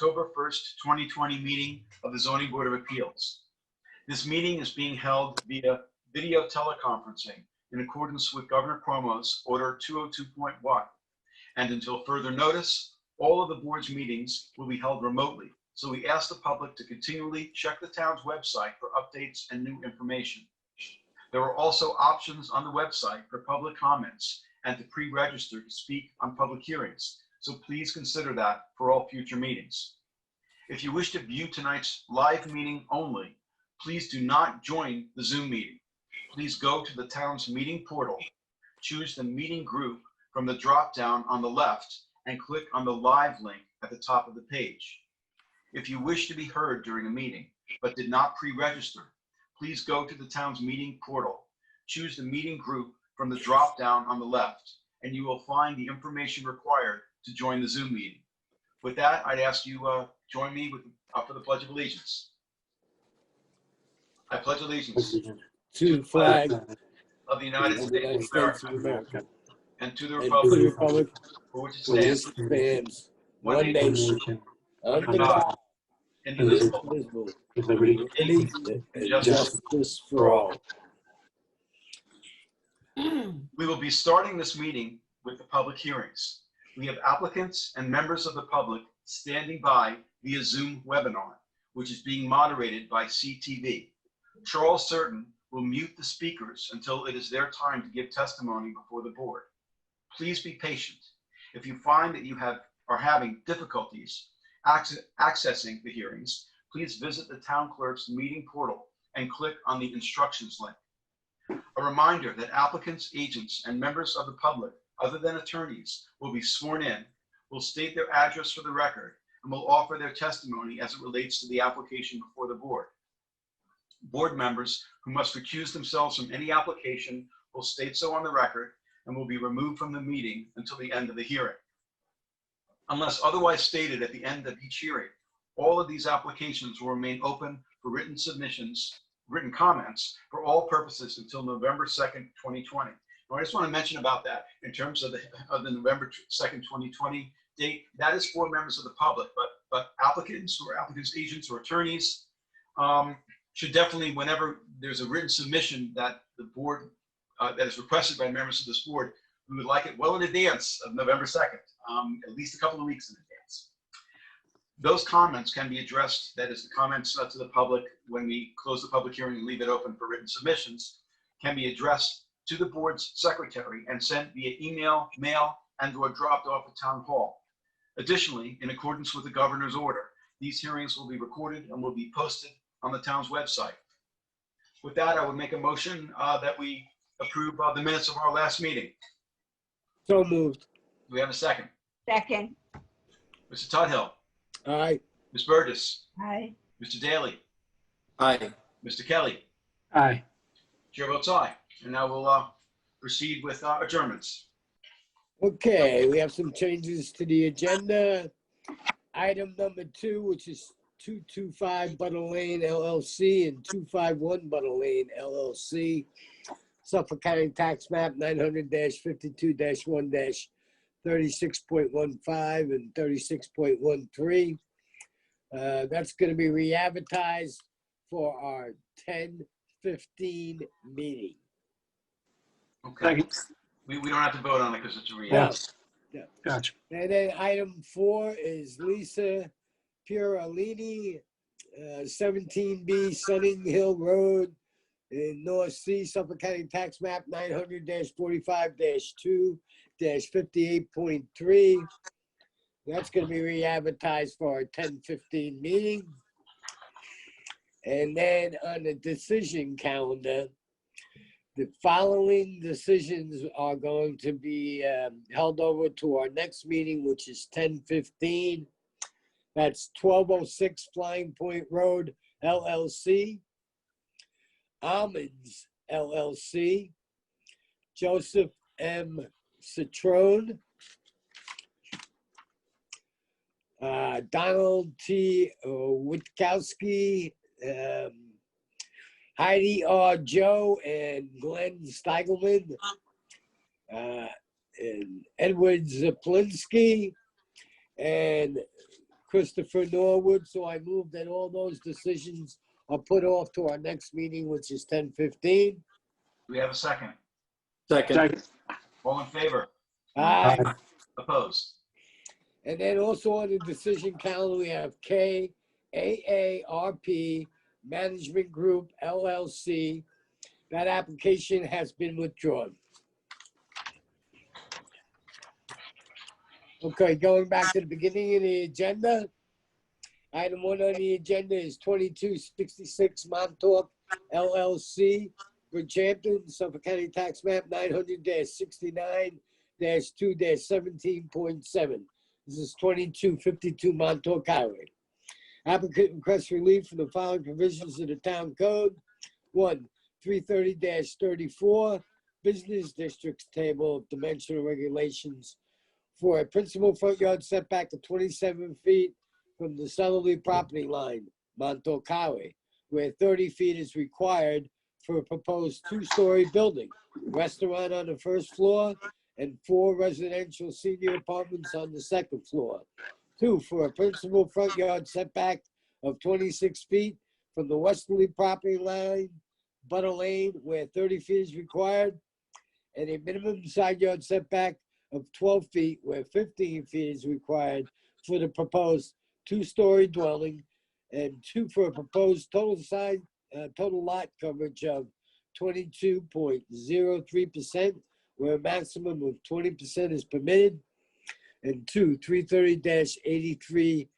October 1st, 2020 meeting of the Zoning Board of Appeals. This meeting is being held via video teleconferencing in accordance with Governor Cuomo's Order 202.1. And until further notice, all of the board's meetings will be held remotely. So we ask the public to continually check the town's website for updates and new information. There are also options on the website for public comments and to pre-register to speak on public hearings. So please consider that for all future meetings. If you wish to view tonight's live meeting only, please do not join the Zoom meeting. Please go to the town's meeting portal, choose the meeting group from the drop-down on the left, and click on the live link at the top of the page. If you wish to be heard during a meeting but did not pre-register, please go to the town's meeting portal, choose the meeting group from the drop-down on the left, and you will find the information required to join the Zoom meeting. With that, I'd ask you join me for the Pledge of Allegiance. I pledge allegiance to the flag of the United States of America and to the republic for which it for which stands, it stands, one one nation, nation, under God, indivisible, indivisible, with liberty and justice for all. We will be starting this meeting with the public hearings. We have applicants and members of the public standing by via Zoom webinar, which is being moderated by CTV. Charles Certain will mute the speakers until it is their time to give testimony before the board. Please be patient. If you find that you are having difficulties accessing the hearings, please visit the town clerk's meeting portal and click on the instructions link. A reminder that applicants, agents, and members of the public, other than attorneys, will be sworn in, will state their address for the record, and will offer their testimony as it relates to the application before the board. Board members who must recuse themselves from any application will state so on the record and will be removed from the meeting until the end of the hearing. Unless otherwise stated at the end of each hearing, all of these applications will remain open for written submissions, written comments for all purposes until November 2nd, 2020. Now, I just want to mention about that in terms of the November 2nd, 2020 date. That is for members of the public, but applicants or applicants, agents, or attorneys should definitely, whenever there's a written submission that the board that is requested by members of this board, we would like it well in advance of November 2nd, at least a couple of weeks in advance. Those comments can be addressed, that is the comments to the public when we close the public hearing and leave it open for written submissions, can be addressed to the board's secretary and sent via email, mail, and or dropped off at town hall. Additionally, in accordance with the governor's order, these hearings will be recorded and will be posted on the town's website. With that, I would make a motion that we approve the minutes of our last meeting. So moved. Do we have a second? Second. Mr. Tudhill. Aye. Ms. Burgess. Aye. Mr. Daly. Aye. Mr. Kelly. Aye. Chair votes aye. And now we'll proceed with adjournments. Okay, we have some changes to the agenda. Item number 2, which is 225 Butter Lane LLC and 251 Butter Lane LLC. Suffolk County Tax Map 900-52-1-36.15 and 36.13. That's going to be re-advertised for our 10:15 meeting. Okay. We don't have to vote on it because it's a No. reality. Yeah. Gotcha. And then item 4 is Lisa Puralini, 17B Sunning Hill Road in North Sea, Suffolk County Tax Map 900-45-2-58.3. That's going to be re-advertised for our 10:15 meeting. And then on the decision calendar, the following decisions are going to be held over to our next meeting, which is 10:15. That's 1206 Flying Point Road, LLC. Almonds, LLC. Joseph M. Citrone. Donald T. Witkowski. Heidi R. Joe and Glenn Steigelman, and Edward Zaplinski, and Christopher Norwood. So I move that all those decisions are put off to our next meeting, which is 10:15. Do we have a second? Second. All in favor? Aye. Opposed? And then also on the decision calendar, we have KAARP Management Group LLC. That application has been withdrawn. Okay, going back to the beginning of the agenda. Item 1 on the agenda is 2266 Montauk LLC, Bridgehampton, Suffolk County Tax Map 900-69-2-17.7. This is 2252 Montauk Highway. Applicant requests relief from the following provisions of the town code. 1, 330-34, Business Districts Table of Dimensional Regulations for a principal front yard setback of 27 feet from the southerly property line, Montauk Highway, where 30 feet is required for a proposed 2-story building, restaurant on the first floor, and 4 residential senior apartments on the second floor. 2, for a principal front yard setback of 26 feet from the westerly property line, Butter Lane, where 30 feet is required, and a minimum side yard setback of 12 feet, where 15 feet is required for the proposed 2-story dwelling, and 2, for a proposed total lot coverage of 22.03%, where a maximum of 20% is permitted, and 2, 330-83G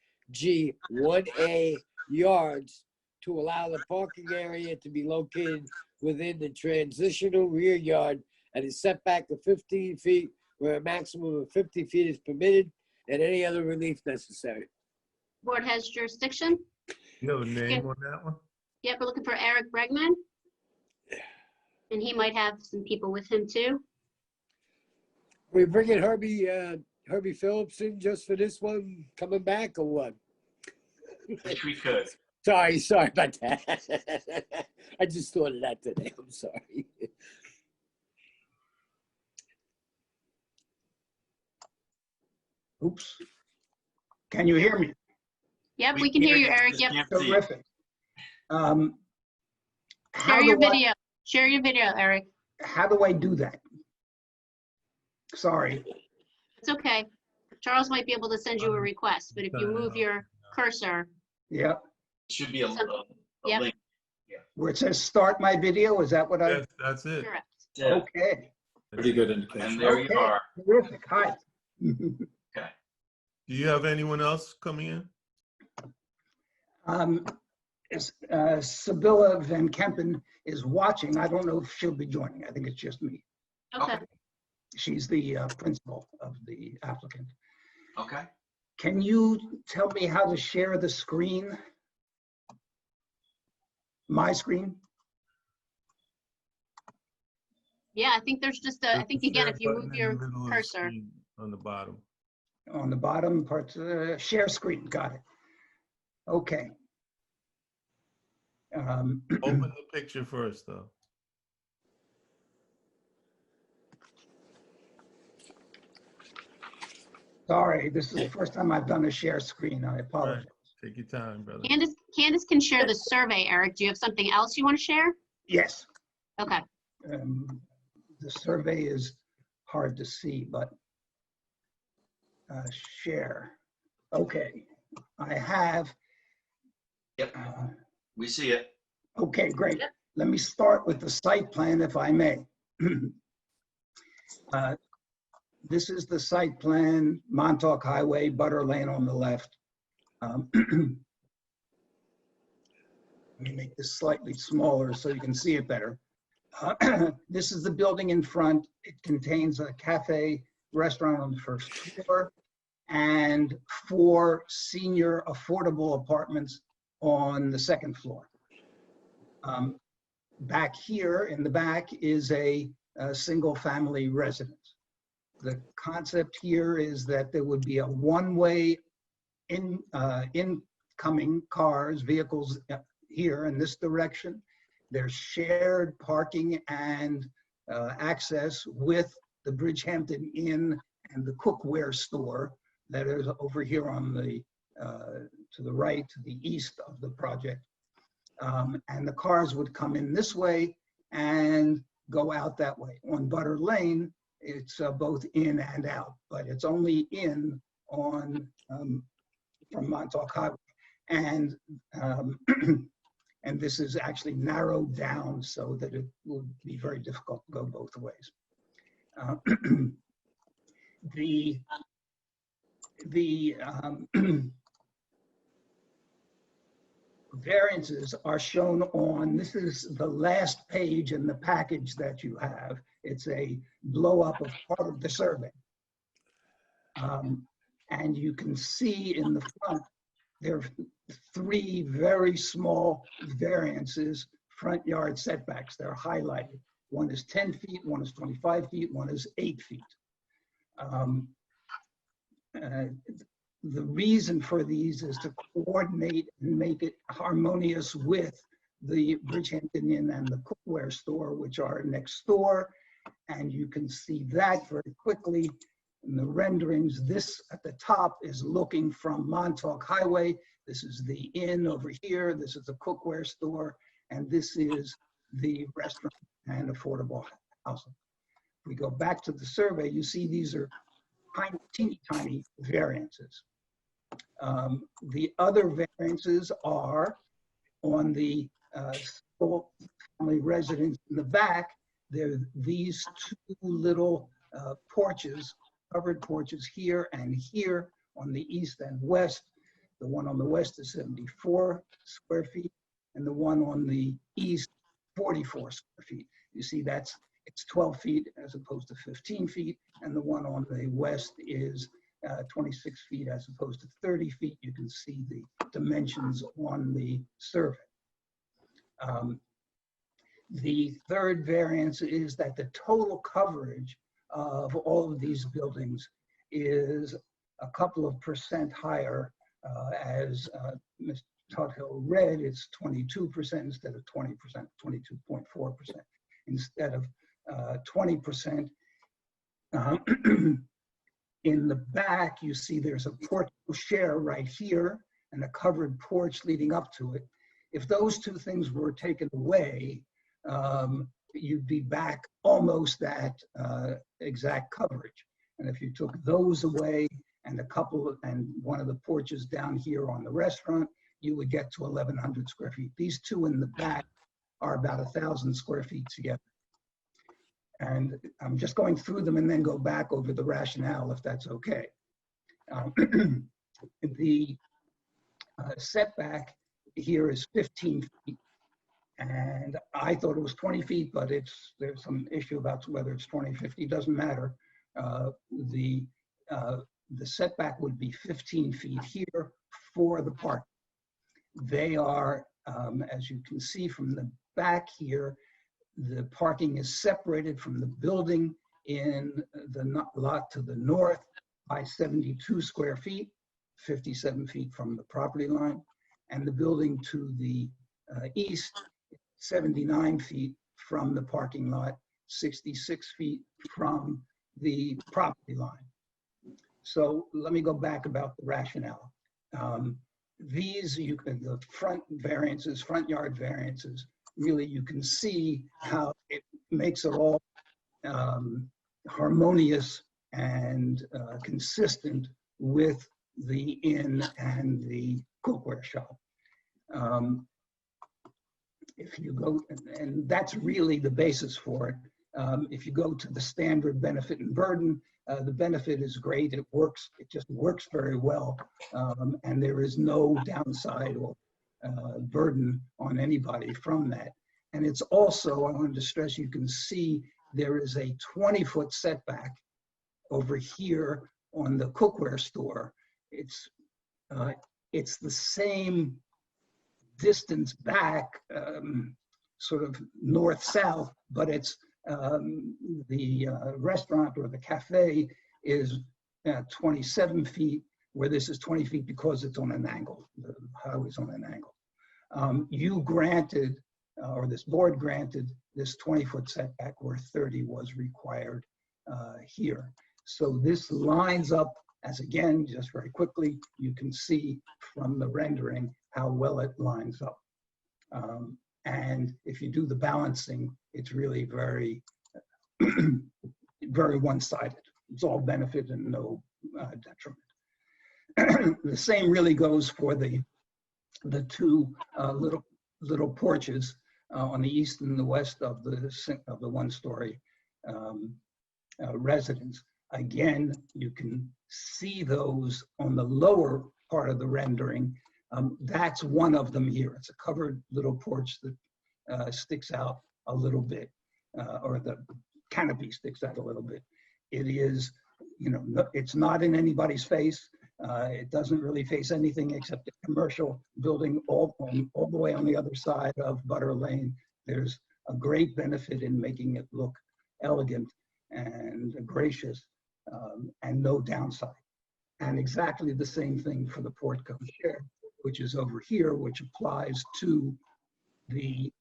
1A yards to allow the parking area to be located within the transitional rear yard at a setback of 15 feet, where a maximum of 50 feet is permitted, and any other relief necessary. Board has jurisdiction. You have a name on that one? Yep, we're looking for Eric Bregman. And he might have some people with him too. We bringing Herbie Phillips in just for this one, coming back or what? Wish we could. Sorry about that. I just thought of that today. I'm sorry. Oops. Can you hear me? Yep, we can hear you, Eric. just Yep. can't see you. Terrific. How Share your do I- video. Share your video, Eric. How do I do that? Sorry. It's okay. Charles might be able to send you a request, but if you move your cursor, Yeah, Should be a Yep. link. where it says start my video, is that what I? Yes, that's it. correct. Yeah. Okay, Pretty good And indication. there you Okay. are. terrific. Hi. Do you have anyone else coming in? Sibylla Van Kempen is watching. I don't know if she'll be joining. I think it's just me. Okay. She's the principal of the applicant. Okay. Can you tell me how to share the screen? My screen? Yeah, I think there's just a, I think again, if you move your Button in the middle of the cursor. screen on the bottom. On the bottom part, share screen, got it. Okay. Open the picture first, though. Sorry, this is the first time I've done a share screen. I apologize. Take your time, brother. Candace can share the survey, Eric. Do you have something else you want to share? Yes, Okay. the survey is hard to see, but share. Okay, I have. Yep. uh, We see it. Okay, great. Yep. Let me start with the site plan, if I may. This is the site plan, Montauk Highway, Butter Lane on the left. Let me make this slightly smaller so you can see it better. This is the building in front. It contains a cafe, restaurant on the first floor, and 4 senior affordable apartments on the second floor. Back here in the back is a single-family residence. The concept here is that there would be a one-way incoming cars, vehicles here in this direction. There's shared parking and access with the Bridgehampton Inn and the cookware store that is over here on the to the right, to the east of the project. And the cars would come in this way and go out that way. On Butter Lane, it's both in and out, but it's only in on from Montauk Highway. And and this is actually narrowed down so that it will be very difficult to go both ways. The variances are shown on, this is the last page in the package that you have. It's a blow up of part of the survey. And you can see in the front, there are 3 very small variances, front yard setbacks. They're highlighted. One is 10 feet, one is 25 feet, one is 8 feet. The reason for these is to coordinate and make it harmonious with the Bridgehampton Inn and the cookware store, which are next door. And you can see that very quickly in the renderings. This at the top is looking from Montauk Highway. This is the inn over here. This is the cookware store. And this is the restaurant and affordable housing. If we go back to the survey, you see these are teeny tiny variances. The other variances are on the single family residence in the back. There are these 2 little porches, covered porches here and here on the east and west. The one on the west is 74 square feet, and the one on the east, 44 square feet. You see it's 12 feet as opposed to 15 feet, and the one on the west is 26 feet as opposed to 30 feet. You can see the dimensions on the survey. The third variance is that the total coverage of all of these buildings is a couple of percent higher. As Ms. Tuthill read, it's 22% instead of 20%, 22.4% instead of 20%. In the back, you see there's a porch share right here and a covered porch leading up to it. If those 2 things were taken away, you'd be back almost at exact coverage. And if you took those away and one of the porches down here on the restaurant, you would get to 1,100 square feet. These 2 in the back are about 1,000 square feet together. And I'm just going through them and then go back over the rationale, if that's okay. The setback here is 15 feet. And I thought it was 20 feet, but there's some issue about whether it's 20, 50, doesn't matter. The setback would be 15 feet here for the park. They are, as you can see from the back here, the parking is separated from the building in the lot to the north by 72 square feet, 57 feet from the property line, and the building to the east, 79 feet from the parking lot, 66 feet from the property line. So let me go back about the rationale. These, the front variances, front yard variances, really you can see how it makes it all harmonious and consistent with the inn and the cookware shop. If you go, and that's really the basis for it. If you go to the standard benefit and burden, the benefit is great. It works. It just works very well. And there is no downside or burden on anybody from that. And it's also, I wanted to stress, you can see there is a 20-foot setback over here on the cookware store. It's the same distance back, sort of north-south, but it's the restaurant or the cafe is 27 feet, where this is 20 feet because it's on an angle. The highway's on an angle. You granted, or this board granted, this 20-foot setback where 30 was required here. So this lines up as again, just very quickly, you can see from the rendering how well it lines up. And if you do the balancing, it's really very, very one-sided. It's all benefit and no detriment. The same really goes for the two little porches on the east and the west of the one-story residence. Again, you can see those on the lower part of the rendering. That's one of them here. It's a covered little porch that sticks out a little bit, or the canopy sticks out a little bit. It is, it's not in anybody's face. It doesn't really face anything except a commercial building all the way on the other side of Butter Lane. There's a great benefit in making it look elegant and gracious, and no downside. And exactly the same thing for the portico share, which is over here, which applies to the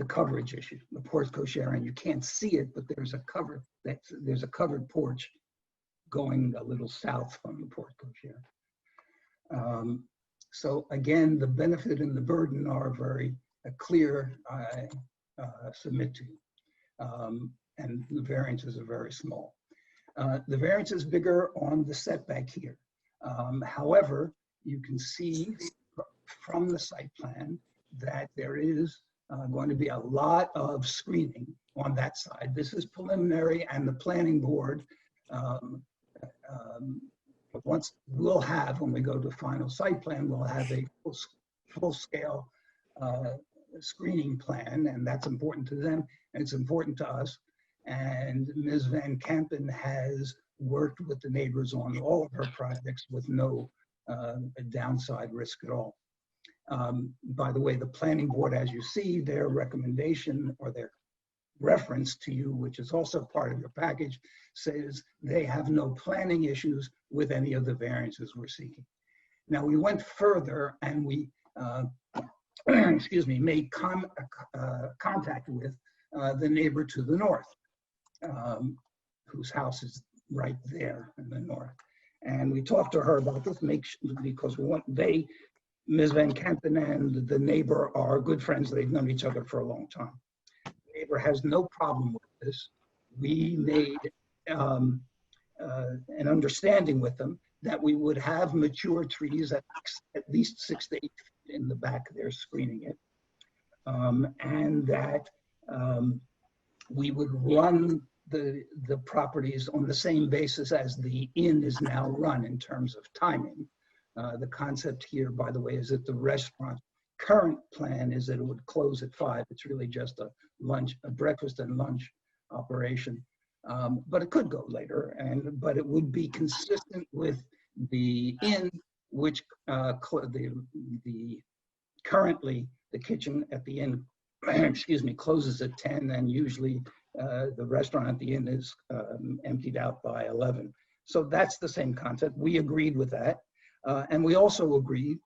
coverage issue, the portico share, and you can't see it, but there's a covered porch going a little south from the portico share. So again, the benefit and the burden are very clear, I submit to you. And the variances are very small. The variance is bigger on the setback here. However, you can see from the site plan that there is going to be a lot of screening on that side. This is preliminary, and the planning board once we'll have, when we go to final site plan, we'll have a full scale screening plan, and that's important to them, and it's important to us. And Ms. Van Kampen has worked with the neighbors on all of her projects with no downside risk at all. By the way, the planning board, as you see, their recommendation or their reference to you, which is also part of your package, says they have no planning issues with any of the variances we're seeking. Now, we went further and we excuse me, made contact with the neighbor to the north, whose house is right there in the north. And we talked to her about this, because we want Ms. Van Kampen and the neighbor are good friends. They've known each other for a long time. The neighbor has no problem with this. We made an understanding with them that we would have mature trees at least 6 to 8 feet in the back. They're screening it. And that we would run the properties on the same basis as the inn is now run in terms of timing. The concept here, by the way, is that the restaurant current plan is that it would close at 5. It's really just a breakfast and lunch operation. But it could go later, but it would be consistent with the inn, which currently the kitchen at the inn, excuse me, closes at 10, and usually the restaurant at the inn is emptied out by 11. So that's the same concept. We agreed with that. And we also agreed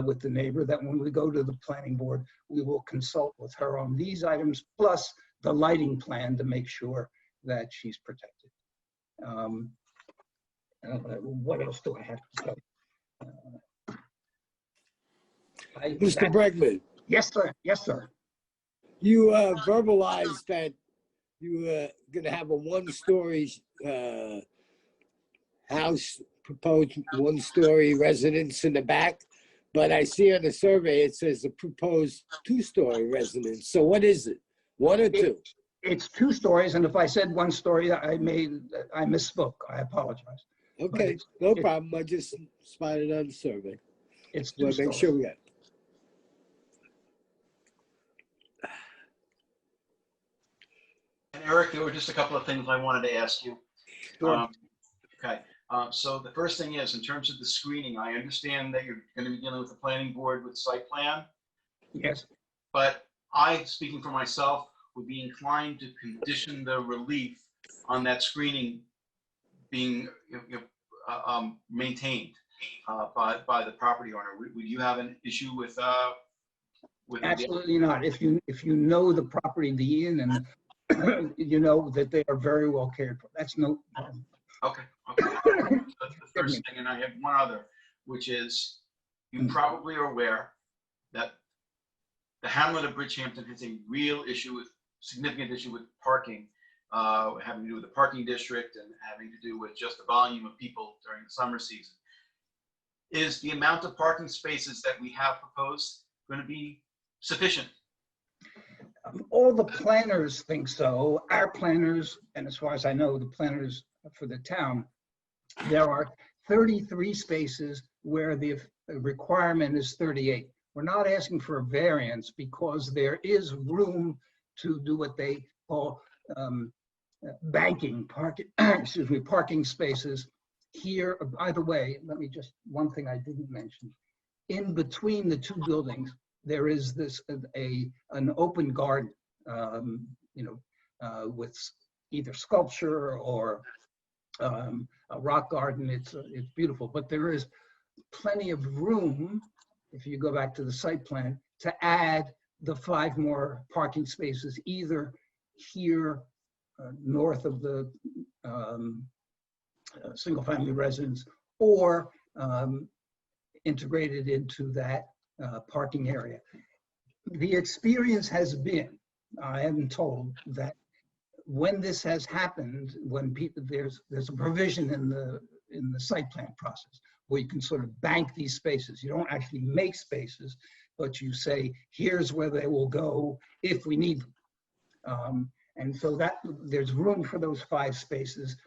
with the neighbor that when we go to the planning board, we will consult with her on these items, plus the lighting plan to make sure that she's protected. What else do I have to say? Mr. Bregman, Yes, sir. Yes, sir. you verbalized that you were going to have a one-story house, proposed one-story residence in the back, but I see on the survey it says a proposed two-story residence. So what is it? One or two? It's 2 stories, and if I said 1 story, I misspoke. I apologize. Okay, no problem. I just spotted it on the survey. It's 2 Well, stories. make sure we got it. And Eric, there were just a couple of things I wanted to ask you. Sure. Okay, so the first thing is, in terms of the screening, I understand that you're going to be dealing with the planning board with site plan, Yes. but I, speaking for myself, would be inclined to condition the relief on that screening being maintained by the property owner. Would you have an issue with Absolutely not. If you know the property, the inn, and you know that they are very well cared for, that's no problem. Okay, okay. That's the first thing, and I have one other, which is, you probably are aware that the hamlet of Bridgehampton has a real issue with, significant issue with parking, having to do with the parking district and having to do with just the volume of people during the summer season. Is the amount of parking spaces that we have proposed going to be sufficient? All the planners think so. Our planners, and as far as I know, the planners for the town, there are 33 spaces where the requirement is 38. We're not asking for a variance because there is room to do what they call banking, excuse me, parking spaces here. By the way, let me just, one thing I didn't mention. In between the two buildings, there is this an open garden, with either sculpture or a rock garden. It's beautiful, but there is plenty of room, if you go back to the site plan, to add the 5 more parking spaces, either here north of the single-family residence, or integrated into that parking area. The experience has been, I am told, that when this has happened, when people, there's a provision in the site plan process where you can sort of bank these spaces. You don't actually make spaces, but you say, here's where they will go if we need them. And so that there's room for those 5 spaces.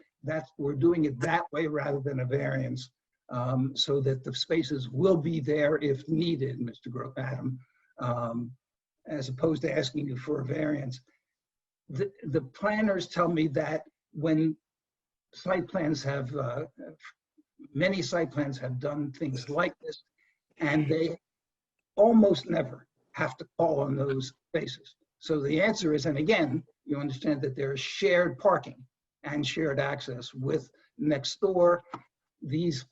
We're doing it that way rather than a variance, so that the spaces will be there if needed, Mr. Adam, as opposed to asking you for a variance. The planners tell me that when site plans have, many site plans have done things like this, and they almost never have to call on those spaces. So the answer is, and again, you understand that there is shared parking and shared access with next door. These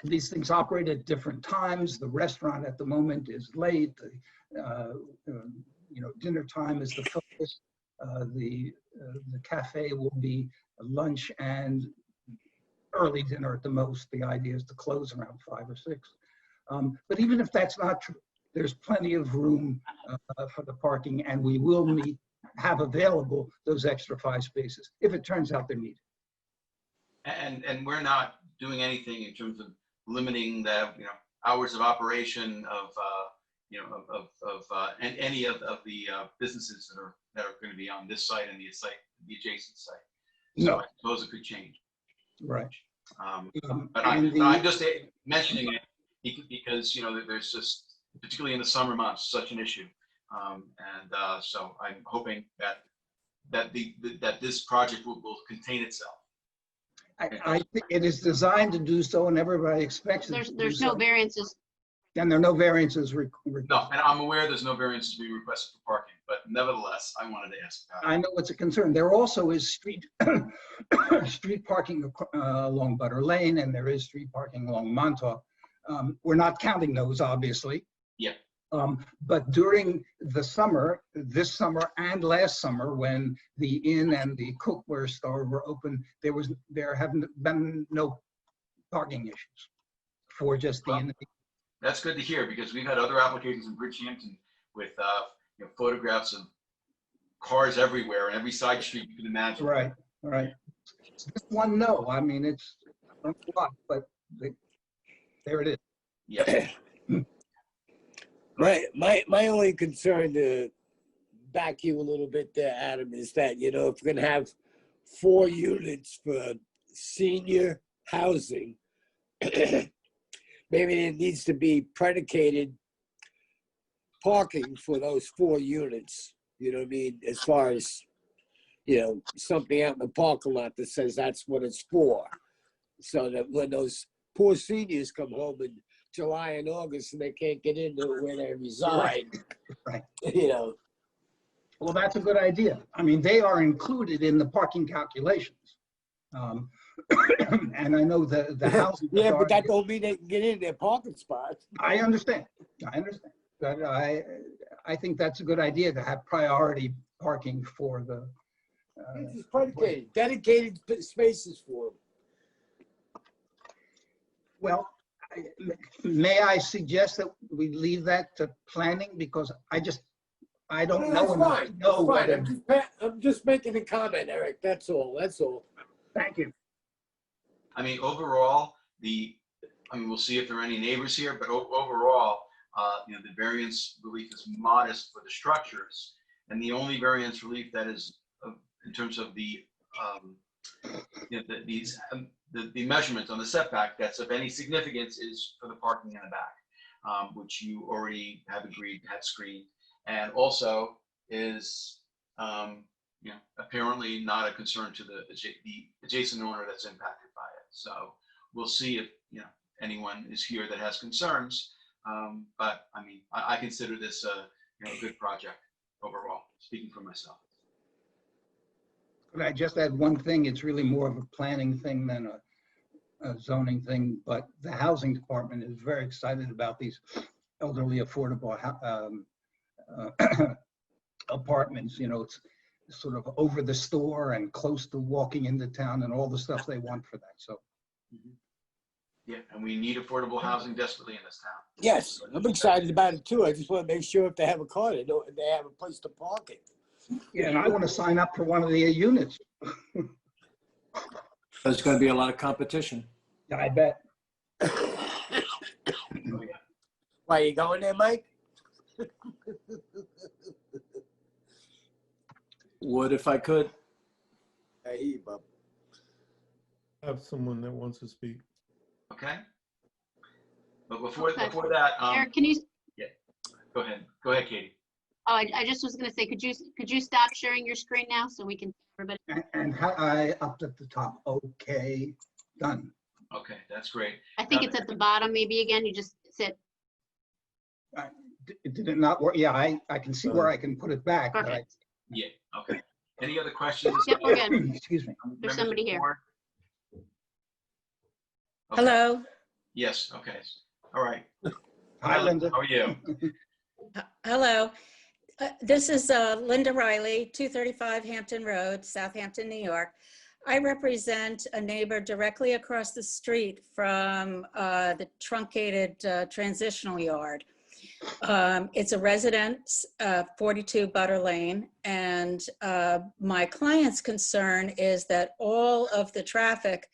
things operate at different times. The restaurant at the moment is late. Dinner time is the focus. The cafe will be lunch and early dinner at the most. The idea is to close around 5 or 6. But even if that's not true, there's plenty of room for the parking, and we will have available those extra 5 spaces if it turns out they're needed. And we're not doing anything in terms of limiting the hours of operation of and any of the businesses that are going to be on this site and the adjacent site. So No. I suppose it could change. Right. But I'm just mentioning it because there's just, particularly in the summer months, such an issue, so I'm hoping that this project will contain itself. I think it is designed to do so, and everybody expects it to do There's so. no variances. And there are no variances No, requested. and I'm aware there's no variances being requested for parking, but nevertheless, I wanted to ask about it. I know it's a concern. There also is street parking along Butter Lane, and there is street parking along Montauk. We're not counting those, obviously. Yeah. But during the summer, this summer and last summer, when the inn and the cookware store were open, there haven't been no parking issues for just the inn. That's good to hear, because we've had other applications in Bridgehampton with photographs of cars everywhere and every side street you can imagine. Right. This one, no. I mean, it's a lot, but there it is. Yeah. My only concern, to back you a little bit there, Adam, is that, if we're gonna have 4 units for senior housing, maybe there needs to be predicated parking for those 4 units. You know what I mean? As far as, something out in the parking lot that says that's what it's for. So that when those poor seniors come home in July and August and they can't get into where they reside, Right. Well, that's a good idea. I mean, they are included in the parking calculations. And I know the housing. Yeah, but that don't mean they can get in their parking spots. I understand. But I think that's a good idea to have priority parking for This is predicated, dedicated spaces for them. Well, may I suggest that we leave that to planning, because I don't No, know that's enough fine. to know That's fine. whether. I'm just making a comment, Eric. That's all. That's all. Thank you. I mean, overall, we'll see if there are any neighbors here, but overall, the variance relief is modest for the structures. And the only variance relief that is, in terms of the measurement on the setback that's of any significance, is for the parking in the back, which you already have agreed to have screened, and also is, apparently not a concern to the adjacent owner that's impacted by it. So we'll see if, anyone is here that has concerns. But I mean, I consider this a good project overall, speaking for myself. Could I just add one thing? It's really more of a planning thing than a zoning thing, but the housing department is very excited about these elderly affordable apartments. It's sort of over the store and close to walking into town and all the stuff they want for that. So. Yeah, and we need affordable housing desperately in this town. Yes, I'm excited about it too. I just want to make sure if they have a car, they have a place to park it. Yeah, and I want to sign up for one of the units. There's going to be a lot of competition. Yeah, I bet. Why, you going there, Mike? Would if I could. I hear you, Bob. I have someone that wants to speak. Okay. But before Okay. that, Eric, can you, go ahead, Katie. I just was gonna say, could you stop sharing your screen now so we can, everybody? And I upped at the top. Okay, done. Okay, that's great. I think it's at the bottom, maybe again, you just sit. Did it not work? Yeah, I can see where I can put it back. But Perfect. Yeah, okay. Any other questions? Yep, we're good. Excuse me. Members There's of the somebody here. board? Okay. Hello. Yes, okay. All right. Hi, Linda. How are you? Hello. This is Linda Riley, 235 Hampton Road, Southampton, New York. I represent a neighbor directly across the street from the truncated transitional yard. It's a residence, 42 Butter Lane, and my client's concern is that all of the traffic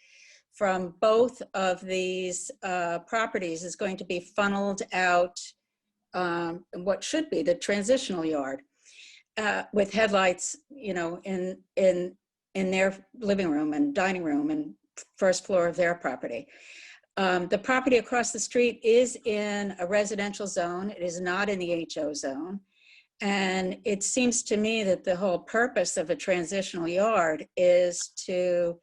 from both of these properties is going to be funneled out what should be the transitional yard with headlights, in their living room and dining room and first floor of their property. The property across the street is in a residential zone. It is not in the HO zone. And it seems to me that the whole purpose of a transitional yard is to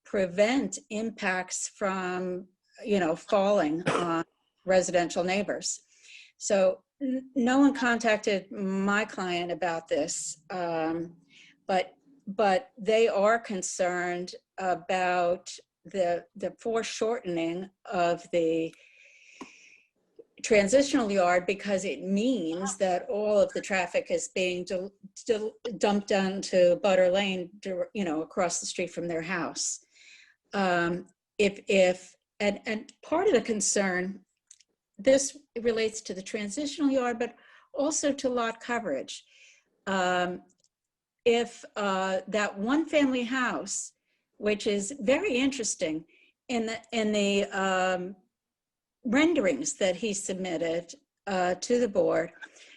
prevent impacts from, falling on residential neighbors. So no one contacted my client about this, but they are concerned about the foreshortening of the transitional yard, because it means that all of the traffic is being dumped down to Butter Lane, across the street from their house. And part of the concern, this relates to the transitional yard, but also to lot coverage. If that one family house, which is very interesting in the renderings that he submitted to the board,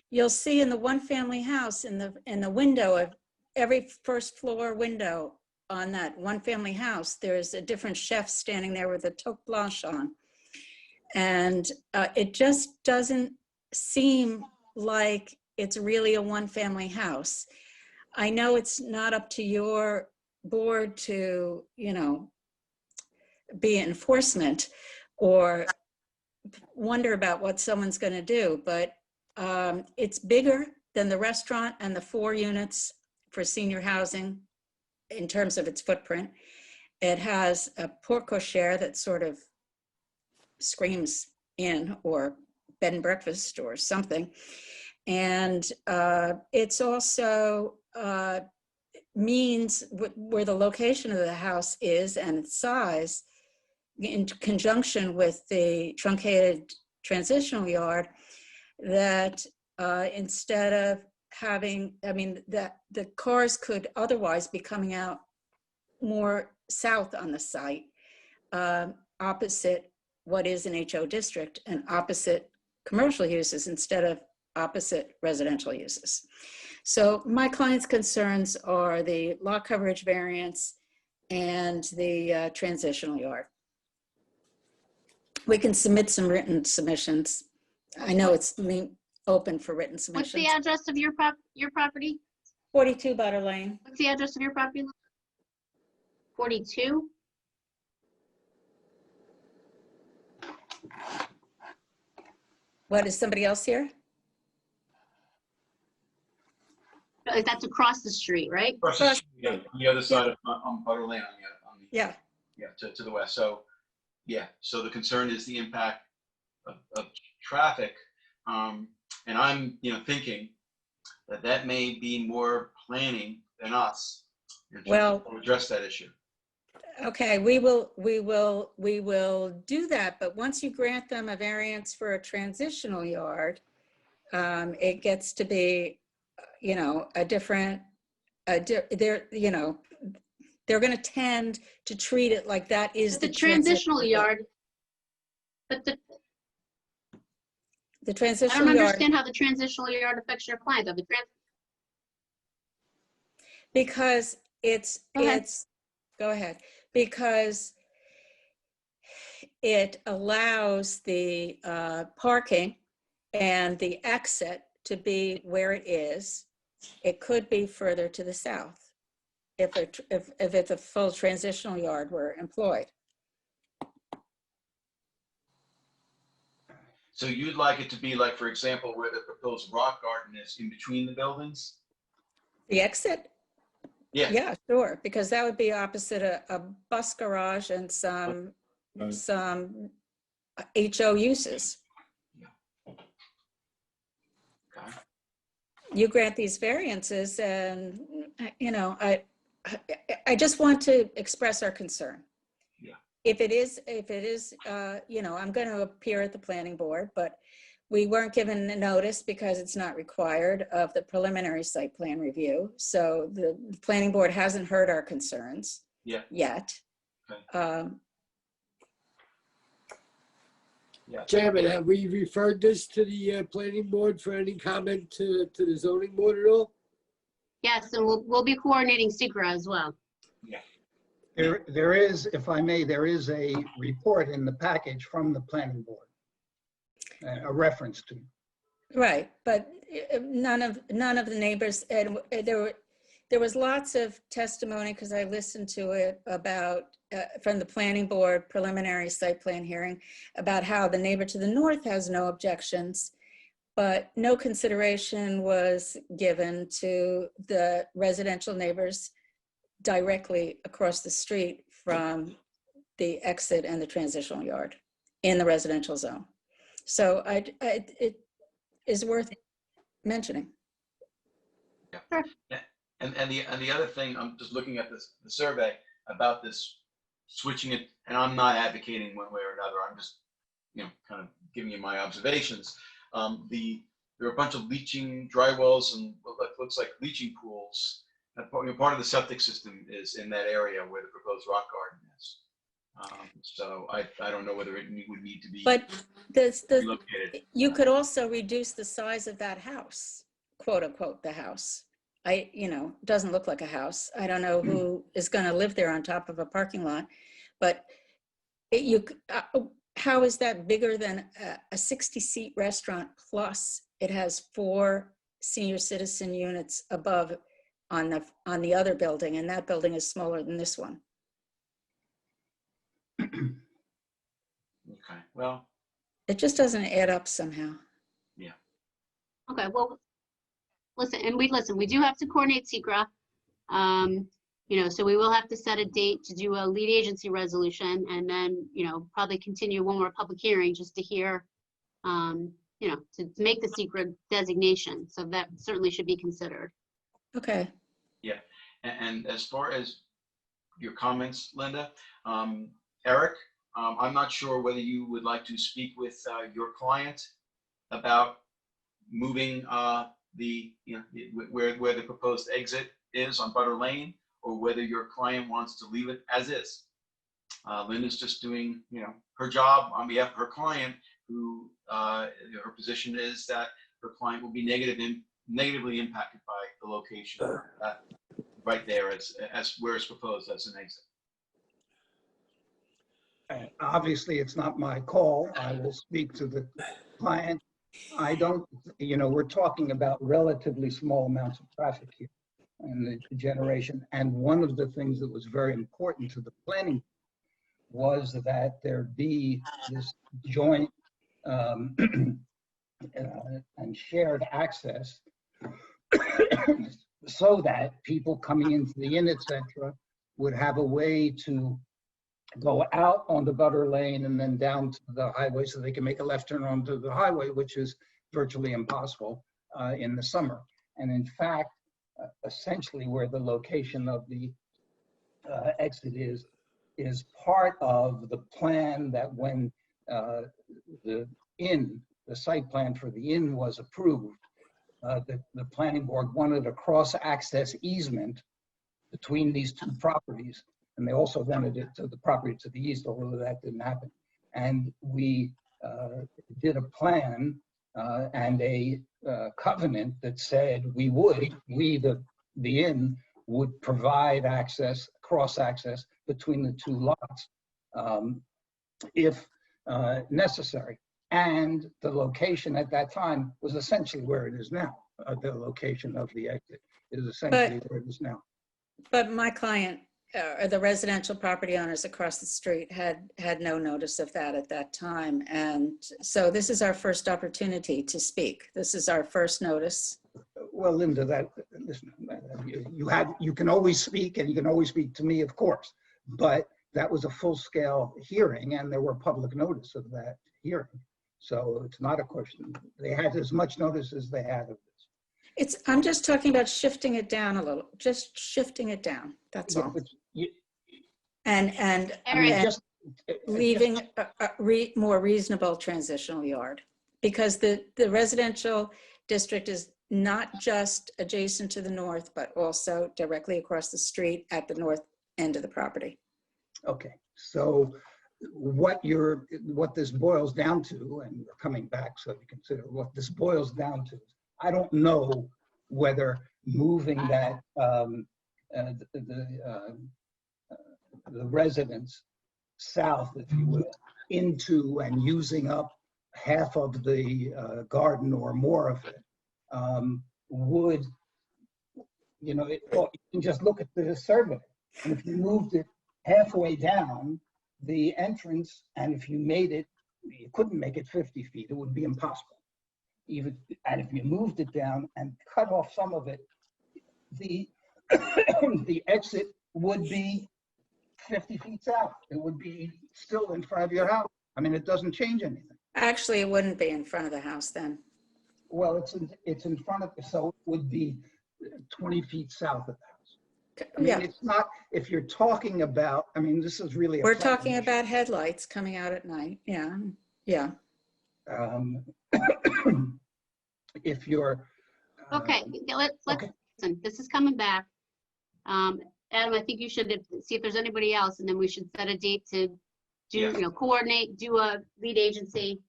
you'll see in the one family house in the window of every first floor window on that one family house, there's a different chef standing there with a toque blanche on. And it just doesn't seem like it's really a one family house. I know it's not up to your board to, be enforcement or wonder about what someone's going to do, but it's bigger than the restaurant and the 4 units for senior housing in terms of its footprint. It has a porte cochere that sort of screams in, or bed and breakfast or something. And it's also means where the location of the house is and its size, in conjunction with the truncated transitional yard, that instead of having, I mean, that the cars could otherwise be coming out more south on the site, opposite what is an HO district and opposite commercial uses instead of opposite residential uses. So my client's concerns are the lot coverage variance and the transitional yard. We can submit some written submissions. I know it's open for written What's submissions. the address of your property? 42 Butter Lane. What's the address of your property? 42? What, is somebody else here? That's across the street, right? Across the street, yeah, on the other side of, Butter Lane on the, Yeah. yeah, to the west. So, yeah, so the concern is the impact of traffic. And I'm, thinking that may be more planning than us in terms Well, of address that issue. okay, we will do that, but once you grant them a variance for a transitional yard, it gets to be, a different, they're going to tend to treat it like that is But the transitional yard, but the I transitional don't yard, understand how the transitional yard affects your client, though. because Go ahead. go ahead, because it allows the parking and the exit to be where it is. It could be further to the south if it's a full transitional yard were employed. So you'd like it to be like, for example, where the proposed rock garden is in between the buildings? The exit? Yeah. Yeah, sure, because that would be opposite a bus garage and some HO uses. Okay. You grant these variances and, I just want to express our concern. Yeah. If it is, I'm going to appear at the planning board, but we weren't given a notice because it's not required of the preliminary site plan review. So the planning board hasn't heard our concerns yet. Okay. Yeah. Chairman, have we referred this to the planning board for any comment to the zoning board at all? Yes, and we'll be coordinating secra as well. There is, if I may, there is a report in the package from the planning board, a reference to. Right, but none of the neighbors, and there was lots of testimony, because I listened to it, about from the planning board preliminary site plan hearing, about how the neighbor to the north has no objections, but no consideration was given to the residential neighbors directly across the street from the exit and the transitional yard in the residential zone. So it is worth mentioning. Yeah. And the other thing, I'm just looking at the survey about this switching it, and I'm not advocating one way or another. I'm just, kind of giving you my observations. There are a bunch of leaching dry wells and what looks like leaching pools. And part of the septic system is in that area where the proposed rock garden is. So I don't know whether it would need to be But relocated. you could also reduce the size of that house, quote unquote, the house. Doesn't look like a house. I don't know who is going to live there on top of a parking lot, but how is that bigger than a 60-seat restaurant, plus it has 4 senior citizen units above on the other building, and that building is smaller than this one. Okay, well, It just doesn't add up somehow. yeah. Okay, well, we do have to coordinate secra. So we will have to set a date to do a lead agency resolution, and then, probably continue one more public hearing just to hear, to make the secret designation. So that certainly should be considered. Okay. And as far as your comments, Linda, Eric, I'm not sure whether you would like to speak with your client about moving where the proposed exit is on Butter Lane, or whether your client wants to leave it as is. Linda's just doing, her job on behalf of her client, who her position is that her client will be negatively impacted by the location right there as where it's proposed as an exit. Obviously, it's not my call. I will speak to the client. I don't, we're talking about relatively small amounts of traffic here and the generation. And one of the things that was very important to the planning was that there be this joint and shared access so that people coming into the inn, et cetera, would have a way to go out on the Butter Lane and then down to the highway so they can make a left turn onto the highway, which is virtually impossible in the summer. And in fact, essentially where the location of the exit is part of the plan that when the site plan for the inn was approved, the planning board wanted a cross-access easement between these two properties. And they also wanted it to the property to the east, although that didn't happen. And we did a plan and a covenant that said the inn would provide access, cross-access between the two lots if necessary. And the location at that time was essentially where it is now. The location of the exit is essentially where it is now. But my client, or the residential property owners across the street had no notice of that at that time. And so this is our first opportunity to speak. This is our first notice. Well, Linda, listen, you can always speak, and you can always speak to me, of course, but that was a full-scale hearing and there were public notice of that hearing. So it's not a question. They had as much notice as they had of this. I'm just talking about shifting it down a little, just shifting it down. That's all. And leaving a more reasonable transitional yard, because the residential district is not just adjacent to the north, but also directly across the street at the north end of the property. Okay, so what this boils down to, and we're coming back so you consider what this boils down to, I don't know whether moving that the residents south, if you will, into and using up half of the garden or more of it would, you can just look at the survey. And if you moved it halfway down the entrance, and if you made it, you couldn't make it 50 feet, it would be impossible. And if you moved it down and cut off some of it, the exit would be 50 feet south. It would be still in front of your house. I mean, it doesn't change anything. Actually, it wouldn't be in front of the house then. Well, it's in front of, so it would be 20 feet south of the house. I mean, it's not, if you're talking about, I mean, this is really. We're talking about headlights coming out at night. Yeah, yeah. If you're. Okay, let's listen. This is coming back. Adam, I think you should see if there's anybody else, and then we should set a date to do, coordinate, do a lead agency.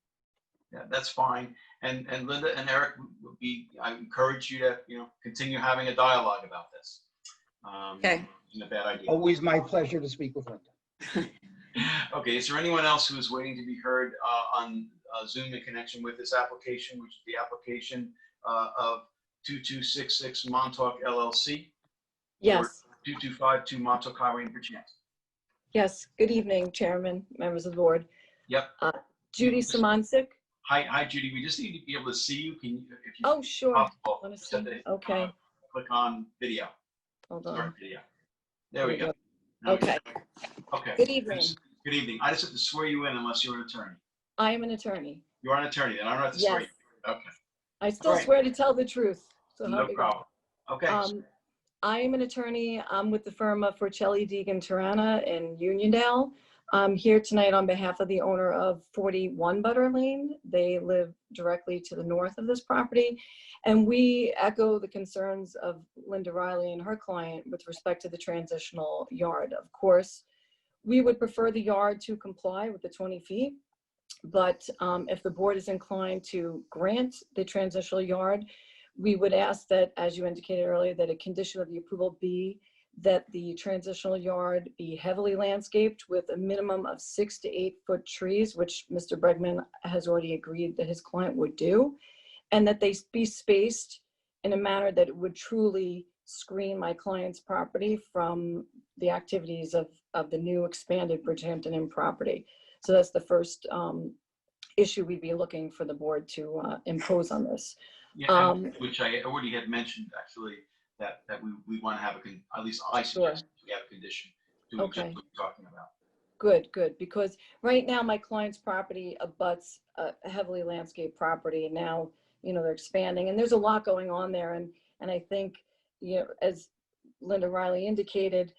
Yeah, that's fine. And Linda and Eric I encourage you to, continue having a dialogue about this. Okay. Isn't a bad idea. Always my pleasure to speak with Linda. Okay, is there anyone else who is waiting to be heard on Zoom in connection with this application, which is the application of 2266 Montauk LLC? Yes. Or 2252 Montauk Highway in Perchance? Yes. Good evening, Chairman, members of the board. Yep. Judy Simoncic. Hi, Judy. We just need to be able to see you. Can you, if you Oh, sure. possible, Let me see. set the, Okay. click on video. Hold Start on. video. There we go. Okay. Okay. Good evening. Good evening. I just have to swear you in unless you're an attorney. I am an attorney. You're an attorney, then I don't have to swear Yes. you. Okay. I still All right. swear to tell the truth. So No help me God. problem. Okay. I am an attorney. I'm with the firm of Forcelli, Deegan, Tirana in Uniondale. I'm here tonight on behalf of the owner of 41 Butter Lane. They live directly to the north of this property. And we echo the concerns of Linda Riley and her client with respect to the transitional yard. Of course, we would prefer the yard to comply with the 20 feet. But if the board is inclined to grant the transitional yard, we would ask that, as you indicated earlier, that a condition of the approval be that the transitional yard be heavily landscaped with a minimum of 6 to 8 foot trees, which Mr. Bregman has already agreed that his client would do, and that they be spaced in a manner that would truly screen my client's property from the activities of the new expanded Bridgehampton Inn property. So that's the first issue we'd be looking for the board to impose on this. Yeah, and which I already had mentioned, actually, that we want to have at least I suggest we have a condition doing just what you're talking about. Good, because right now my client's property abuts a heavily landscaped property, and now, you know, they're expanding, and there's a lot going on there, and I think, you know, as Linda Riley indicated,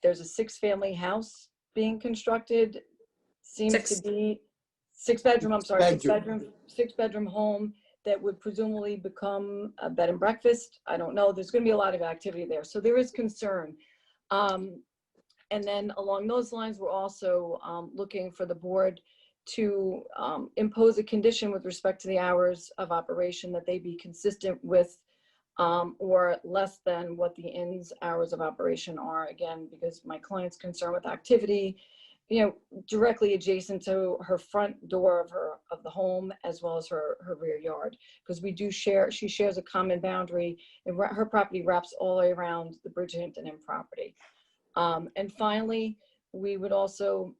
there's a 6-family house being constructed, seems to be 6-bedroom, I'm sorry, 6-bedroom home that would presumably become a bed and breakfast. I don't know. There's going to be a lot of activity there. So there is concern. And then along those lines, we're also looking for the board to impose a condition with respect to the hours of operation, that they be consistent with or less than what the inn's hours of operation are. Again, because my client's concerned with activity, you know, directly adjacent to her front door of the home, as well as her rear yard, because we do share, she shares a common boundary, and her property wraps all the way around the Bridgehampton Inn property. And finally, we would also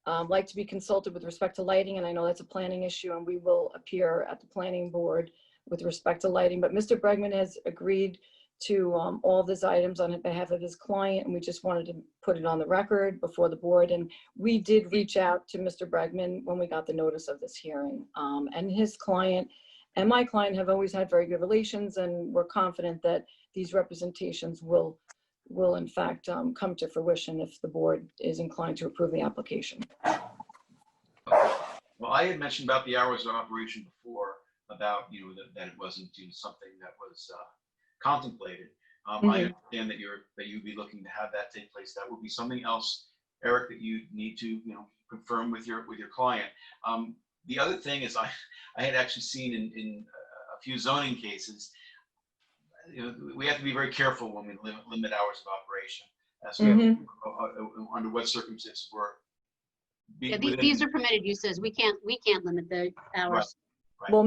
like to be consulted with respect to lighting, and I know that's a planning issue, and we will appear at the planning board with respect to lighting, but Mr. Bregman has agreed to all of these items on behalf of his client, and we just wanted to put it on the record before the board. And we did reach out to Mr. Bregman when we got the notice of this hearing, and his client and my client have always had very good relations, and we're confident that these representations will in fact come to fruition if the board is inclined to approve the application. Well, I had mentioned about the hours of operation before, about, you know, that it wasn't, you know, something that was contemplated. I understand that you'd be looking to have that take place. That would be something else, Eric, that you need to, you know, confirm with your client. The other thing is, I had actually seen in a few zoning cases, you know, we have to be very careful when we limit hours of operation, as we have, under what circumstances we're. These are permitted uses. We can't limit the hours. Right. Well,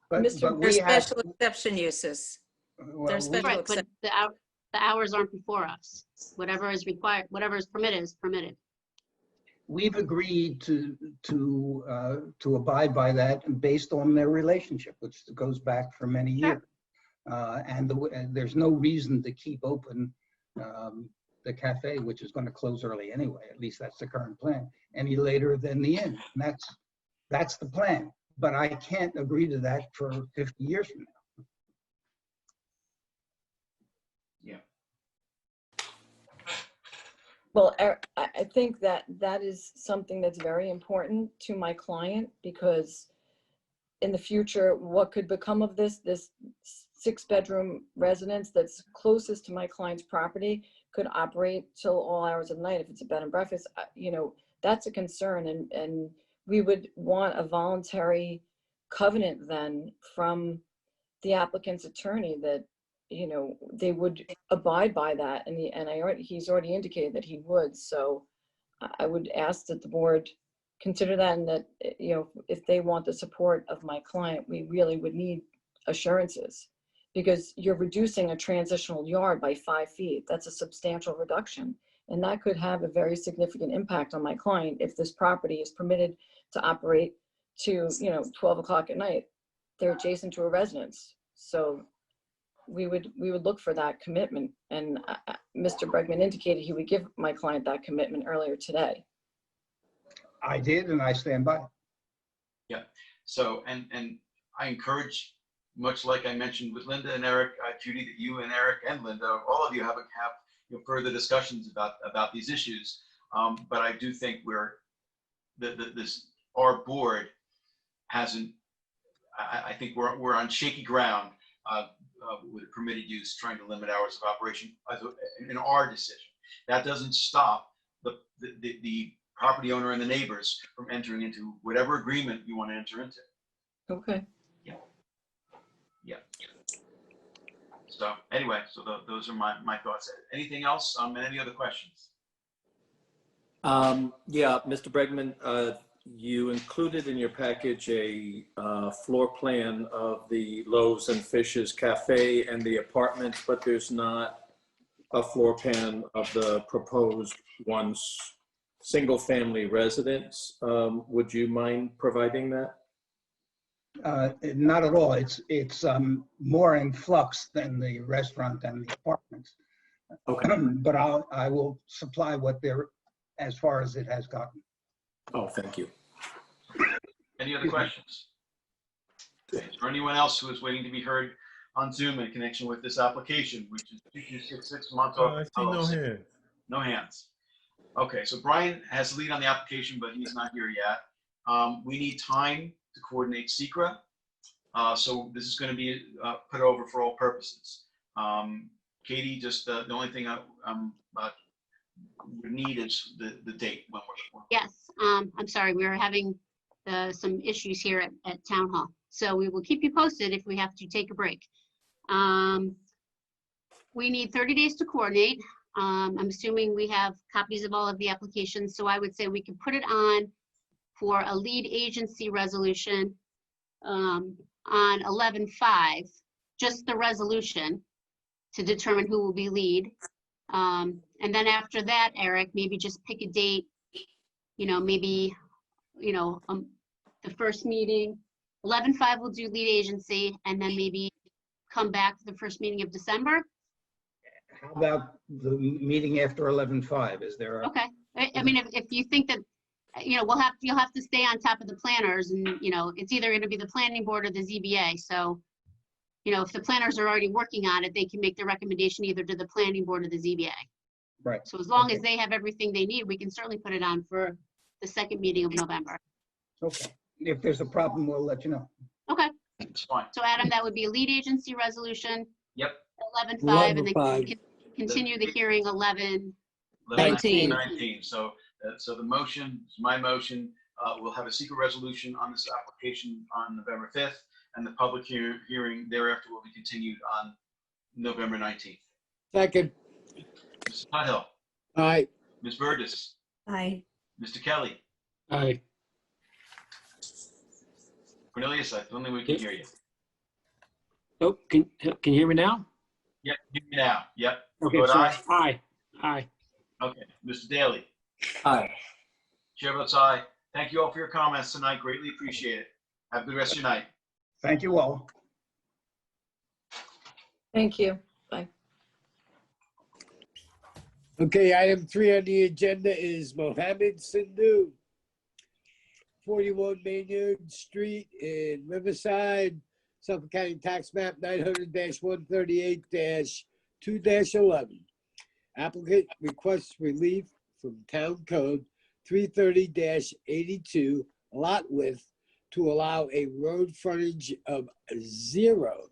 But Mr. There's we have, special exception uses. well, There's we- special Right, but exception. the hours aren't before us. Whatever is required, whatever is permitted is permitted. we've agreed to abide by that based on their relationship, which goes back for many years. And there's no reason to keep open the cafe, which is going to close early anyway. At least that's the current plan, any later than the inn. And that's the plan. But I can't agree to that for 50 years from now. Well, I think that is something that's very important to my client, because in the future, what could become of this 6-bedroom residence that's closest to my client's property could operate till all hours of the night if it's a bed and breakfast. You know, that's a concern, and we would want a voluntary covenant then from the applicant's attorney that, you know, they would abide by that, and he's already indicated that he would. So I would ask that the board consider that, and that, you know, if they want the support of my client, we really would need assurances, because you're reducing a transitional yard by 5 feet. That's a substantial reduction, and that could have a very significant impact on my client if this property is permitted to operate to, you know, 12 o'clock at night. They're adjacent to a residence, so we would look for that commitment, and Mr. Bregman indicated he would give my client that commitment earlier today. I did, and I stand by it. Yeah. So, and I encourage much like I mentioned with Linda and Eric, Judy, that you and Eric and Linda, all of you have further discussions about these issues. But I do think our board hasn't. I think we're on shaky ground with permitted use, trying to limit hours of operation in our decision. That doesn't stop the property owner and the neighbors from entering into whatever agreement you want to enter into. Okay. Yeah. So anyway, those are my thoughts. Anything else? And any other questions? Yeah, Mr. Bregman, you included in your package a floor plan of the Loaves and Fishes Cafe and the apartments, but there's not a floor plan of the proposed single-family residence. Would you mind providing that? Not at all. It's more in flux than the restaurant and the apartments. Okay. But I will supply what they're, as far as it has gotten. Oh, thank you. Any other questions? Is there anyone else who is waiting to be heard on Zoom in connection with this application, which is 2266 Montauk? I see no hands. No hands. Okay, so Brian has the lead on the application, but he's not here yet. We need time to coordinate SECRA. So this is going to be put over for all purposes. Katie, just the only thing I would need is the date. When we're Yes, I'm sorry, we were having some issues here at Town Hall. So we will keep you posted if we have to take a break. We need 30 days to coordinate. I'm assuming we have copies of all of the applications, so I would say we can put it on for a lead agency resolution on 11/5, just the resolution to determine who will be lead. And then after that, Eric, maybe just pick a date, maybe, the first meeting, 11/5 will do lead agency, and then maybe come back to the first meeting of December. How about the meeting after 11/5? Is there a? Okay, I mean, if you think that, you'll have to stay on top of the planners, and, it's either gonna be the planning board or the ZBA, so, if the planners are already working on it, they can make the recommendation either to the planning board or the ZBA. Right. So as long as Okay. they have everything they need, we can certainly put it on for the second meeting of November. Okay. If there's a problem, we'll let you know. Okay, it's fine. so Adam, that would be a lead agency resolution, Yep. 11/5, and then 11/5. continue the hearing 11. 19. 19. So the motion, my motion, we'll have a secret resolution on this application on November 5th, and the public hearing thereafter will be continued on November 19th. Second. Mr. Tuthill, Aye. Ms. Burgess, Aye. Mr. Kelly, Aye. Cornelius, I don't think we can hear you. Oh, can you hear me now? Yep, hear me now. Yep. Okay, Vote sorry. aye. Aye. Okay. Mr. Daly, Hi. chair votes aye. Thank you all for your comments tonight. Greatly appreciate it. Have a good rest of your night. Thank you all. Thank you. Okay, item 3 on the agenda is Mohammed Sindhu, 41 Maynard Street in Riverside, Suffolk County Tax Map 900-138-2-11. Applicant requests relief from Town Code 330-82 lot width to allow a road frontage of 0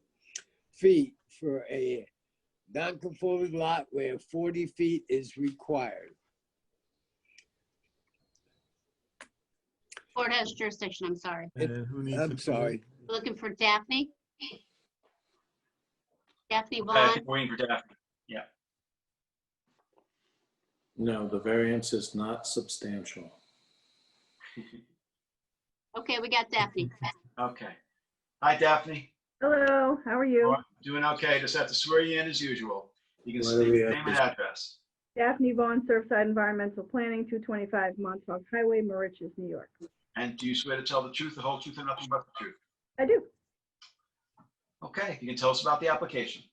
feet for a non-conforming lot where 40 feet is required. Board has jurisdiction, I'm sorry. And who needs I'm to? sorry. Looking for Daphne? Daphne I Vaughn? think we're waiting for Daphne. No, the variance is not substantial. Okay, we got Daphne. Okay. Hi, Daphne. Hello, how are you? Doing okay. Just have to swear you in as usual. You can Why state do we your have name and to- address. Daphne Vaughn, Surfside Environmental Planning, 225 Montauk Highway, Mauritius, New York. And do you swear to tell the truth, the whole truth, and nothing but the truth? I do. Okay, you can tell us about the application.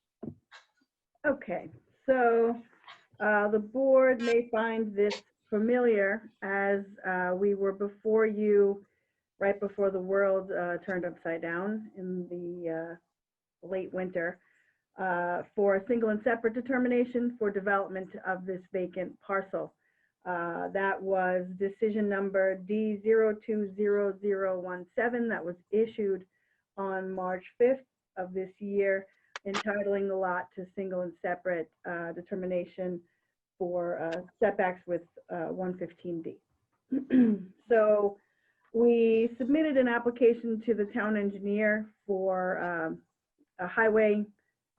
Okay, so the board may find this familiar as we were before you, right before the world turned upside down in the late winter, for a single and separate determination for development of this vacant parcel. That was decision number D020017 that was issued on March 5th of this year, entitling the lot to single and separate determination for setbacks with 115D. So we submitted an application to the town engineer for a highway,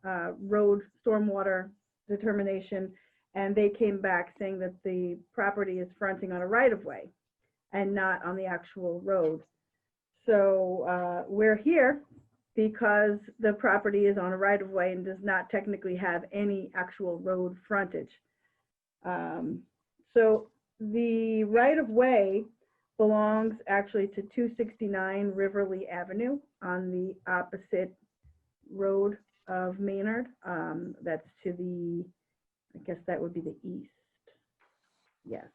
road, stormwater determination, and they came back saying that the property is fronting on a right-of-way and not on the actual road. So we're here because the property is on a right-of-way and does not technically have any actual road frontage. So the right-of-way belongs actually to 269 Riverly Avenue on the opposite road of Maynard. That's to the, I guess that would be the east. Yes.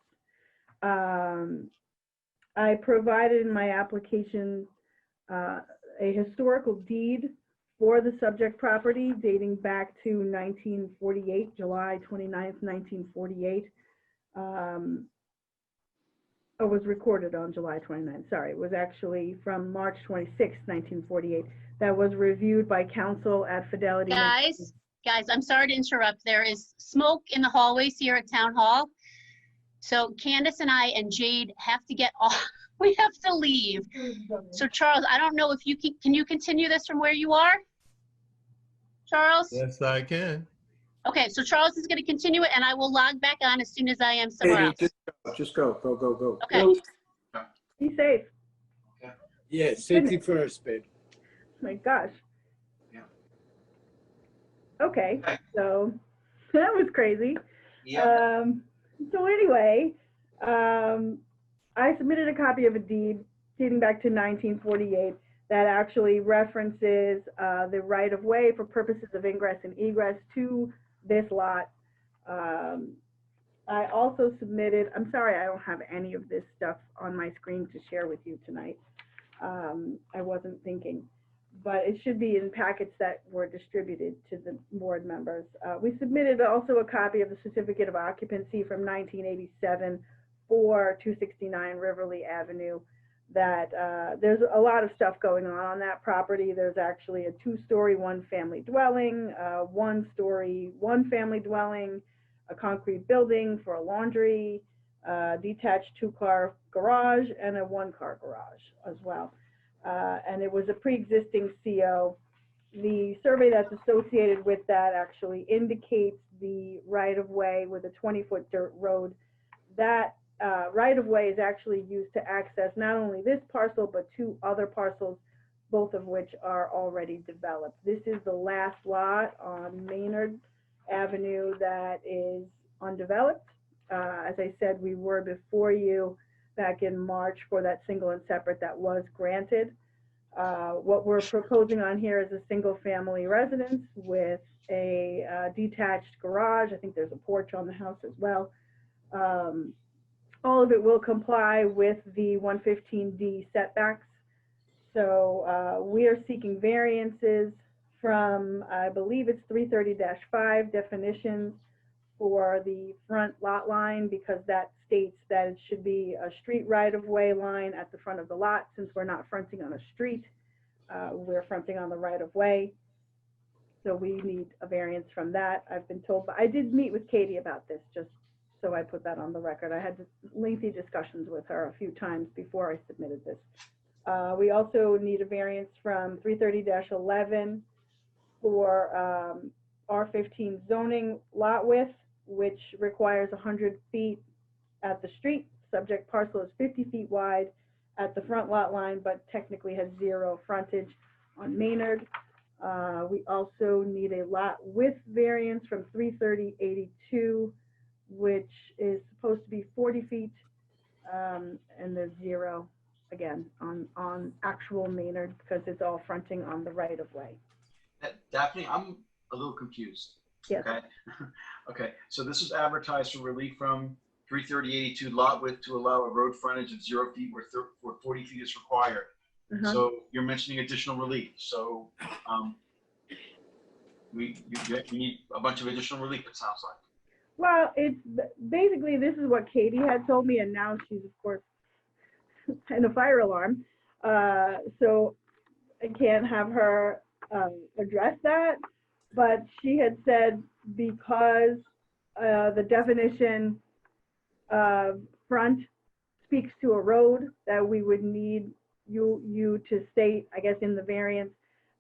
I provided in my application a historical deed for the subject property dating back to 1948, July 29th, 1948. It was recorded on July 29th, sorry. It was actually from March 26th, 1948. That was reviewed by counsel at Fidelity. Guys, I'm sorry to interrupt. There is smoke in the hallways here at Town Hall. So Candace and I and Jade have to get off. We have to leave. So Charles, I don't know if you can you continue this from where you are? Charles? Yes, I can. Okay, so Charles is going to continue it and I will log back on as soon as I am somewhere else. Just go. Okay. Be safe. Yeah, safety first, babe. My gosh. Yeah. Okay, so that was crazy. Yeah. So anyway, I submitted a copy of a deed dating back to 1948 that actually references the right-of-way for purposes of ingress and egress to this lot. I also submitted, I'm sorry, I don't have any of this stuff on my screen to share with you tonight. I wasn't thinking, but it should be in packets that were distributed to the board members. We submitted also a copy of the certificate of occupancy from 1987 for 269 Riverly Avenue. That there's a lot of stuff going on that property. There's actually a 2-story, 1-family dwelling, 1-story, 1-family dwelling, a concrete building for a laundry, detached 2-car garage, and a 1-car garage as well. And it was a pre-existing CO. The survey that's associated with that actually indicates the right-of-way with a 20-foot dirt road. That right-of-way is actually used to access not only this parcel, but 2 other parcels, both of which are already developed. This is the last lot on Maynard Avenue that is undeveloped. As I said, we were before you back in March for that single and separate that was granted. What we're proposing on here is a single-family residence with a detached garage. I think there's a porch on the house as well. All of it will comply with the 115D setbacks. So we are seeking variances from, I believe it's 330-5 definitions for the front lot line, because that states that it should be a street right-of-way line at the front of the lot. Since we're not fronting on a street, we're fronting on the right-of-way. So we need a variance from that, I've been told. But I did meet with Katie about this, just so I put that on the record. I had lengthy discussions with her a few times before I submitted this. We also need a variance from 330-11 for R15 zoning lot width, which requires 100 feet at the street. Subject parcel is 50 feet wide at the front lot line, but technically has 0 frontage on Maynard. We also need a lot width variance from 330-82, which is supposed to be 40 feet, and there's 0 again on actual Maynard because it's all fronting on the right of way. Daphne, I'm a little confused. Yes. Okay. Okay. So this was advertised for relief from 330-82 lot width to allow a road frontage of 0 feet where 40 feet is required. So you're mentioning additional relief. So you need a bunch of additional relief, it sounds like. Well, it's basically, this is what Katie had told me, and now she's of course in a fire alarm. So I can't have her address that, but she had said because the definition of front speaks to a road, that we would need you to state, I guess in the variance,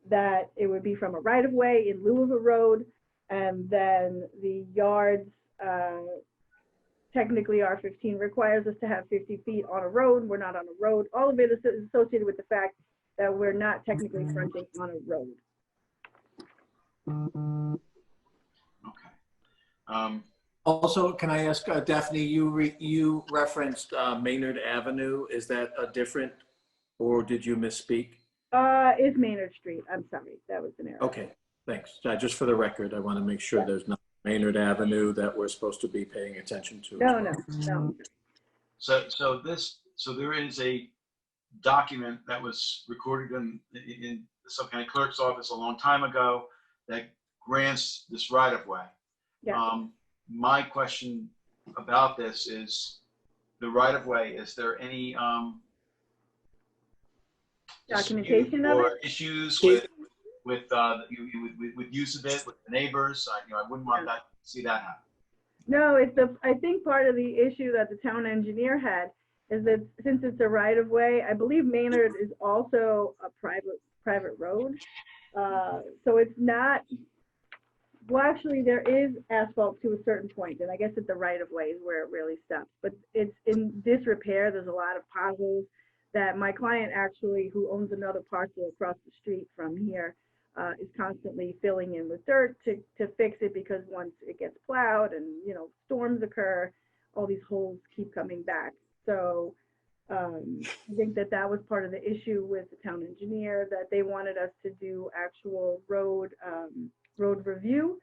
that it would be from a right of way in lieu of a road, and then the yards, technically R15 requires us to have 50 feet on a road. We're not on a road. All of it is associated with the fact that we're not technically fronting on a road. Okay. Also, can I ask, Daphne, you referenced Maynard Avenue. Is that a different, or did you misspeak? It's Maynard Street. I'm sorry, that was an error. Okay, thanks. Just for the record, I want to make sure there's not Maynard Avenue that we're supposed to be paying attention to. No. So there is a document that was recorded in the Suffolk County Clerk's office a long time ago that grants this right of way. Yeah. My question about this is the right of way. Is there any Documentation of or it? issues with use of it with the neighbors? I wouldn't want that see that happen. No, I think part of the issue that the town engineer had is that since it's a right of way, I believe Maynard is also a private road. So it's not, well, actually there is asphalt to a certain point, and I guess at the right of way is where it really stops, but it's in disrepair. There's a lot of potholes that my client actually, who owns another parcel across the street from here, is constantly filling in with dirt to fix it, because once it gets plowed and, storms occur, all these holes keep coming back. So I think that was part of the issue with the town engineer, that they wanted us to do actual road review,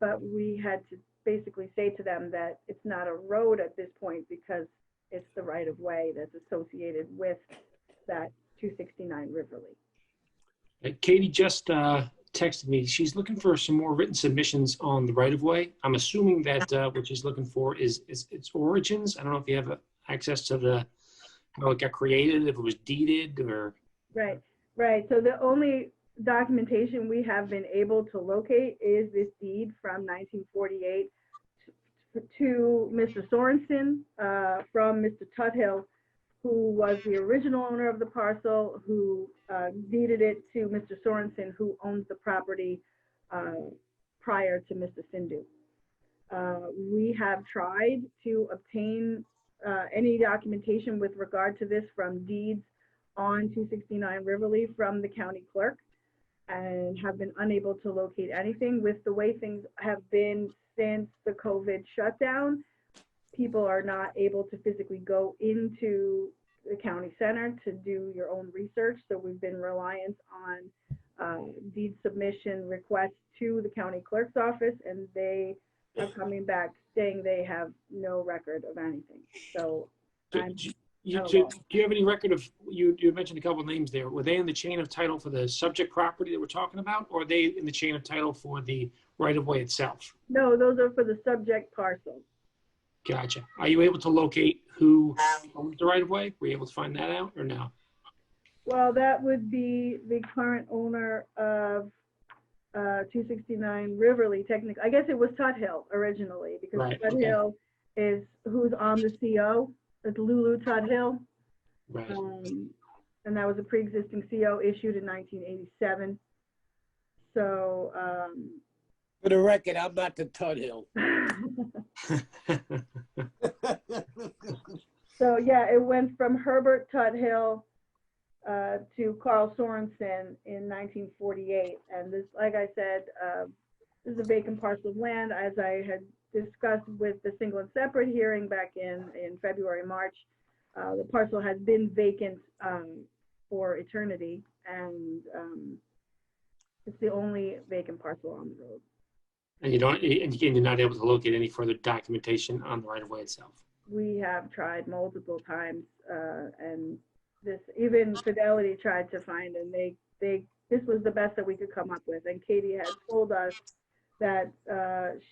but we had to basically say to them that it's not a road at this point because it's the right of way that's associated with that 269 Riverly. Katie just texted me. She's looking for some more written submissions on the right of way. I'm assuming that what she's looking for is its origins. I don't know if you have access to how it got created, if it was deeded or. Right. So the only documentation we have been able to locate is this deed from 1948 to Mr. Sorensen from Mr. Tuthill, who was the original owner of the parcel, who deeded it to Mr. Sorensen, who owns the property prior to Mr. Sindhu. We have tried to obtain any documentation with regard to this from deeds on 269 Riverly from the county clerk, and have been unable to locate anything. With the way things have been since the COVID shutdown, people are not able to physically go into the county center to do your own research. So we've been reliant on deed submission requests to the county clerk's office, and they are coming back saying they have no record of anything. So Do you have any record of, you mentioned a couple of names there, were they in the chain of title for the subject property that we're talking about, or are they in the chain of title for the right of way itself? No, those are for the subject parcel. Gotcha. Are you able to locate who owns the right of way? Were you able to find that out or no? Well, that would be the current owner of 269 Riverly, technically. I guess it was Tuthill originally, because Right, Tuthill is who's on the CO. It's Lulu Tuthill. Right. And that was a pre-existing CO issued in 1987. So, For the record, I'm not the Tuthill. so yeah, it went from Herbert Tuthill to Carl Sorensen in 1948. And this, like I said, this is a vacant parcel of land, as I had discussed with the single and separate hearing back in February, March. The parcel has been vacant for eternity, and it's the only vacant parcel on the road. And you're not able to locate any further documentation on the right of way itself. We have tried multiple times, and even Fidelity tried to find, and they this was the best that we could come up with. And Katie had told us that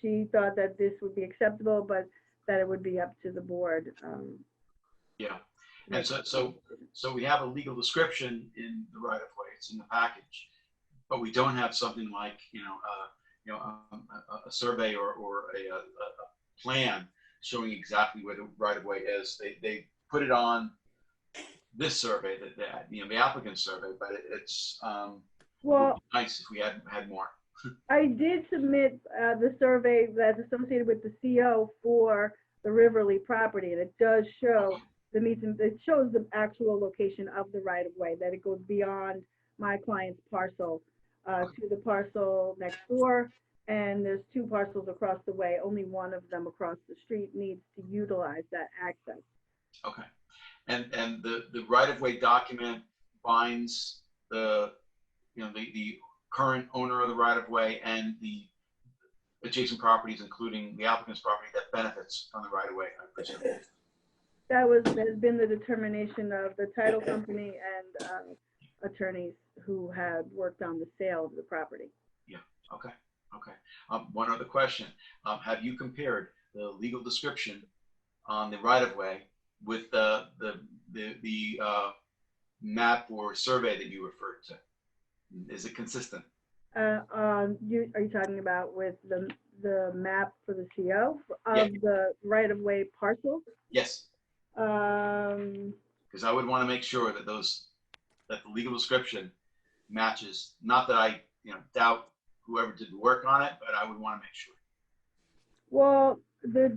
she thought that this would be acceptable, but that it would be up to the board. Yeah. And so we have a legal description in the right of way. It's in the package, but we don't have something like, a survey or a plan showing exactly where the right of way is. They put it on this survey, the applicant survey, but it's would be nice if we had more. I did submit the survey that's associated with the CO for the Riverly property, and it does show it shows the actual location of the right of way, that it goes beyond my client's parcel to the parcel next door, and there's 2 parcels across the way. Only one of them across the street needs to utilize that access. Okay. And the right of way document binds the current owner of the right of way and the adjacent properties, including the applicant's property that benefits from the right of way, I presume. That has been the determination of the title company and attorneys who had worked on the sale of the property. Yeah. Okay. One other question: have you compared the legal description on the right of way with the map or survey that you referred to? Is it consistent? Are you talking about with the map for the CO of the right of way parcel? Yes. Because I would want to make sure that that the legal description matches. Not that I doubt whoever did the work on it, but I would want to make sure. Well, the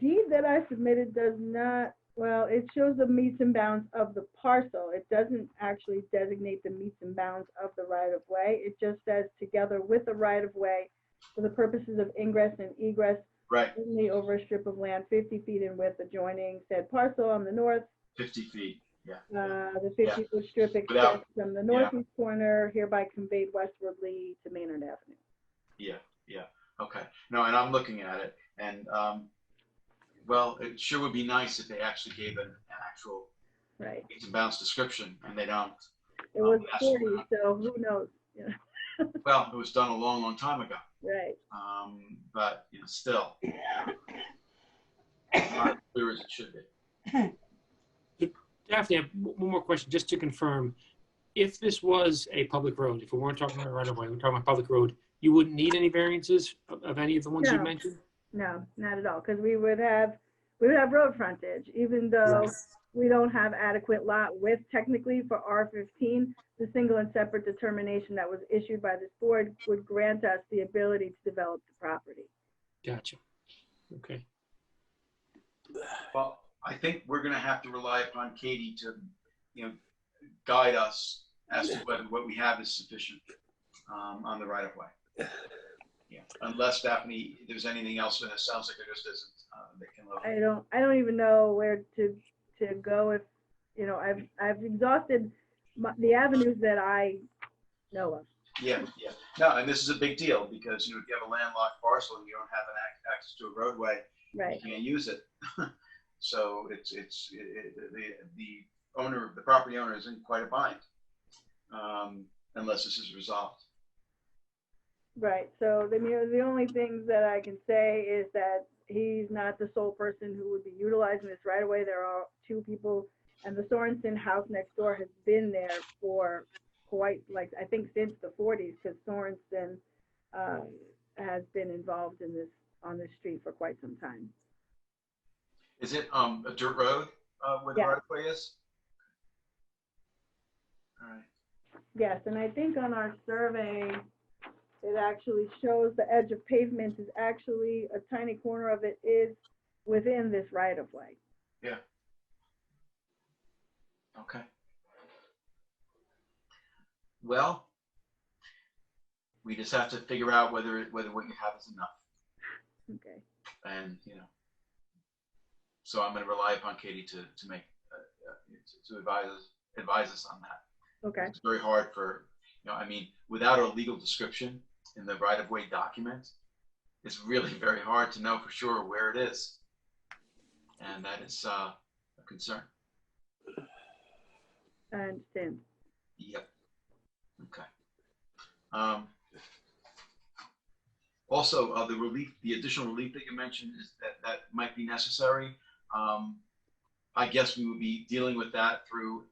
deed that I submitted does not. Well, it shows the meets and bounds of the parcel. It doesn't actually designate the meets and bounds of the right of way. It just says together with the right of way for the purposes of ingress and egress. Right. Only over a strip of land 50 feet in width adjoining said parcel on the north. 50 feet. Yeah. The 50-foot strip extends from the northeast corner, hereby conveyed westwardly to Maynard Avenue. Yeah. Okay. No, and I'm looking at it, and well, it sure would be nice if they actually gave an actual meets and bounds description, and they don't. It was 40, so who knows? Well, it was done a long, long time ago. Right. But still, not as clear as it should be. Daphne, I have one more question, just to confirm. If this was a public road, if we weren't talking about right of way, we're talking about public road, you wouldn't need any variances of any of the ones you mentioned? No, not at all, because we would have road frontage, even though we don't have adequate lot width technically for R15. The single and separate determination that was issued by this board would grant us the ability to develop the property. Gotcha. Okay. Well, I think we're going to have to rely upon Katie to, guide us as to whether what we have is sufficient on the right of way. Yeah. Unless, Daphne, there's anything else, and it sounds like there just isn't. I don't even know where to go if I've exhausted the avenues that I know of. Yeah. No, and this is a big deal because if you have a landlocked parcel and you don't have access to a roadway, you can't use it. So the property owner is in quite a bind unless this is resolved. Right. So the only things that I can say is that he's not the sole person who would be utilizing this right away. There are 2 people, and the Sorensen house next door has been there for quite, I think since the 40s, because Sorensen has been involved on this street for quite some time. Is it a dirt road where the right of way is? All right. Yes, and I think on our survey, it actually shows the edge of pavement is actually a tiny corner of it is within this right of way. Yeah. Okay. Well, we just have to figure out whether what you have is enough. Okay. And so I'm going to rely upon Katie to make to advise us on that. Okay. It's very hard for without a legal description in the right of way document, it's really very hard to know for sure where it is, and that is a concern. I understand. Yep. Okay. Also, the relief, the additional relief that you mentioned is that might be necessary. I guess we would be dealing with that through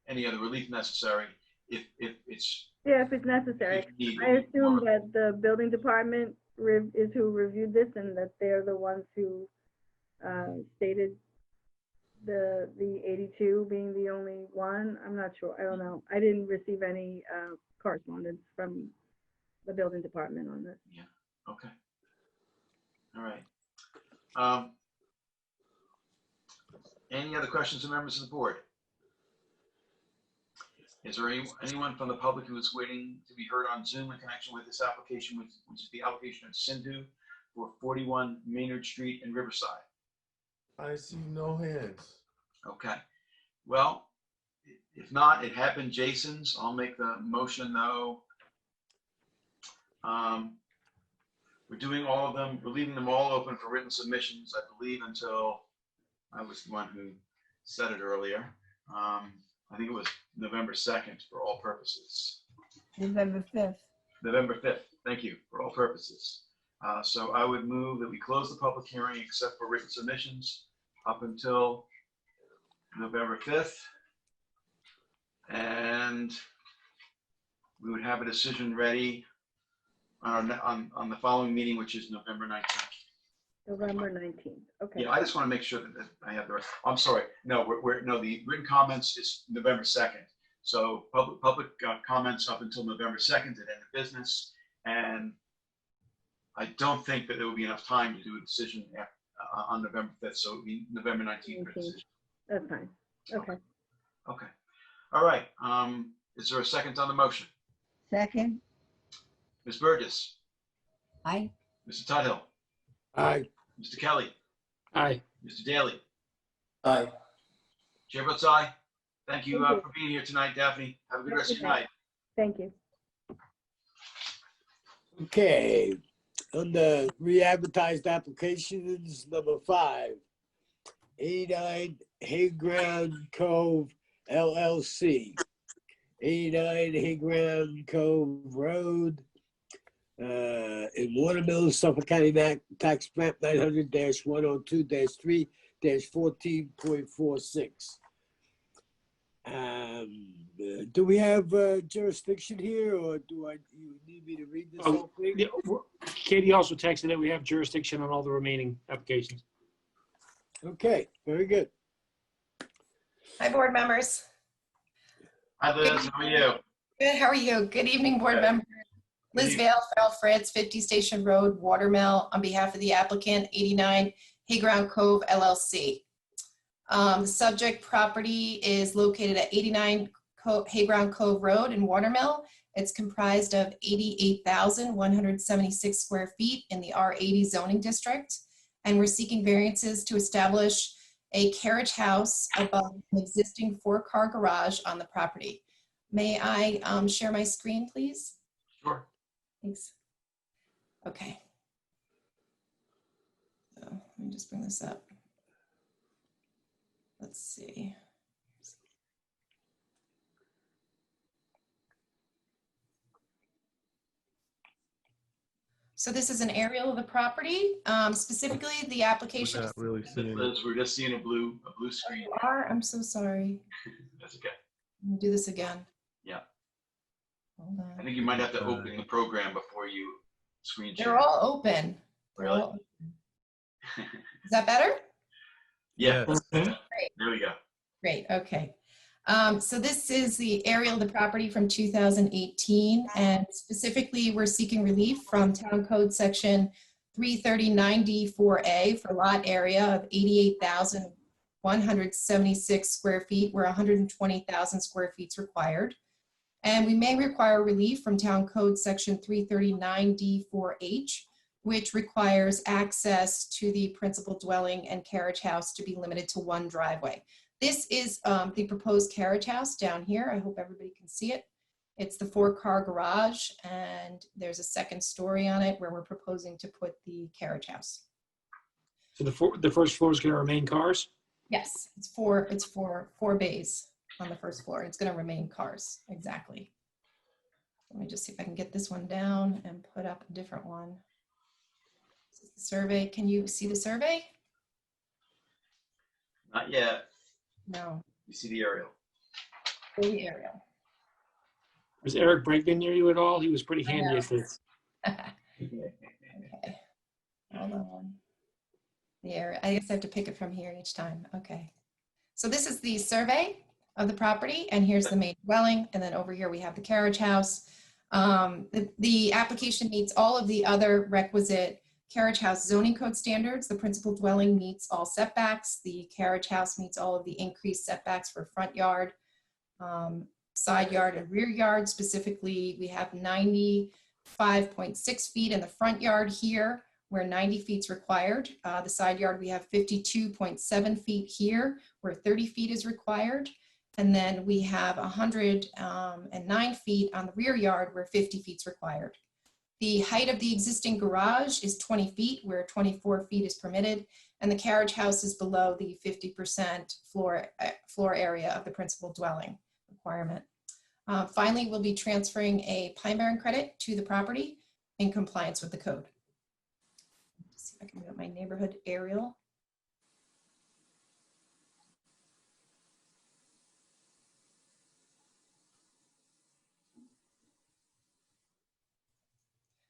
any other relief necessary if it's. Yeah, if it's necessary. if needed. I assume that the building department is who reviewed this and that they're the ones who stated the 82 being the only one. I'm not sure. I don't know. I didn't receive any correspondence from the building department on this. Yeah. Okay. All right. Any other questions from members of the board? Is there anyone from the public who is waiting to be heard on Zoom in connection with this application, which is the application of Sindhu for 41 Maynard Street in Riverside? I see no hands. Okay. Well, if not, it had been Jason's. I'll make the motion though. We're doing all of them. We're leaving them all open for written submissions, I believe, until I was the one who said it earlier. I think it was November 2nd for all purposes. November 5th. November 5th. Thank you, for all purposes. So I would move that we close the public hearing except for written submissions up until November 5th. And we would have a decision ready on the following meeting, which is November 19th. November 19th. Okay. Yeah, I just want to make sure that I have the right. I'm sorry. No, no, the written comments is November 2nd. So public comments up until November 2nd at end of business. And I don't think that there will be enough time to do a decision on November 5th. So it would be November 19th for a decision. That's fine. Okay. Okay. All right. Is there a second on the motion? Second. Ms. Burgess, Aye. Mr. Tuthill, Aye. Mr. Kelly, Aye. Mr. Daly. Aye. Chair votes aye. Thank you Thank you. for being here tonight, Daphne. Have a good rest of your night. Thank you. Okay, on the re-advertised applications, number 5, 89 Hayground Cove LLC, 89 Hayground Cove Road, in Watermill, Suffolk County Tax Map 900-102-3-14.46. Do we have jurisdiction here, or you need me to read this whole thing? Yeah, Katie also texted that we have jurisdiction on all the remaining applications. Okay, very good. Hi, board members. Hi, Liz. How are you? Good, how are you? Good evening, board Good. members. Liz Vale, Farrell Fritz, 50 Station Road, Watermill, on behalf of the applicant, 89 Hayground Cove LLC. The subject property is located at 89 Hayground Cove Road in Watermill. It's comprised of 88,176 square feet in the R80 zoning district. And we're seeking variances to establish a carriage house above an existing 4-car garage on the property. May I share my screen, please? Sure. Thanks. Okay. So let me just bring this up. Let's see. So this is an aerial of the property. Specifically, the application. We're not really seeing it. Liz, we're just seeing a blue screen. You are? I'm so sorry. That's okay. Let me do this again. Yeah. Hold I on. think you might have to open the program before you screen share. They're all open. They're Really? all open. Is that better? Yeah. Yes. There we go. Great, okay. So this is the aerial of the property from 2018, and specifically we're seeking relief from Town Code Section 339D4A for lot area of 88,176 square feet, where 120,000 square feet is required. And we may require relief from Town Code Section 339D4H, which requires access to the principal dwelling and carriage house to be limited to one driveway. This is the proposed carriage house down here. I hope everybody can see it. It's the 4-car garage, and there's a second story on it where we're proposing to put the carriage house. So the first floor is going to remain cars? Yes, it's four bays on the first floor. It's going to remain cars, exactly. Let me just see if I can get this one down and put up a different one. This is the survey. Can you see the survey? Not yet. No. You see the aerial. The aerial. Was Eric Bregman near you at all? He was pretty I handy know. at this. Okay. Hold on. The area. I guess I have to pick it from here each time. Okay. So this is the survey of the property, and here's the main dwelling, and then over here we have the carriage house. The application meets all of the other requisite carriage house zoning code standards. The principal dwelling meets all setbacks. The carriage house meets all of the increased setbacks for front yard, side yard, and rear yard. Specifically, we have 95.6 feet in the front yard here, where 90 feet is required. The side yard, we have 52.7 feet here, where 30 feet is required. And then we have 109 feet on the rear yard, where 50 feet is required. The height of the existing garage is 20 feet, where 24 feet is permitted. And the carriage house is below the 50% floor area of the principal dwelling requirement. Finally, we'll be transferring a Pine Barren credit to the property in compliance with the code. Let's see if I can get my neighborhood aerial.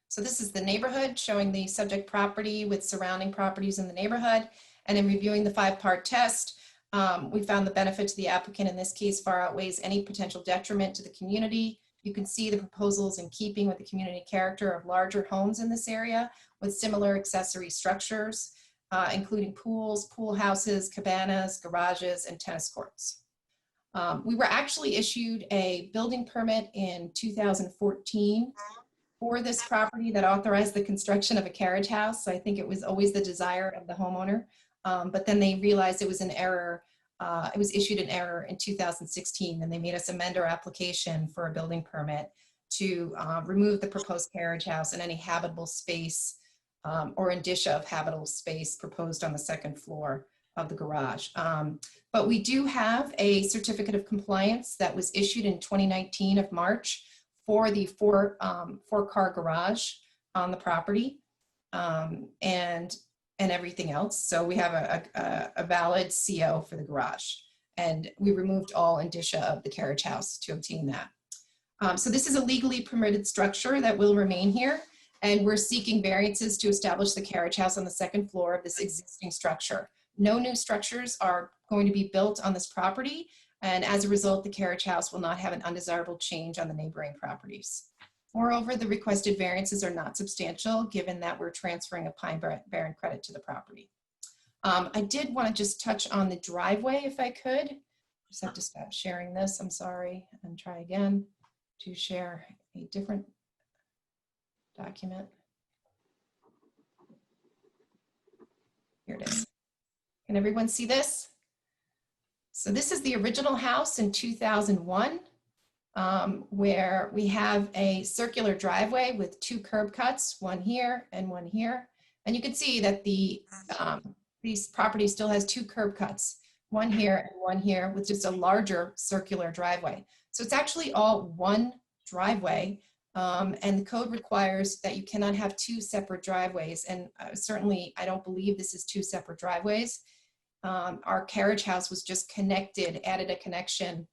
So this is the neighborhood showing the subject property with surrounding properties in the neighborhood. And in reviewing the 5-part test, we found the benefit to the applicant in this case far outweighs any potential detriment to the community. You can see the proposals in keeping with the community character of larger homes in this area with similar accessory structures, including pools, pool houses, cabanas, garages, and tennis courts. We were actually issued a building permit in 2014 for this property that authorized the construction of a carriage house. So I think it was always the desire of the homeowner, but then they realized it was an error. It was issued an error in 2016, and they made us amend our application for a building permit to remove the proposed carriage house and any habitable space or indicia of habitable space proposed on the second floor of the garage. But we do have a certificate of compliance that was issued in 2019 of March for the four-car garage on the property and everything else. So we have a valid CO for the garage, and we removed all indicia of the carriage house to obtain that. So this is a legally permitted structure that will remain here, and we're seeking variances to establish the carriage house on the second floor of this existing structure. No new structures are going to be built on this property, and as a result, the carriage house will not have an undesirable change on the neighboring properties. Moreover, the requested variances are not substantial, given that we're transferring a Pine Barren credit to the property. I did want to just touch on the driveway if I could. Just have to stop sharing this, I'm sorry, and try again to share a different document. Here it is. Can everyone see this? So this is the original house in 2001, where we have a circular driveway with 2 curb cuts, one here and one here. And you can see that these property still has 2 curb cuts, one here and one here, with just a larger circular driveway. So it's actually all one driveway, and the code requires that you cannot have 2 separate driveways. And certainly I don't believe this is 2 separate driveways. Our carriage house was just connected, added a connection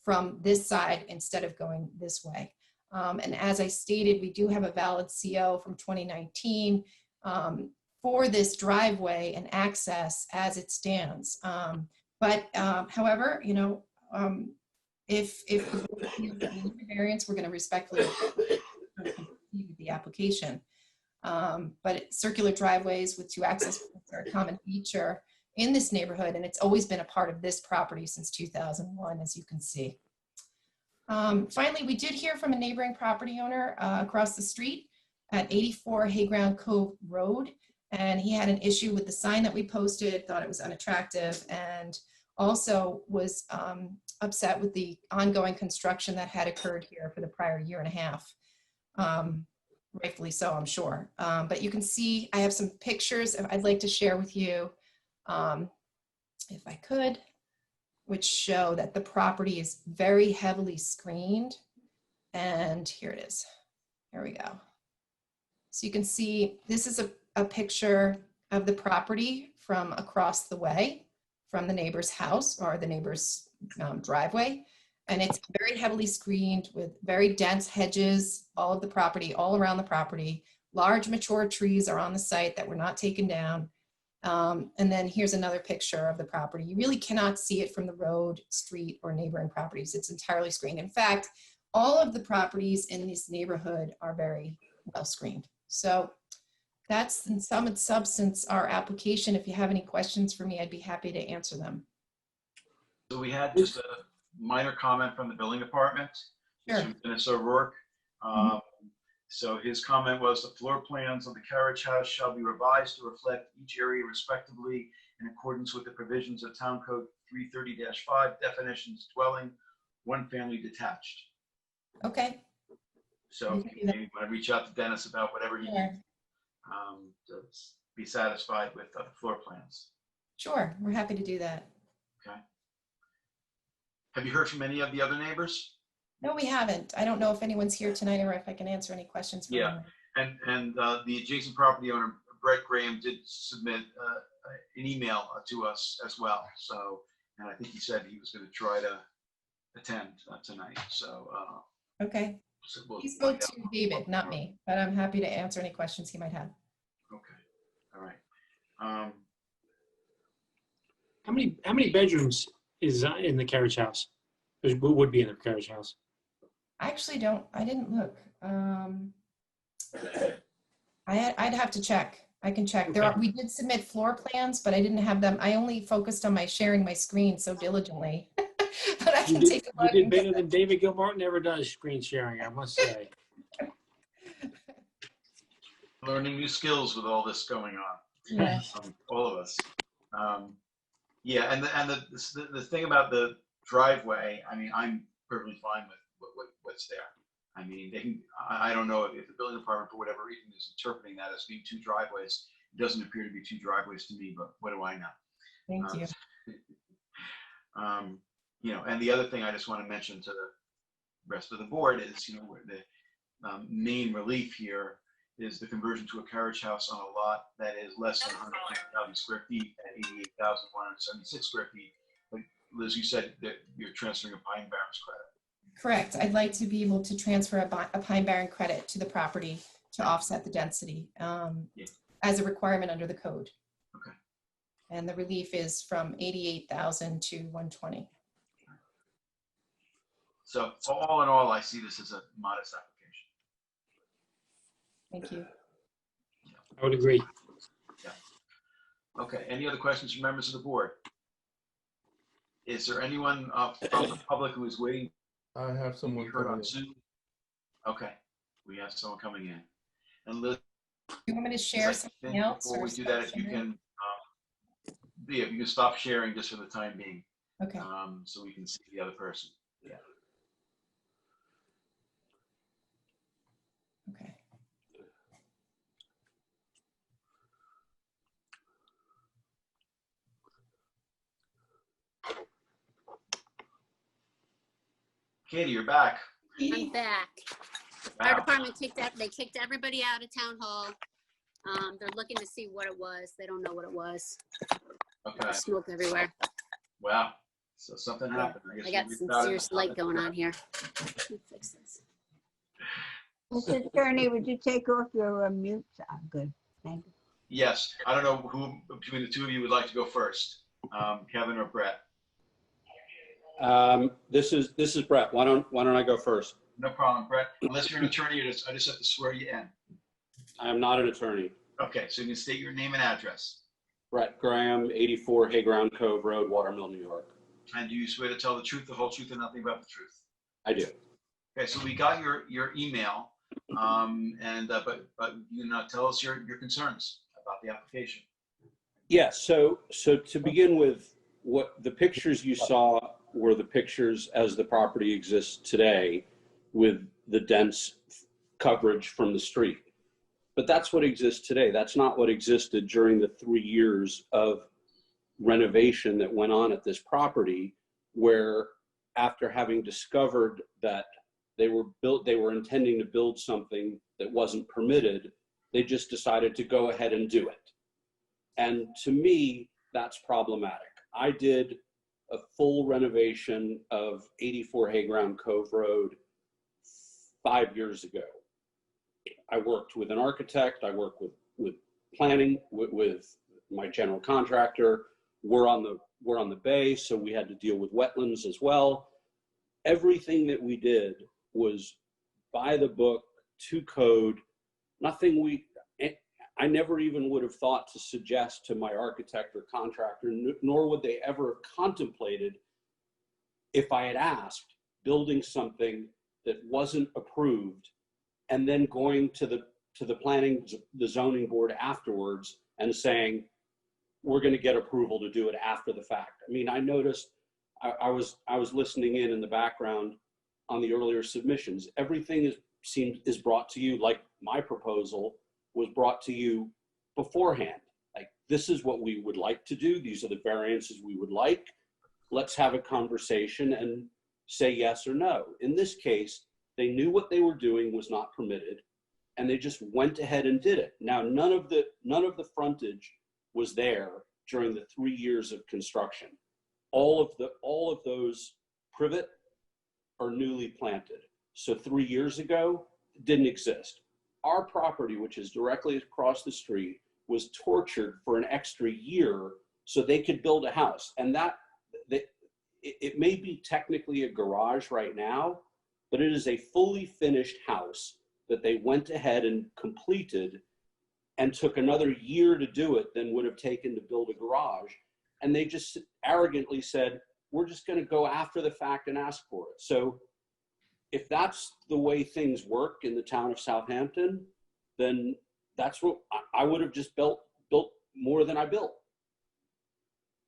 from this side instead of going this way. And as I stated, we do have a valid CO from 2019 for this driveway and access as it stands. However, you know, if the variance, we're going to respectfully proceed the application. But circular driveways with 2 access points are a common feature in this neighborhood, and it's always been a part of this property since 2001, as you can see. Finally, we did hear from a neighboring property owner across the street at 84 Hayground Cove Road, and he had an issue with the sign that we posted, thought it was unattractive, and also was upset with the ongoing construction that had occurred here for the prior 1.5 years. Rightfully so, I'm sure. But you can see I have some pictures I'd like to share with you, if I could, which show that the property is very heavily screened And here it is. Here we go. So you can see this is a picture of the property from across the way from the neighbor's house or the neighbor's driveway. And it's very heavily screened with very dense hedges, all of the property, all around the property. Large mature trees are on the site that were not taken down. And then here's another picture of the property. You really cannot see it from the road, street, or neighboring properties. It's entirely screened. In fact, all of the properties in this neighborhood are very well screened. So that's in sum and substance our application. If you have any questions for me, I'd be happy to answer them. So we had just a minor comment from the building department. Sure. From Dennis O'Rourke. So his comment was the floor plans of the carriage house shall be revised to reflect each area respectively in accordance with the provisions of Town Code 330-5 definitions dwelling, one family detached. Okay. So if you maybe want to reach out to Dennis about whatever he needs to be satisfied with the floor plans. Sure, we're happy to do that. Okay. Have you heard from any of the other neighbors? No, we haven't. I don't know if anyone's here tonight or if I can answer any questions. For Yeah, and the adjacent property owner, Brett Graham, did submit an email to us as well. So, and I think he said he was going to try to attend tonight. So, okay. So we'll He spoke find to out. David, not me, but I'm happy to answer any questions he might have. Okay, all right. How many bedrooms is in the carriage house? Would be in the carriage house? I actually don't, I didn't look. I'd have to check. I can check. Okay. We did submit floor plans, but I didn't have them. I only focused on sharing my screen so diligently. But I can take a look. You did better than David Gilmartin ever does screen sharing, I must say. Learning new skills with all this going on. Yeah. All of us. Yeah, and the thing about the driveway, I mean, I'm perfectly fine with what's there. I mean, they can, I don't know if the building department, for whatever reason, is interpreting that as being two driveways. It doesn't appear to be two driveways to me, but what do I know? Thank you. You know, and the other thing I just want to mention to the rest of the board is, you know, where the main relief here is the conversion to a carriage house on a lot that is less than 150,000 square feet at 88,176 square feet. But Liz, you said that you're transferring a Pine Barrens credit. Correct. I'd like to be able to transfer a Pine Barren credit to the property to offset the density as a requirement under the code. Okay. And the relief is from 88,000 to 120. So all in all, I see this as a modest application. Thank you. I would agree. Yeah. Okay. Any other questions from members of the board? Is there anyone from the public who is waiting? I have someone Heard coming on in. Zoom? Okay. We have someone coming in. And Liz, You want me to share I something think else? before or we do stop that, if you sharing? can, if you can stop sharing just for the time being, Okay. so we can see the other person. Yeah. Okay. Katie, you're back. I'm back. The fire department kicked everybody out of town hall. They're looking to see what it was. They don't know what it was. Okay. There's smoke everywhere. Wow. So something happened. I got some serious light going on here. Let me fix this. Mr. Attorney, would you take off your mute? Good, thank you. Yes. I don't know who between the two of you would like to go first, Kevin or Brett. This is Brett. Why don't I go first? No problem, Brett. Unless you're an attorney, I just have to swear you in. I am not an attorney. Okay, so you can state your name and address. Brett Graham, 84 Hayground Cove Road, Watermill, New York. And do you swear to tell the truth, the whole truth, and nothing but the truth? I do. Okay, so we got your email, but you not tell us your concerns about the application. Yes. So to begin with, what the pictures you saw were the pictures as the property exists today, with the dense coverage from the street. But that's what exists today. That's not what existed during the 3 years of renovation that went on at this property, where after having discovered that they were intending to build something that wasn't permitted. They just decided to go ahead and do it. And to me, that's problematic. I did a full renovation of 84 Hayground Cove Road 5 years ago. I worked with an architect, I worked with planning, with my general contractor. We're on the bay, so we had to deal with wetlands as well. Everything that we did was by the book, to code. I never even would have thought to suggest to my architect or contractor, nor would they ever have contemplated, if I had asked, building something that wasn't approved and then going to the zoning board afterwards and saying, we're going to get approval to do it after the fact. I mean, I noticed, I was listening in the background on the earlier submissions. Everything is brought to you, like my proposal was brought to you beforehand. Like, this is what we would like to do. These are the variances we would like. Let's have a conversation and say yes or no. In this case, they knew what they were doing was not permitted, and they just went ahead and did it. Now, none of the frontage was there during the 3 years of construction. All of those privet are newly planted. So 3 years ago, it didn't exist. Our property, which is directly across the street, was tortured for an extra year so they could build a house. And it may be technically a garage right now, but it is a fully finished house that they went ahead and completed and took another year to do it than would have taken to build a garage. And they just arrogantly said, we're just going to go after the fact and ask for it. So if that's the way things work in the town of Southampton, then that's what I would have just built more than I built.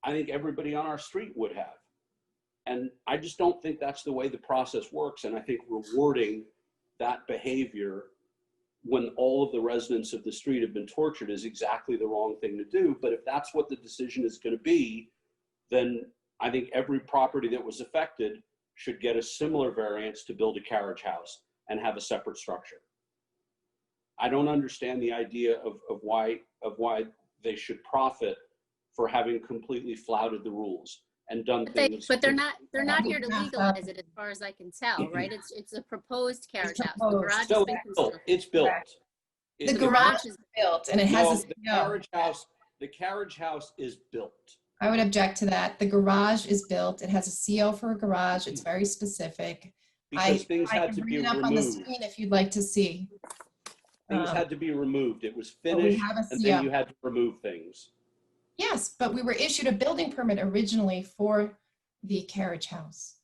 I think everybody on our street would have. And I just don't think that's the way the process works. And I think rewarding that behavior when all of the residents of the street have been tortured is exactly the wrong thing to do. But if that's what the decision is going to be, then I think every property that was affected should get a similar variance to build a carriage house and have a separate structure. I don't understand the idea of why they should profit for having completely flouted the rules and done things. But they're not here to legalize it, as far as I can tell, right? It's a proposed carriage house. The garage has been constructed. It's built. The garage is built and it has a CO. The carriage house is built. I would object to that. The garage is built. It has a CO for a garage. It's very specific. Because things had to be removed. I can bring it up on the screen if you'd like to see. Things had to be removed. It was finished, and then you had to remove things. Yes, but we were issued a building permit originally for the carriage house,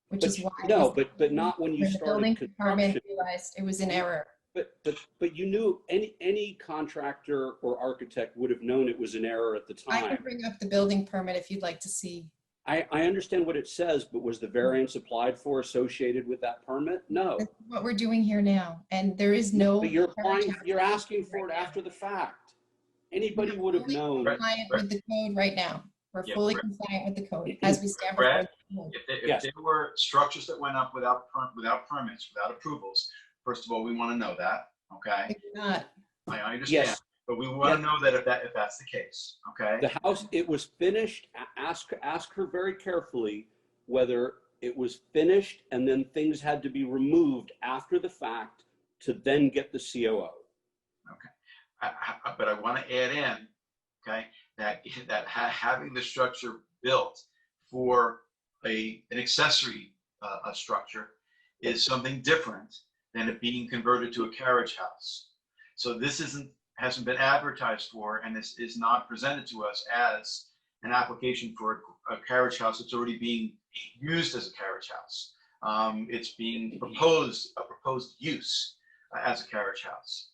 which is why. No, but not when you started building construction. department realized it was in error. But you knew any contractor or architect would have known it was an error at the time. I can bring up the building permit if you'd like to see. I understand what it says, but was the variance applied for associated with that permit? No. That's what we're doing here now, and there is no. But you're asking for it after the fact. Anybody would have known. We're compliant with the code right now. We're fully compliant with the code as we stand before Brad, the code. if there were structures that went up without permits, without approvals, first of all, we want to know that, okay? Not. I understand, Yes. but we want to know that if that's the case, okay? The house, it was finished. Ask her very carefully whether it was finished and then things had to be removed after the fact to then get the COO. Okay, but I want to add in, okay, that having the structure built for an accessory structure is something different than it being converted to a carriage house. So this hasn't been advertised for, and this is not presented to us as an application for a carriage house that's already being used as a carriage house. It's being proposed, a proposed use as a carriage house.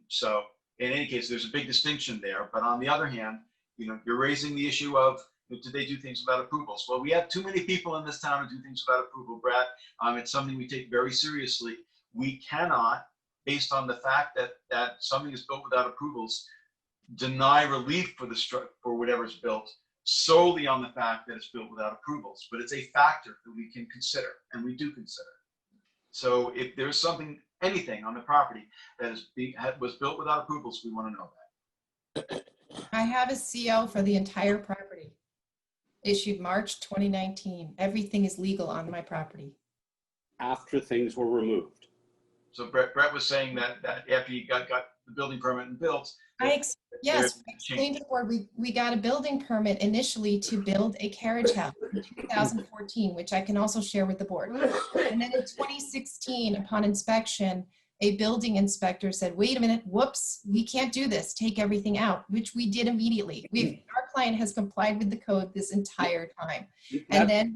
So in any case, there's a big distinction there. But on the other hand, you're raising the issue of, do they do things without approvals? Well, we have too many people in this town who do things without approval, Brad. It's something we take very seriously. We cannot, based on the fact that something is built without approvals, deny relief for whatever's built solely on the fact that it's built without approvals. But it's a factor that we can consider, and we do consider. So if there's something, anything on the property that was built without approvals, we want to know that. I have a CO for the entire property, issued March 2019. Everything is legal on my property. After things were removed. So Brett was saying that after you got the building permit and built. Yes, I explained to the board, we got a building permit initially to build a carriage house in 2014, which I can also share with the board. And then in 2016, upon inspection, a building inspector said, wait a minute, whoops, we can't do this, take everything out, which we did immediately. Our client has complied with the code this entire time. And then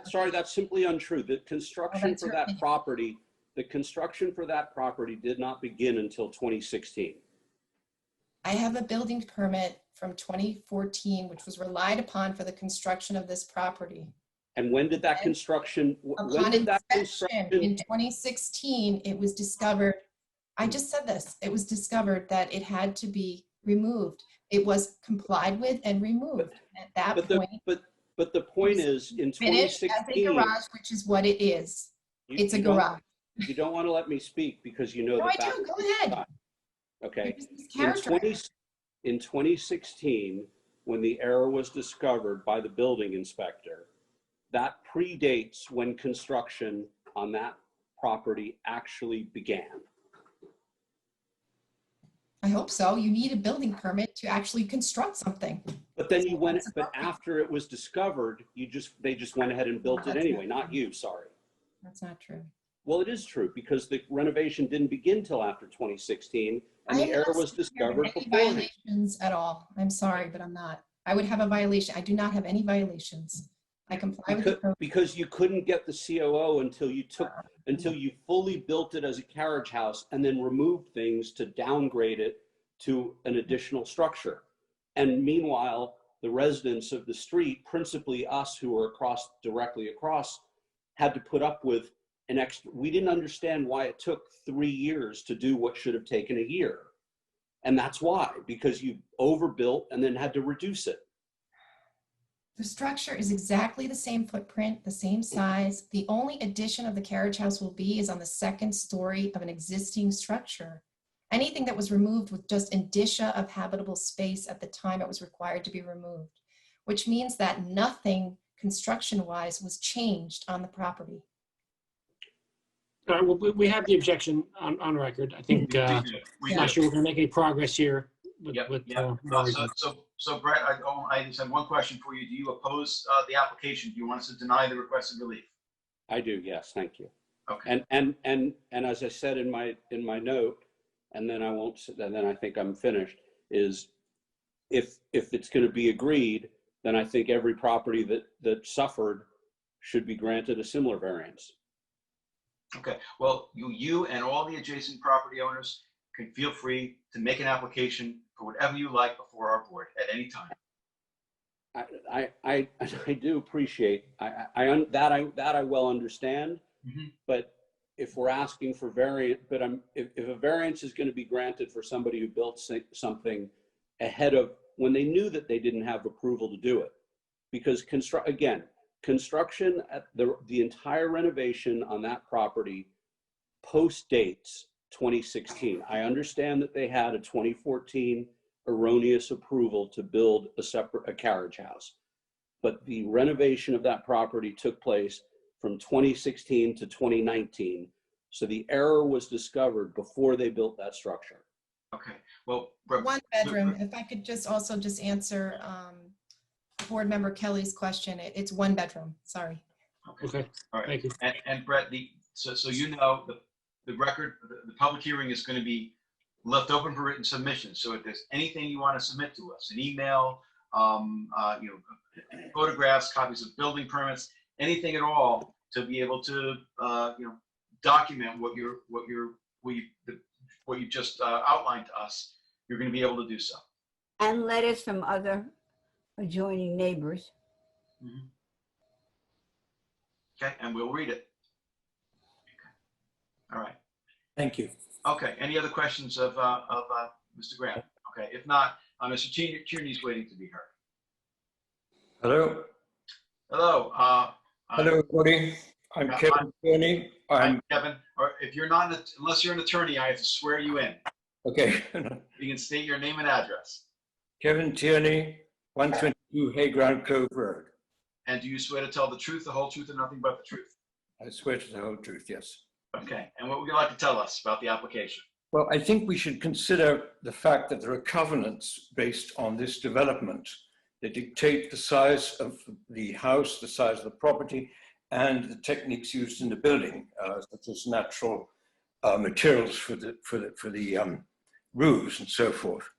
Sorry, that's simply untrue. The construction for that property, did not begin until 2016. I have a building permit from 2014, which was relied upon for the construction of this property. And when did that construction, Upon inspection in 2016, it was discovered, I just said this, it was discovered that it had to be removed. It was complied with and removed. At that point, but the point is, in 2016, as a garage, which is what it is. It's a garage. You don't want to let me speak because you know No, that. I do. Go ahead. Okay. Character. In 2016, when the error was discovered by the building inspector, that predates when construction on that property actually began. I hope so. You need a building permit to actually construct something. But then you went, but after it was discovered, they just went ahead and built it anyway, not you, sorry. That's not true. Well, it is true because the renovation didn't begin till after 2016 and the error was discovered before. Violations at all. I'm sorry, but I'm not. I would have a violation. I do not have any violations. I comply with the code. Because you couldn't get the COO until you fully built it as a carriage house and then removed things to downgrade it to an additional structure. And meanwhile, the residents of the street, principally us who are directly across, had to put up with an extra. We didn't understand why it took 3 years to do what should have taken a year. And that's why, because you overbuilt and then had to reduce it. The structure is exactly the same footprint, the same size. The only addition of the carriage house will be is on the second story of an existing structure. Anything that was removed was just indicia of habitable space at the time it was required to be removed, which means that nothing construction-wise was changed on the property. All right, well, we have the objection on record. I think, I'm not sure we're going to make any progress here. So Brett, I just have one question for you. Do you oppose the application? Do you want us to deny the requested relief? I do, yes, thank you. Okay. And as I said in my note, and then I think I'm finished, is if it's going to be agreed, then I think every property that suffered should be granted a similar variance. Okay, well, you and all the adjacent property owners can feel free to make an application for whatever you like before our board at any time. I do appreciate that I well understand, but if we're asking for variance, if a variance is going to be granted for somebody who built something ahead of when they knew that they didn't have approval to do it, because construction at the entire renovation on that property post dates 2016. I understand that they had a 2014 erroneous approval to build a carriage house, but the renovation of that property took place from 2016 to 2019. So the error was discovered before they built that structure. Okay, well, one bedroom. If I could also answer board member Kelly's question. It's one bedroom. Sorry. Okay. All right. Thank you. And Brett, so you know the record, the public hearing is going to be left open for written submissions. So if there's anything you want to submit to us, an email, photographs, copies of building permits, anything at all to be able to document what you just outlined to us, you're going to be able to do so. And letters from other adjoining neighbors. Mm-hmm. Okay, and we'll read it. Okay. All right. Thank you. Okay, any other questions of Mr. Graham? Okay, if not, Mr. Tierney's waiting to be heard. Hello. Hello. Hello, everybody. I'm Kevin Tierney. Kevin, or if you're not, unless you're an attorney, I have to swear you in. Okay. You can state your name and address. Kevin Tierney, 122 Hayground Cove Road. And do you swear to tell the truth, the whole truth, and nothing but the truth? I swear to the whole truth, yes. Okay. And what would you like to tell us about the application? Well, I think we should consider the fact that there are covenants based on this development that dictate the size of the house, the size of the property, and the techniques used in the building, such as natural materials for the roofs and so forth.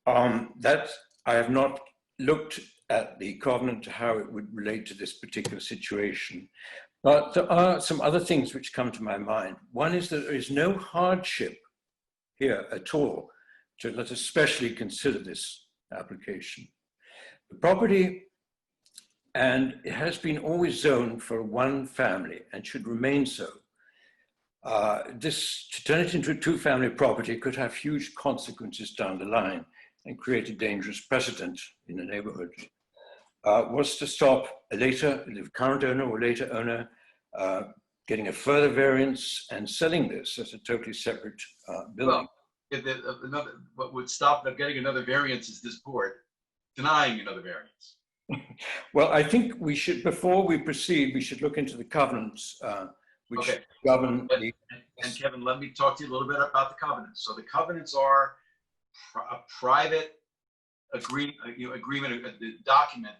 That I have not looked at the covenant, how it would relate to this particular situation. But there are some other things which come to my mind. One is that there is no hardship here at all to let us especially consider this application. The property, and it has been always zoned for one family and should remain so. To turn it into a two-family property could have huge consequences down the line and create a dangerous precedent in the neighborhood. Was to stop the current owner or later owner getting a further variance and selling this as a totally separate building. Well, what would stop them getting another variance is this board denying another variance. Well, I think we should, before we proceed, we should look into the covenants which govern the... And Kevin, let me talk to you a little bit about the covenants. So the covenants are a private agreement, a document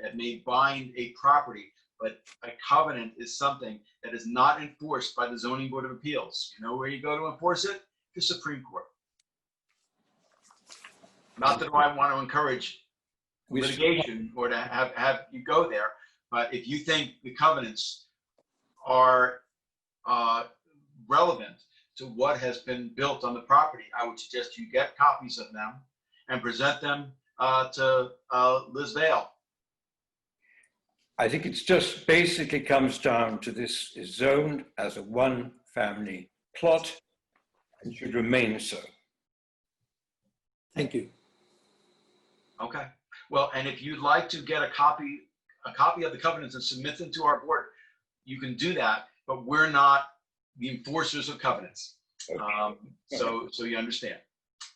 that may bind a property, but a covenant is something that is not enforced by the Zoning Board of Appeals. You know where you go to enforce it? The Supreme Court. Not that I want to encourage litigation or to have you go there, but if you think the covenants are relevant to what has been built on the property, I would suggest you get copies of them and present them to Liz Vale. I think it's just basically comes down to this is zoned as a one-family plot and should remain so. Thank you. Okay. Well, and if you'd like to get a copy of the covenants and submit them to our board, you can do that, but we're not the enforcers of covenants. Okay. So you understand.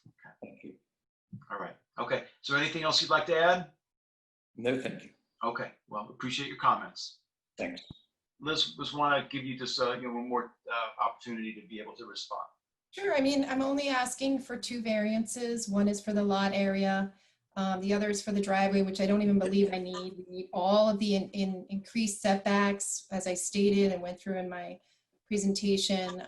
Okay. Thank you. All right. Okay. So anything else you'd like to add? No, thank you. Okay. Well, appreciate your comments. Thanks. Liz, just want to give you just one more opportunity to be able to respond. Sure. I mean, I'm only asking for 2 variances. One is for the lot area. The other is for the driveway, which I don't even believe I need. We need all of the increased setbacks, as I stated and went through in my presentation,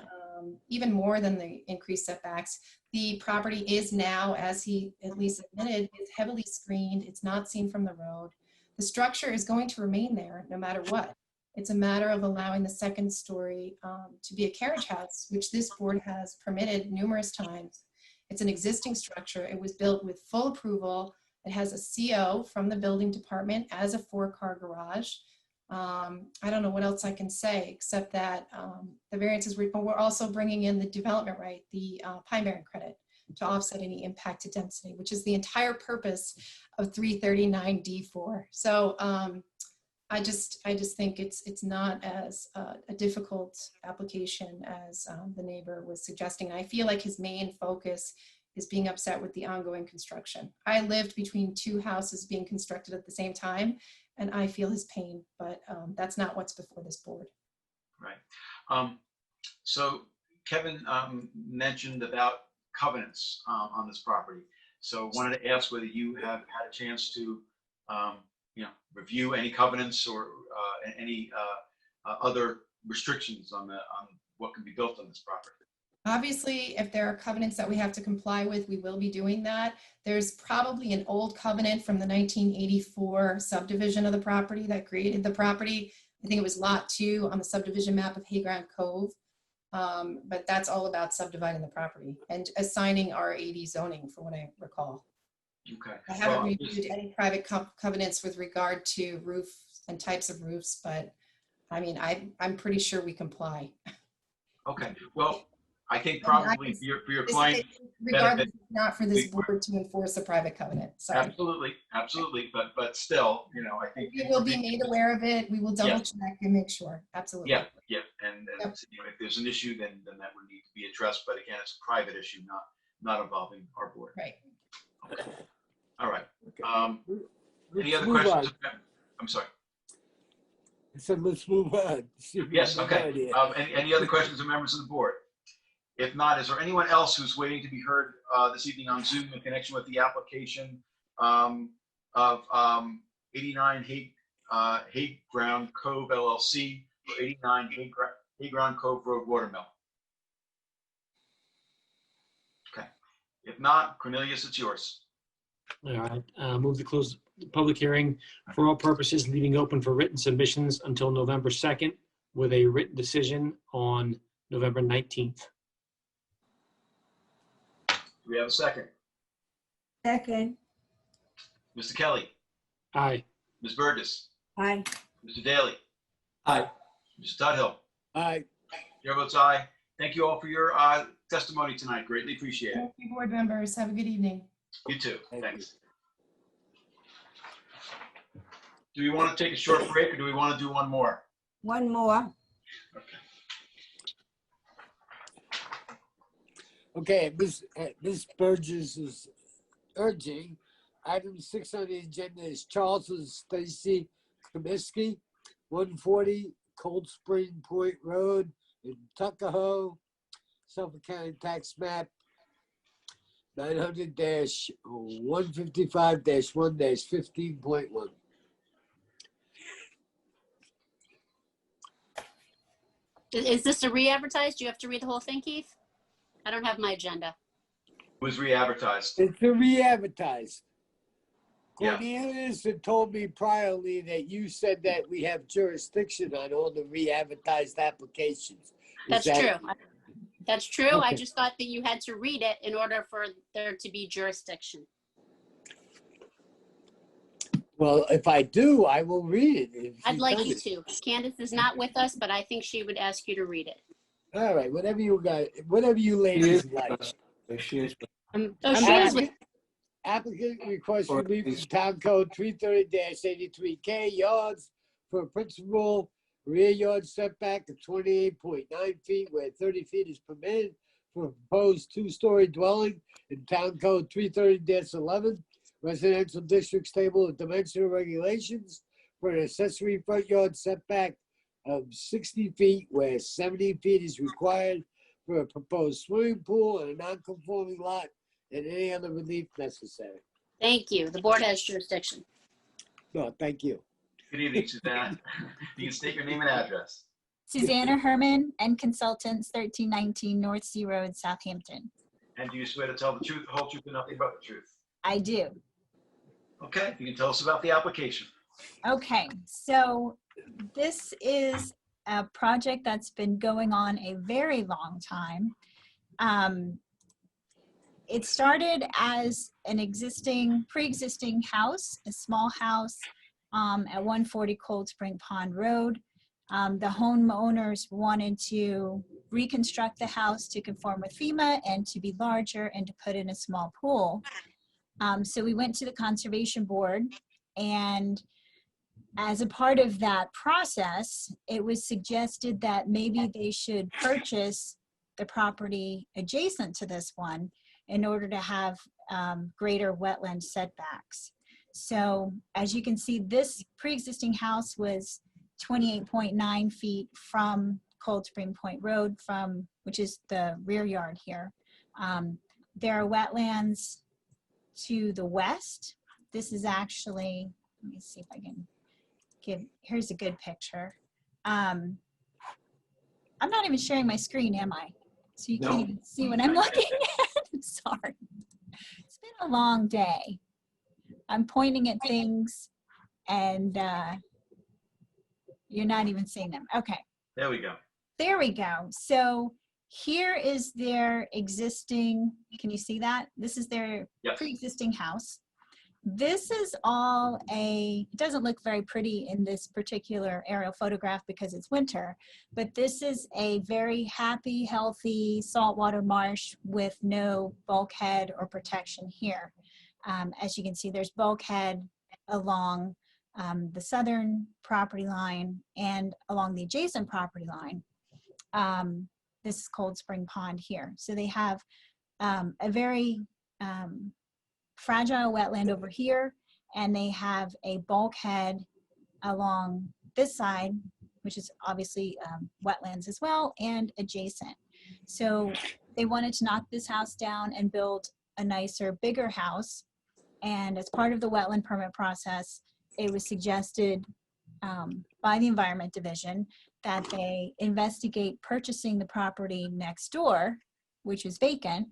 even more than the increased setbacks. The property is now, as he at least admitted, is heavily screened. It's not seen from the road. The structure is going to remain there no matter what. It's a matter of allowing the second story to be a carriage house, which this board has permitted numerous times. It's an existing structure. It was built with full approval. It has a CO from the building department as a 4-car garage. I don't know what else I can say, except that the variances, we're also bringing in the development right, the Pine Barren credit to offset any impact to density, which is the entire purpose of 339D4. So I just think it's not as a difficult application as the neighbor was suggesting. I feel like his main focus is being upset with the ongoing construction. I lived between 2 houses being constructed at the same time, and I feel his pain, but that's not what's before this board. Right. So Kevin mentioned about covenants on this property. So wanted to ask whether you have had a chance to review any covenants or any other restrictions on what can be built on this property. Obviously, if there are covenants that we have to comply with, we will be doing that. There's probably an old covenant from the 1984 subdivision of the property that created the property. I think it was lot 2 on the subdivision map of Hayground Cove. But that's all about subdividing the property and assigning R80 zoning, from what I recall. Okay. I haven't reviewed any private covenants with regard to roof and types of roofs, but I mean, I'm pretty sure we comply. Okay. Well, I think probably for your client, Regardless, it's not for this board to enforce a private covenant. Sorry. Absolutely. But still, I think. We will be made aware of it. We will double check and make sure. Absolutely. Yeah. And if there's an issue, then that would need to be addressed. But again, it's a private issue, not involving our board. Right. Okay. All right. Any Let's other move questions? on. I'm sorry. I said, let's move on. Yes, okay. Any other questions of members of the board? If not, is there anyone else who's waiting to be heard this evening on Zoom in connection with the application of 89 Hague Ground Cove LLC for 89 Hague Ground Cove Road Watermill? Okay. If not, Cornelius, it's yours. All right, move to close the public hearing for all purposes, leaving open for written submissions until November 2nd with a written decision on November 19th. Do we have a second? Second. Mr. Kelly, Aye. Ms. Burgess, Aye. Mr. Daly, Aye. Mr. Tudhill. Aye. Chair votes aye. Thank you all for your testimony tonight. Greatly appreciate it. Thank you, board members. Have a good evening. You too. Thank Thanks. Do we want to take a short break or do we want to do one more? One more. Okay, Ms. Burgess is urging item 6 on the agenda is Charles and Stacy Comiskey, 140 Cold Spring Point Road in Tuckahoe, Suffolk County Tax Map 900-155-1-15.1. Is this a re-advertised? Do you have to read the whole thing, Keith? I don't have my agenda. It was re-advertised. It's a re-advertised. Yeah. Cornelius had told me priorly that you said that we have jurisdiction on all the re-advertised applications. That's true. That's true. I Okay. just thought that you had to read it in order for there to be jurisdiction. Well, if I do, I will read it. if I'd like you does to. Candace is not with us, but I think she would ask you to read it. All right, whatever you ladies like. Oh, she is with. Applicant requests relief from Town Code 330-83K yards for a principal rear yard setback of 28.9 feet where 30 feet is permitted for a proposed two-story dwelling in Town Code 330-11 residential districts table of dimensional regulations for an accessory front yard setback of 60 feet where 70 feet is required for a proposed swimming pool and a non-conforming lot and any other relief necessary. Thank you. The board has jurisdiction. No, thank you. Good evening, Suzanne. You can state your name and address. Susanna Herman and Consultants, 1319 North Sea Road, Southampton. And do you swear to tell the truth, the whole truth, and nothing but the truth? I do. Okay, you can tell us about the application. Okay, so this is a project that's been going on a very long time. It started as an pre-existing house, a small house at 140 Cold Spring Pond Road. The homeowners wanted to reconstruct the house to conform with FEMA and to be larger and to put in a small pool. So we went to the Conservation Board, and as a part of that process, it was suggested that maybe they should purchase the property adjacent to this one in order to have greater wetland setbacks. So as you can see, this pre-existing house was 28.9 feet from Cold Spring Point Road, which is the rear yard here. There are wetlands to the west. This is actually, let me see if I can here's a good picture. I'm not even sharing my screen, am I? So you can't even see what I'm looking at. I'm sorry. It's been a long day. I'm pointing at things and you're not even seeing them. Okay. There we go. There we go. So here is their existing, can you see that? This is their pre-existing house. this is all it doesn't look very pretty in this particular aerial photograph because it's winter, but this is a very happy, healthy saltwater marsh with no bulkhead or protection here. As you can see, there's bulkhead along the southern property line and along the adjacent property line. This is Cold Spring Pond here. So they have a very fragile wetland over here, and they have a bulkhead along this side, which is obviously wetlands as well, and adjacent. So they wanted to knock this house down and build a nicer, bigger house. And as part of the wetland permit process, it was suggested by the Environment Division that they investigate purchasing the property next door, which is vacant,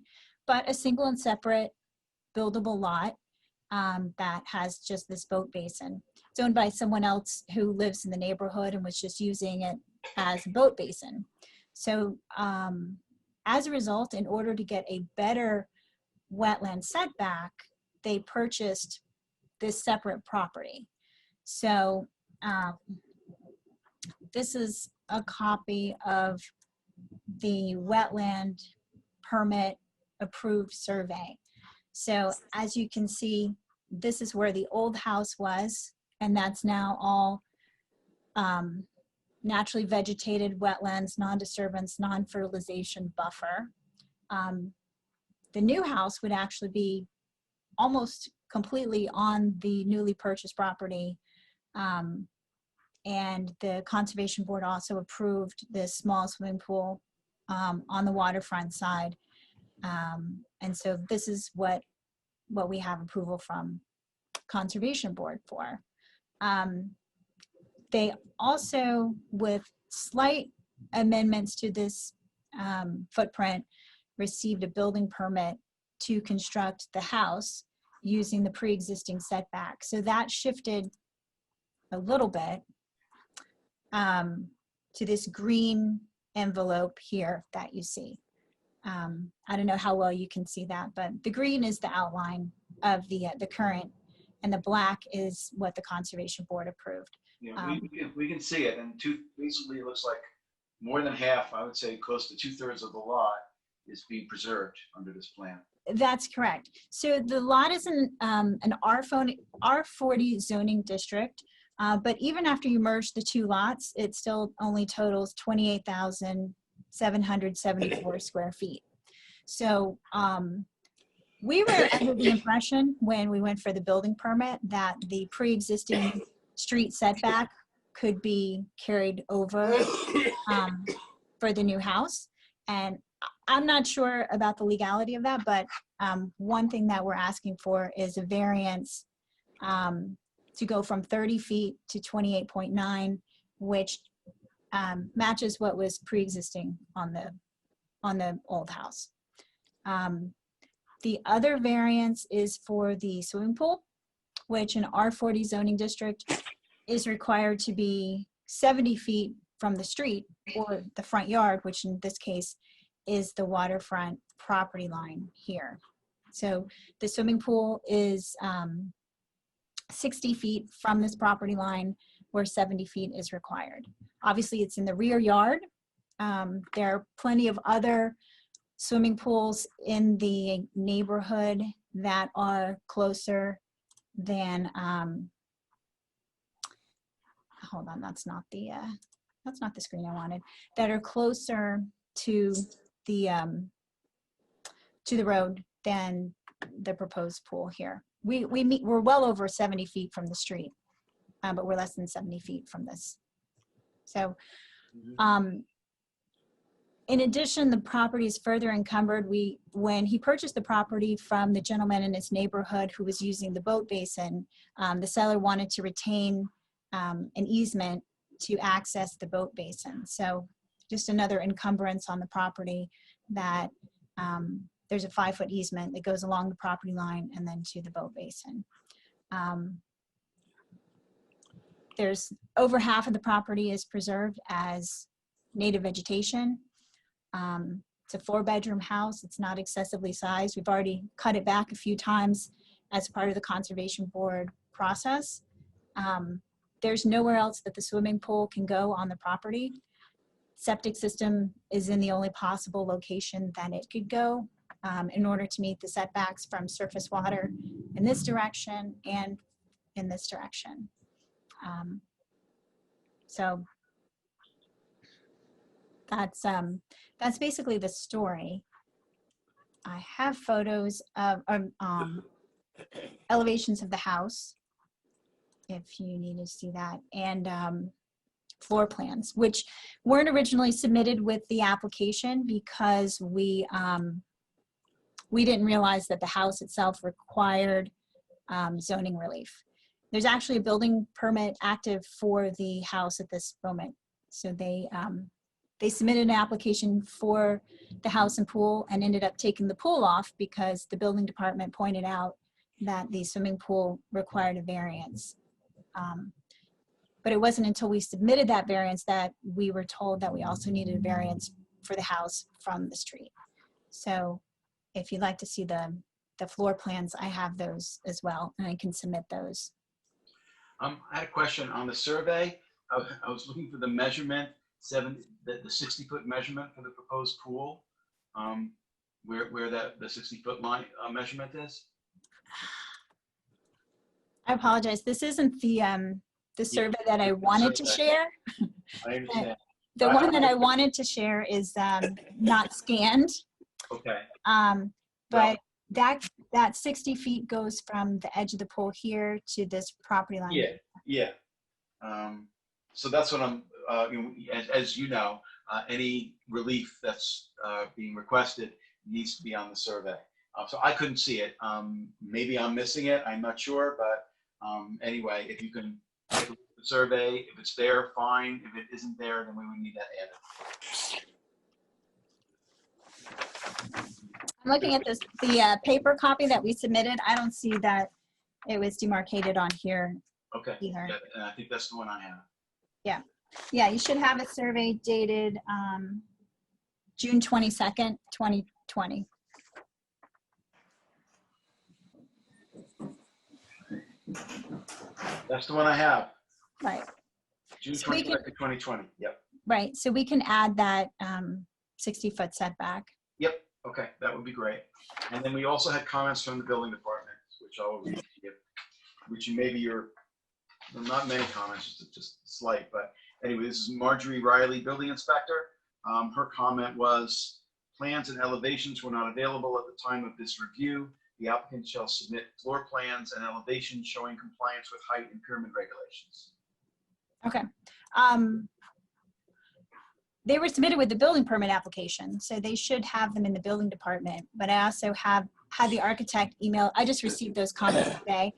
but a single and separate buildable lot that has just this boat basin. It's owned by someone else who lives in the neighborhood and was just using it as a boat basin. So as a result, in order to get a better wetland setback, they purchased this separate property. So this is a copy of the wetland permit approved survey. So as you can see, this is where the old house was, and that's now all naturally vegetated wetlands, non-disturbance, non-fertilization buffer. The new house would actually be almost completely on the newly purchased property. And the Conservation Board also approved this small swimming pool on the waterfront side. And so this is what we have approval from Conservation Board for. They also, with slight amendments to this footprint, received a building permit to construct the house using the pre-existing setback. So that shifted a little bit to this green envelope here that you see. I don't know how well you can see that, but the green is the outline of the current, and the black is what the Conservation Board approved. Yeah, we can see it, and basically it looks like more than half, I would say close to 2/3 of the lot is being preserved under this plan. That's correct. So the lot is an R40 zoning district, but even after you merge the two lots, it still only totals 28,774 square feet. So we were under the impression when we went for the building permit that the pre-existing street setback could be carried over for the new house. And I'm not sure about the legality of that, but one thing that we're asking for is a variance to go from 30 feet to 28.9, which matches what was pre-existing on the old house. The other variance is for the swimming pool, which in R40 zoning district is required to be 70 feet from the street or the front yard, which in this case is the waterfront property line here. So the swimming pool is 60 feet from this property line, where 70 feet is required. Obviously, it's in the rear yard. There are plenty of other swimming pools in the neighborhood that are closer than, hold on, that's not the screen I wanted, that are closer to the road than the proposed pool here. We're well over 70 feet from the street, but we're less than 70 feet from this. So, in addition, the property is further encumbered. When he purchased the property from the gentleman in his neighborhood who was using the boat basin, the seller wanted to retain an easement to access the boat basin. So just another encumbrance on the property that there's a 5-foot easement that goes along the property line and then to the boat basin. There's over half of the property is preserved as native vegetation. It's a 4-bedroom house. It's not excessively sized. We've already cut it back a few times as part of the Conservation Board process. There's nowhere else that the swimming pool can go on the property. Septic system is in the only possible location that it could go in order to meet the setbacks from surface water in this direction and in this direction. So that's basically the story. I have photos of elevations of the house, if you need to see that, and floor plans, which weren't originally submitted with the application because we didn't realize that the house itself required zoning relief. There's actually a building permit active for the house at this moment. So they submitted an application for the house and pool and ended up taking the pool off because the building department pointed out that the swimming pool required a variance. But it wasn't until we submitted that variance that we were told that we also needed a variance for the house from the street. So if you'd like to see the floor plans, I have those as well, and I can submit those. I had a question on the survey. I was looking for the measurement, the 60-foot measurement for the proposed pool, where the 60-foot line measurement is. I apologize. This isn't the survey that I wanted to share. I understand. The one that I wanted to share is not scanned. Okay. But that 60 feet goes from the edge of the pool here to this property line. Yeah. So that's what I'm, as you know, any relief that's being requested needs to be on the survey. So I couldn't see it. Maybe I'm missing it. I'm not sure, but anyway, if you can take a look at the survey, if it's there, fine. If it isn't there, then we would need that added. I'm looking at the paper copy that we submitted. I don't see that it was demarcated on here. Okay. Either. Yeah, and I think that's the one I have. Yeah, you should have a survey dated June 22nd, 2020. That's the one I have. Right. June So we 22nd, 2020. Yep. Right, so we can add that 60-foot setback. Yep. Okay, that would be great. And then we also had comments from the building department, which I'll read to you, which maybe well, not many comments, just slight, but anyway, this is Marjorie Riley, building inspector. Her comment was, plans and elevations were not available at the time of this review. The applicant shall submit floor plans and elevations showing compliance with height and pyramid regulations. Okay. They were submitted with the building permit application, so they should have them in the building department. But I also have had the architect email. I just received those comments today.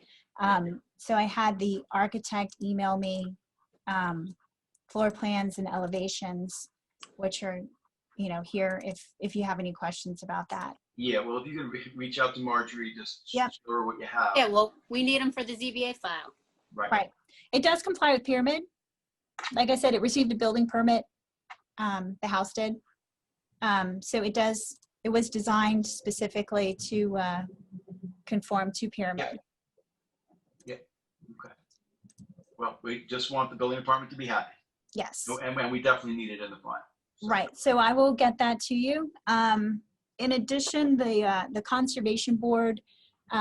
So I had the architect email me floor plans and elevations, which are, here if you have any questions about that. Yeah, well, if you could reach out to Marjorie, just Yep. show her what you have. Yeah, well, we need them for the ZBA file. Right. It does comply with pyramid. Like I said, it received a building permit. The house did. So it was designed specifically to conform to pyramid. Yeah. Okay. Well, we just want the building department to be happy. Yes. So, and we definitely need it in the file. Right. So I will get that to you. In addition, the Conservation Board,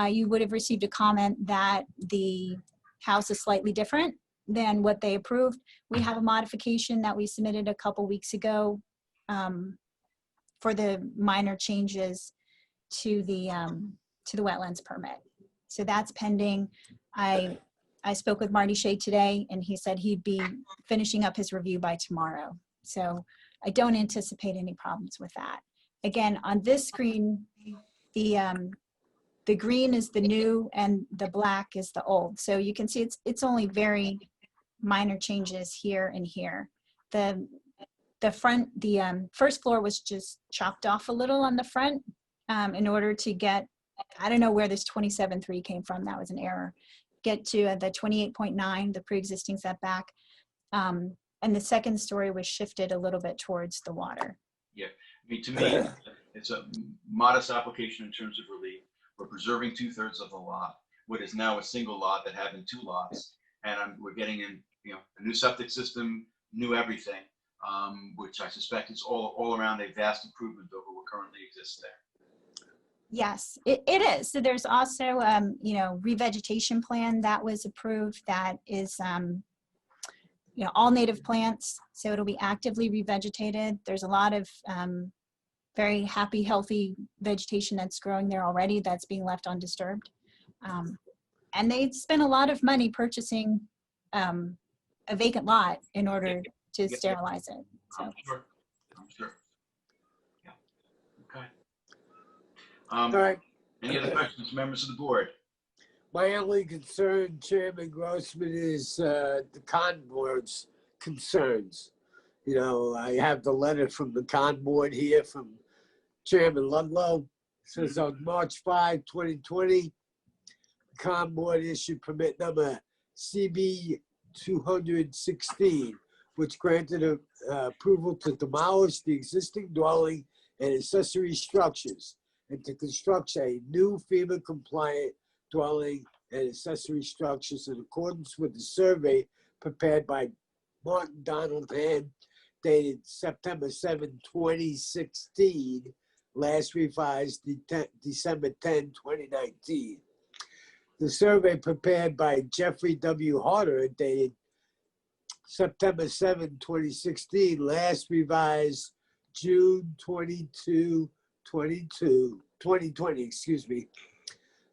you would have received a comment that the house is slightly different than what they approved. We have a modification that we submitted a couple weeks ago for the minor changes to the wetlands permit. So that's pending. I spoke with Marty Shea today, and he said he'd be finishing up his review by tomorrow. So I don't anticipate any problems with that. Again, on this screen, the green is the new and the black is the old. So you can see it's only very minor changes here and here. The first floor was just chopped off a little on the front in order to get, I don't know where this 27.3 came from. That was an error. Get to the 28.9, the pre-existing setback. And the second story was shifted a little bit towards the water. Yeah, I mean, to me, it's a modest application in terms of relief. We're preserving 2/3 of the lot. what is now a single lot that had been 2 lots. And we're getting in, a new septic system, new everything, which I suspect is all around a vast improvement over what currently exists there. Yes, it is. So there's also, revegetation plan that was approved that is, all native plants. So it'll be actively revegetated. There's a lot of very happy, healthy vegetation that's growing there already that's being left undisturbed. And they spent a lot of money purchasing a vacant lot in order to sterilize it. So. I'm sure. Yeah. Okay. All right. Any other questions, members of the board? My only concern, Chairman Grossman, is the con board's concerns. I have the letter from the con board here from Chairman Ludlow. It says on March 5, 2020, the con board issued permit number CB 216, which granted approval to demolish the existing dwelling and accessory structures and to construct a new FEMA-compliant dwelling and accessory structures in accordance with the survey prepared by Martin Donald Hand, dated September 7, 2016, last revised December 10, 2019. The survey prepared by Jeffrey W. Harder, dated September 7, 2016, last revised June 22, 2020,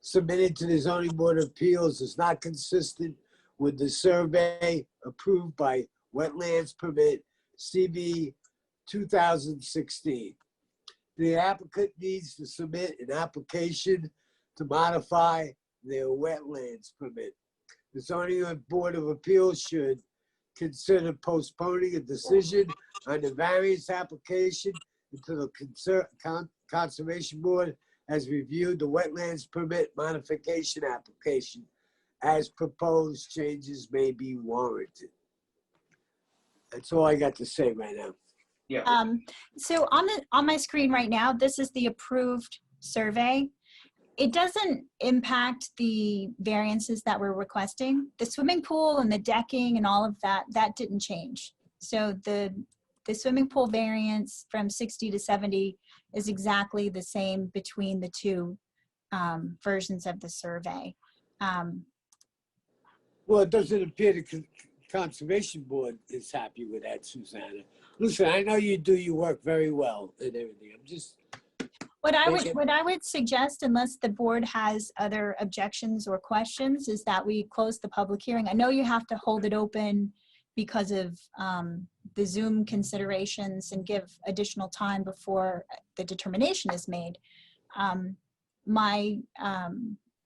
submitted to the Zoning Board of Appeals is not consistent with the survey approved by Wetlands Permit CB 2016. The applicant needs to submit an application to modify their wetlands permit. The Zoning Board of Appeals should consider postponing a decision on the variance application until the Conservation Board has reviewed the wetlands permit modification application. As proposed, changes may be warranted. That's all I got to say right now. Yeah. So on my screen right now, this is the approved survey. It doesn't impact the variances that we're requesting. The swimming pool and the decking and all of that didn't change. So the swimming pool variance from 60 to 70 is exactly the same between the two versions of the survey. Well, it doesn't appear the Conservation Board is happy with that, Susanna. Listen, I know you do your work very well and everything. I'm just... What I would suggest, unless the board has other objections or questions, is that we close the public hearing. I know you have to hold it open because of the Zoom considerations and give additional time before the determination is made. My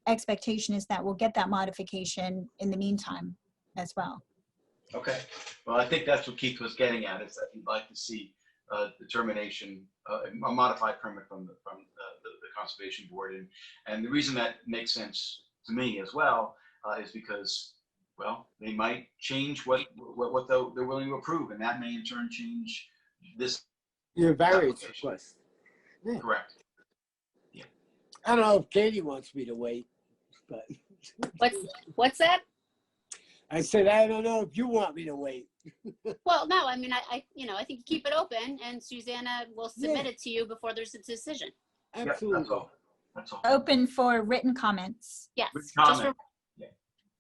expectation is that we'll get that modification in the meantime as well. Okay. Well, I think that's what Keith was getting at, is that he'd like to see determination, a modified permit from the Conservation Board. And the reason that makes sense to me as well is because, well, they might change what they're willing to approve, and that may in turn change this. Your variance request. Yeah. Correct. Yeah. I don't know if Katie wants me to wait, but. What's that? I said, I don't know if you want me to wait. Well, no, I mean, I think keep it open and Susanna will submit it to you before there's a decision. Absolutely. Yeah, that's all. Open for written comments. Yes. Written Just comment.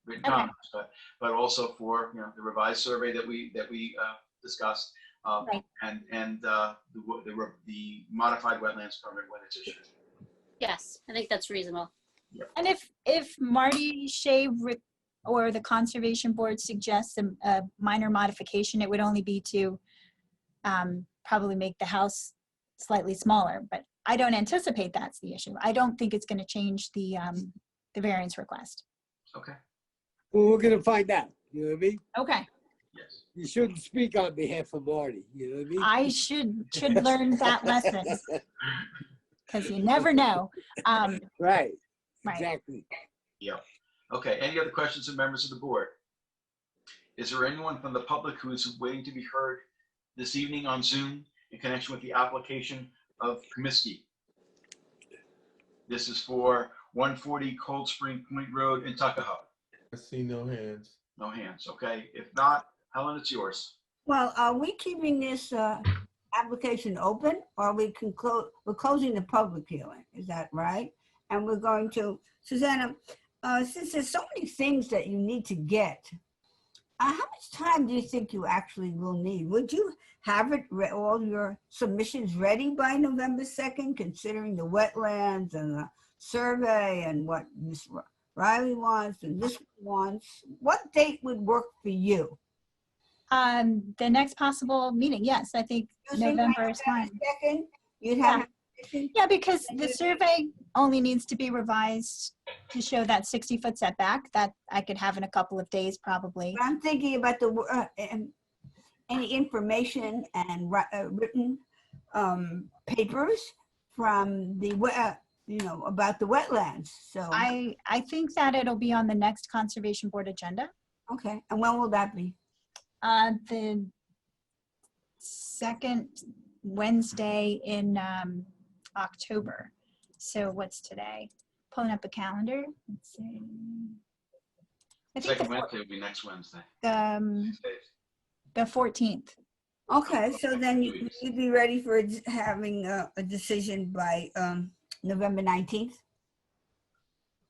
Written comments, but also for the revised survey that we discussed, Right. and the modified wetlands permit when it's issued. Yes, I think that's reasonable. Yep. And if Marty Shea or the Conservation Board suggests a minor modification, it would only be to probably make the house slightly smaller, but I don't anticipate that's the issue. I don't think it's going to change the variance request. Okay. Well, we're going to find out. You know what I mean? Okay. Yes. You shouldn't speak on behalf of Marty. You know what I mean? I should learn that lesson because you never know. Right. Right. Exactly. Yeah. Okay. Any other questions of members of the board? Is there anyone from the public who is waiting to be heard this evening on Zoom in connection with the application of Comiskey? This is for 140 Cold Spring Point Road in Tuckahoe? I see no hands. No hands, okay. If not, Helen, it's yours. Well, are we keeping this application open, or we can close, we're closing the public hearing, is that right? And we're going to, Susanna, since there's so many things that you need to get, how much time do you think you actually will need? Would you have it, all your submissions ready by November 2nd, considering the wetlands and the survey and what Ms. Riley wants and this wants? What date would work for you? The next possible meeting, yes, I think You think by November is fine. November 2nd, you'd have. Yeah, because the survey only needs to be revised to show that 60-foot setback that I could have in a couple of days, probably. But I'm thinking about the any information and written papers from the about the wetlands. So I think that it'll be on the next Conservation Board agenda. okay, and when will that be? The second Wednesday in October. So what's today? Pulling up a calendar. Let's see. I think Second Wednesday will be next Wednesday. the 14th. Okay, so then you'd be ready for having a decision by November 19th?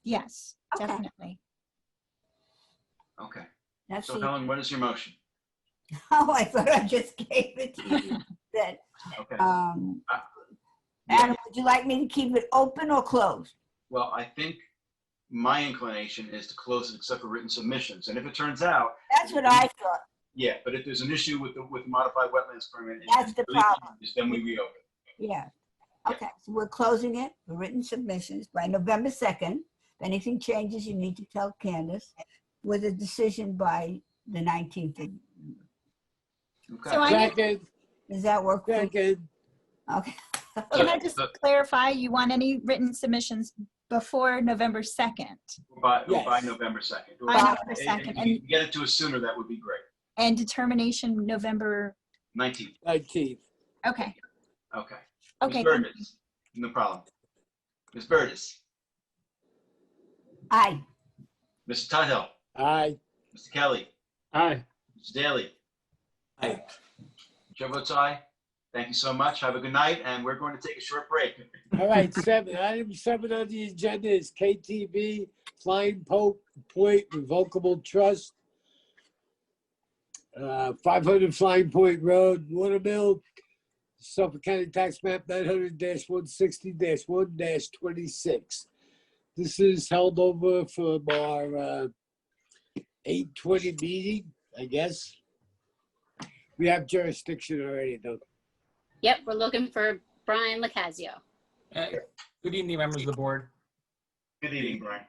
Yes, Okay. definitely. Okay. That's So the- Helen, what is your motion? Oh, I thought I just gave it to you. That, Okay. Adam, would you like me to keep it open or closed? Well, I think my inclination is to close it except for written submissions. And if it turns out, That's what I thought. yeah, but if there's an issue with the modified wetlands permit, and That's the deletion problem. changes, then we reopen. Yeah. Okay, so we're closing it for written submissions by November 2nd. If anything changes, you need to tell Candace, with a decision by the 19th. Okay. So I Second, Does that work for you? second, Okay. Can I just clarify, you want any written submissions before November 2nd? By Yes. November 2nd. By November And 2nd, if and, you can get it to us sooner, that would be great. and determination November, 19th. 19th. okay, Okay. okay. Ms. Burgess, no problem. Ms. Burgess, Aye. Mr. Tuthill, Aye. Mr. Kelly, Aye. Mr. Daly. Aye. Chair votes aye. Thank you so much. Have a good night, and we're going to take a short break. All right, item 7 on the agenda is KTV Flying Point Revocable Trust. 500 Flying Point Road, Watermill, Suffolk County Tax Map 900-160-1-26. This is held over from our 8:20 meeting, I guess. We have jurisdiction already, though. Yep, we're looking for Brian Lacazio. Good evening, members of the board. Good evening, Brian.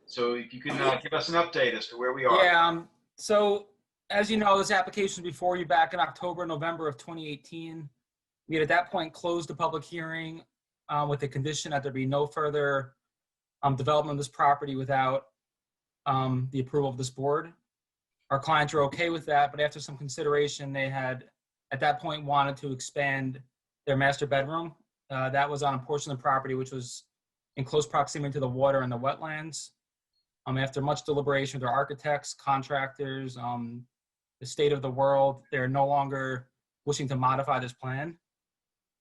So if you can give us an update as to where we are. Yeah, so as you know, this application was before you back in October, November of 2018. We had at that point closed the public hearing with the condition that there be no further development of this property without the approval of this board. Our clients were okay with that, but after some consideration, they had at that point wanted to expand their master bedroom. That was on a portion of the property which was in close proximity to the water and the wetlands. After much deliberation with their architects, contractors, the state of the world, they're no longer wishing to modify this plan.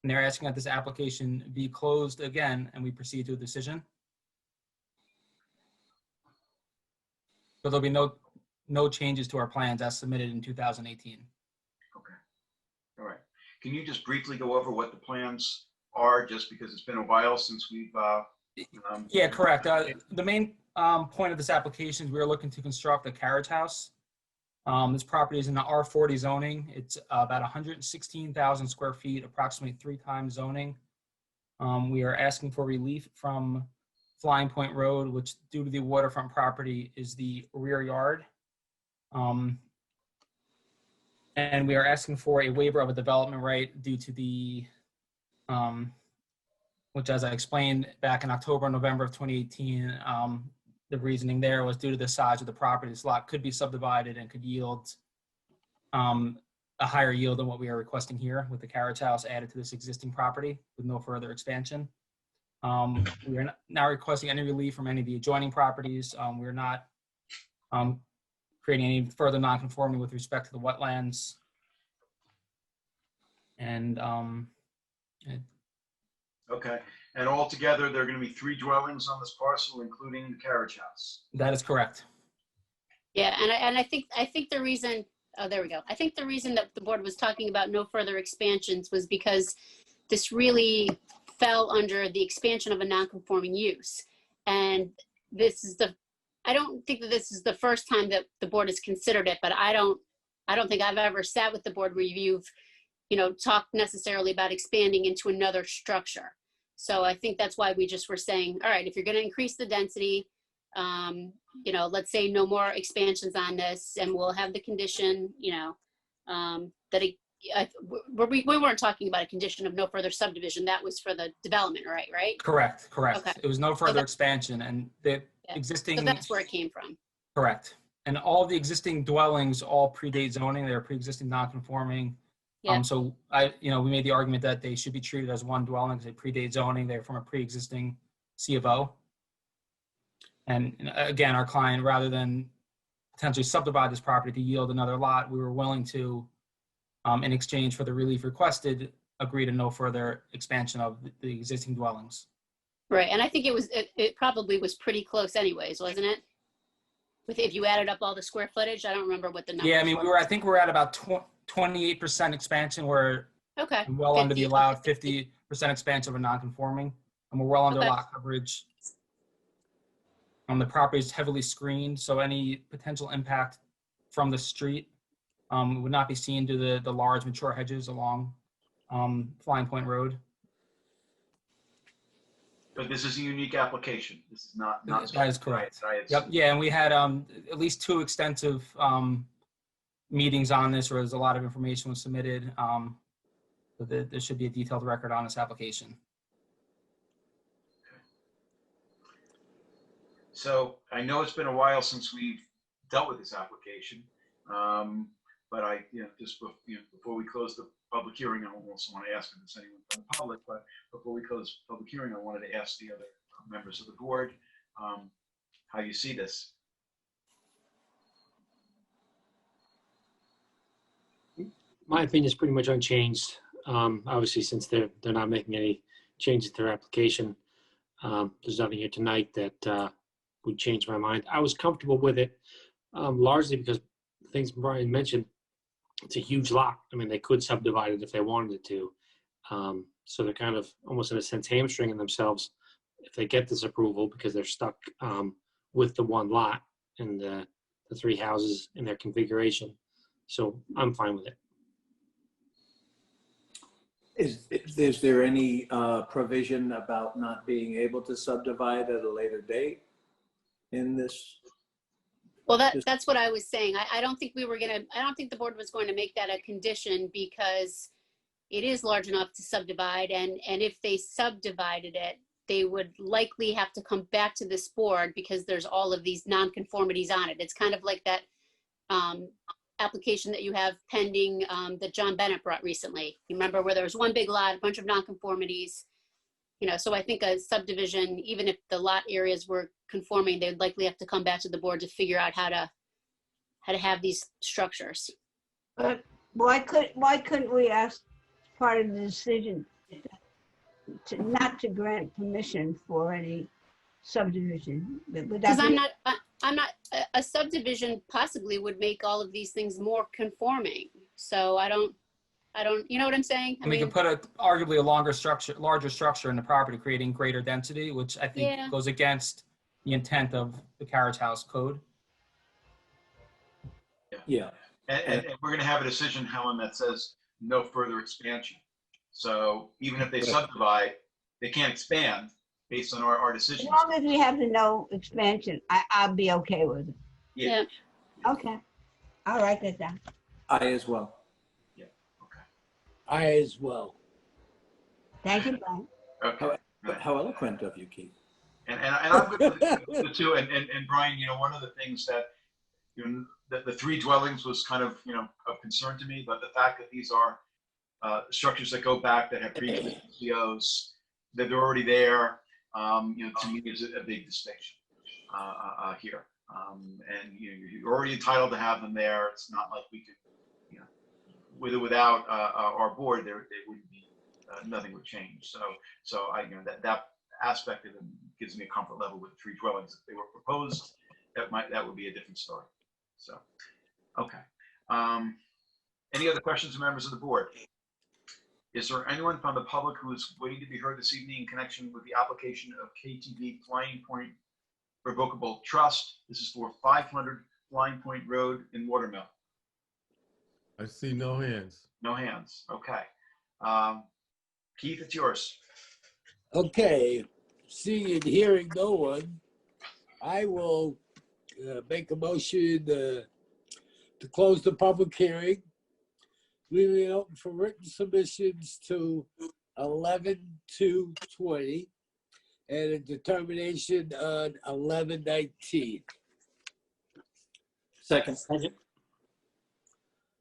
And they're asking that this application be closed again and we proceed to a decision. So there'll be no changes to our plans as submitted in 2018. Okay. All right. Can you just briefly go over what the plans are, just because it's been a while since we've Yeah, correct. The main point of this application is we are looking to construct a carriage house. This property is in the R40 zoning. It's about 116,000 square feet, approximately 3 times zoning. We are asking for relief from Flying Point Road, which due to the waterfront property is the rear yard. And we are asking for a waiver of a development right due to the, which as I explained back in October, November of 2018, the reasoning there was due to the size of the property. This lot could be subdivided and could yield a higher yield than what we are requesting here with the carriage house added to this existing property with no further expansion. We are now requesting any relief from any of the adjoining properties. We're not creating any further nonconformity with respect to the wetlands. And Okay, and altogether, there are going to be 3 dwellings on this parcel, including the carriage house. that is correct. Yeah, and I think the reason, oh, there we go. I think the reason that the board was talking about no further expansions was because this really fell under the expansion of a non-conforming use. And I don't think that this is the first time that the board has considered it, but I don't think I've ever sat with the board where you've, talked necessarily about expanding into another structure. So I think that's why we just were saying, all right, if you're going to increase the density, let's say no more expansions on this, and we'll have the condition, that we weren't talking about a condition of no further subdivision. That was for the development, right? Correct. Okay. It was no further expansion, and the existing. So that's where it came from. Correct. And all the existing dwellings all predate zoning. They're pre-existing non-conforming. Yeah. So we made the argument that they should be treated as one dwelling because they predate zoning. They're from a pre-existing C of O. And again, our client, rather than potentially subdivide this property to yield another lot, we were willing to, in exchange for the relief requested, agree to no further expansion of the existing dwellings. Right, and I think it probably was pretty close anyways, wasn't it? If you added up all the square footage, I don't remember what the number. Yeah, I mean, I think we're at about 28% expansion. We're okay. well under the allowed 50% expansion of a non-conforming, and we're well under lot coverage. The property is heavily screened, so any potential impact from the street would not be seen due to the large mature hedges along Flying Point Road. But this is a unique application. This is not. That is correct. Yep. Yeah, and we had at least 2 extensive meetings on this, where there's a lot of information was submitted. So there should be a detailed record on this application. So I know it's been a while since we've dealt with this application, but before we close the public hearing, I also want to ask if there's anyone from the public, but before we close the public hearing, I wanted to ask the other members of the board how you see this. My opinion is pretty much unchanged. Obviously, since they're not making any changes to their application, there's nothing here tonight that would change my mind. I was comfortable with it, largely because the things Brian mentioned, it's a huge lot. I mean, they could subdivide it if they wanted to. So they're kind of almost in a sense hamstringing themselves if they get this approval, because they're stuck with the one lot and the 3 houses in their configuration. So I'm fine with it. Is there any provision about not being able to subdivide at a later date in this? Well, that's what I was saying. I don't think I don't think the board was going to make that a condition, because it is large enough to subdivide. And if they subdivided it, they would likely have to come back to this board because there's all of these nonconformities on it. It's kind of like that application that you have pending that John Bennett brought recently. You remember, where there was one big lot, a bunch of nonconformities. So I think a subdivision, even if the lot areas were conforming, they would likely have to come back to the board to figure out how to have these structures. But why couldn't we ask part of the decision not to grant permission for any subdivision? Because a subdivision possibly would make all of these things more conforming. So I don't, you know what I'm saying? I mean, we could put arguably a larger structure in the property, creating greater density, which I think goes against the intent of the carriage house code. Yeah. And we're going to have a decision, Helen, that says no further expansion. So even if they subdivide, they can't expand based on our decision. As long as we have the no expansion, I'll be okay with it. Yeah. Okay. I'll write that down. I as well. Yeah. Okay. I as well. Thank you, Brian. Okay. How eloquent of you, Keith. And I'm good with the 2. And Brian, one of the things that the 3 dwellings was kind of of concern to me, but the fact that these are structures that go back, that have pre-existing COs, that they're already there, to me is a big distinction here. And you're already entitled to have them there. It's not like we could, with or without our board, there wouldn't be, nothing would change. So that aspect of them gives me a comfort level with 3 dwellings. If they were proposed, that would be a different story. So, okay. Any other questions or members of the board? Is there anyone from the public who is waiting to be heard this evening in connection with the application of KTV Flying Point Revocable Trust? This is for 500 Flying Point Road in Watermill. I see no hands. No hands. Okay. Keith, it's yours. Okay, seeing and hearing no one, I will make a motion to close the public hearing, leaving it open for written submissions to 11/2/20 and a determination on 11/19. Second.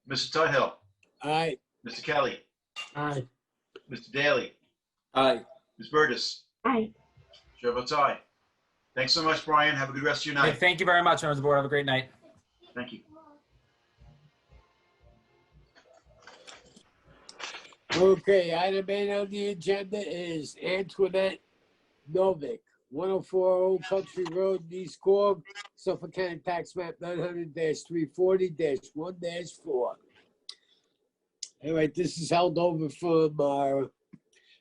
Mr. Tudhill. Aye. Mr. Kelly. Aye. Mr. Daly. Aye. Ms. Burgess. Aye. Chair votes aye. Thanks so much, Brian. Have a good rest of your night. Hey, thank you very much, members of the board. Have a great night. Thank you. Okay, item 8 on the agenda is Antoinette Novick, 104 Old Country Road, East Quogue, Suffolk County Tax Map 900-340-1-4. All right, this is held over from our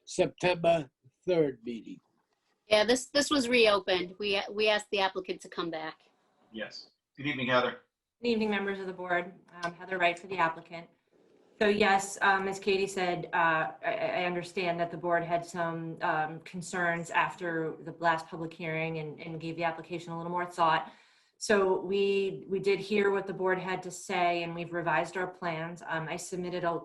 September 3rd meeting. Yeah, this was reopened. We asked the applicant to come back. Yes. Good evening, Heather. Good evening, members of the board. Heather Wright for the applicant. So yes, as Katie said, I understand that the board had some concerns after the last public hearing and gave the application a little more thought. So we did hear what the board had to say, and we've revised our plans. I submitted a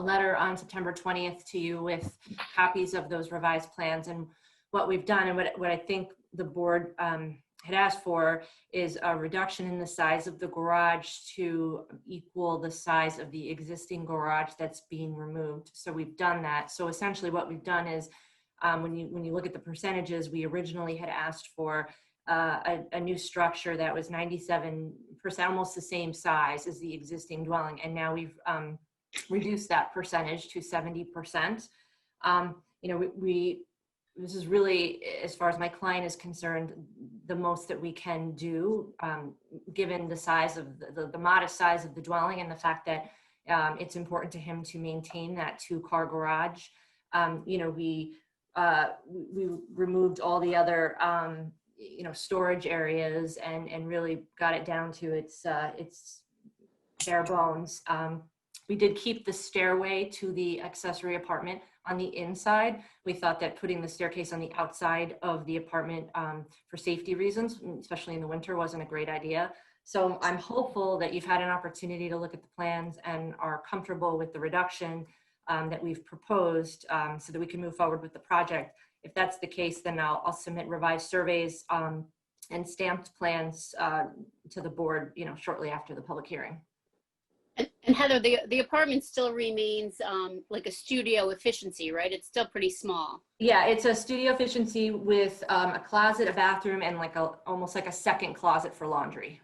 letter on September 20th to you with copies of those revised plans, and what we've done and what I think the board had asked for is a reduction in the size of the garage to equal the size of the existing garage that's being removed. So we've done that. So essentially what we've done is when you look at the percentages, we originally had asked for a new structure that was 97%, almost the same size as the existing dwelling. And now we've reduced that percentage to 70%. This is really, as far as my client is concerned, the most that we can do, given the size of the modest size of the dwelling and the fact that it's important to him to maintain that 2-car garage. We removed all the other, storage areas and really got it down to its bare bones. We did keep the stairway to the accessory apartment on the inside. We thought that putting the staircase on the outside of the apartment for safety reasons, especially in the winter, wasn't a great idea. So I'm hopeful that you've had an opportunity to look at the plans and are comfortable with the reduction that we've proposed so that we can move forward with the project. If that's the case, then I'll submit revised surveys and stamped plans to the board, shortly after the public hearing. And Heather, the apartment still remains like a studio efficiency, right? It's still pretty small. Yeah, it's a studio efficiency with a closet, a bathroom, and almost like a second closet for laundry.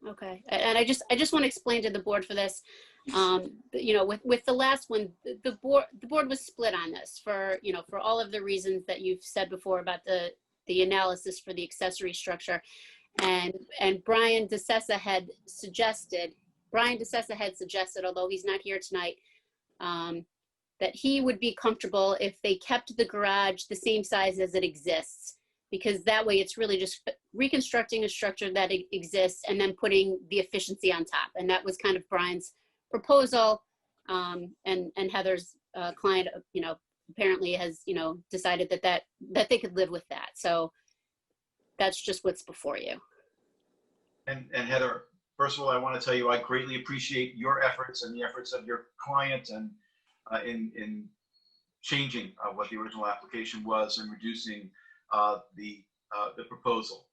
Okay, and I just want to explain to the board for this. With the last one, the board was split on this for all of the reasons that you've said before about the analysis for the accessory structure, and Brian DeSessa had suggested, although he's not here tonight, that he would be comfortable if they kept the garage the same size as it exists, because that way it's really just reconstructing a structure that exists and then putting the efficiency on top. And that was kind of Brian's proposal. And Heather's client, apparently has, decided that they could live with that. So that's just what's before you. And Heather, first of all, I want to tell you, I greatly appreciate your efforts and the efforts of your client and in changing what the original application was and reducing the proposal.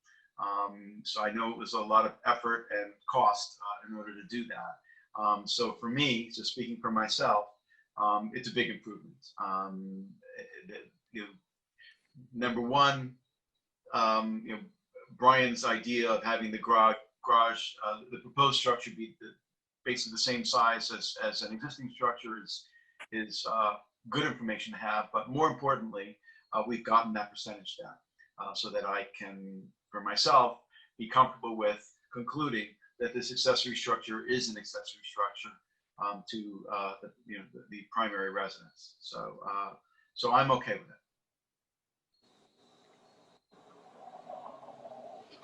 So I know it was a lot of effort and cost in order to do that. So for me, just speaking for myself, it's a big improvement. number one, Brian's idea of having the garage, the proposed structure be basically the same size as an existing structure is good information to have. But more importantly, we've gotten that percentage down so that I can, for myself, be comfortable with concluding that this accessory structure is an accessory structure to the primary residence. So I'm okay with it.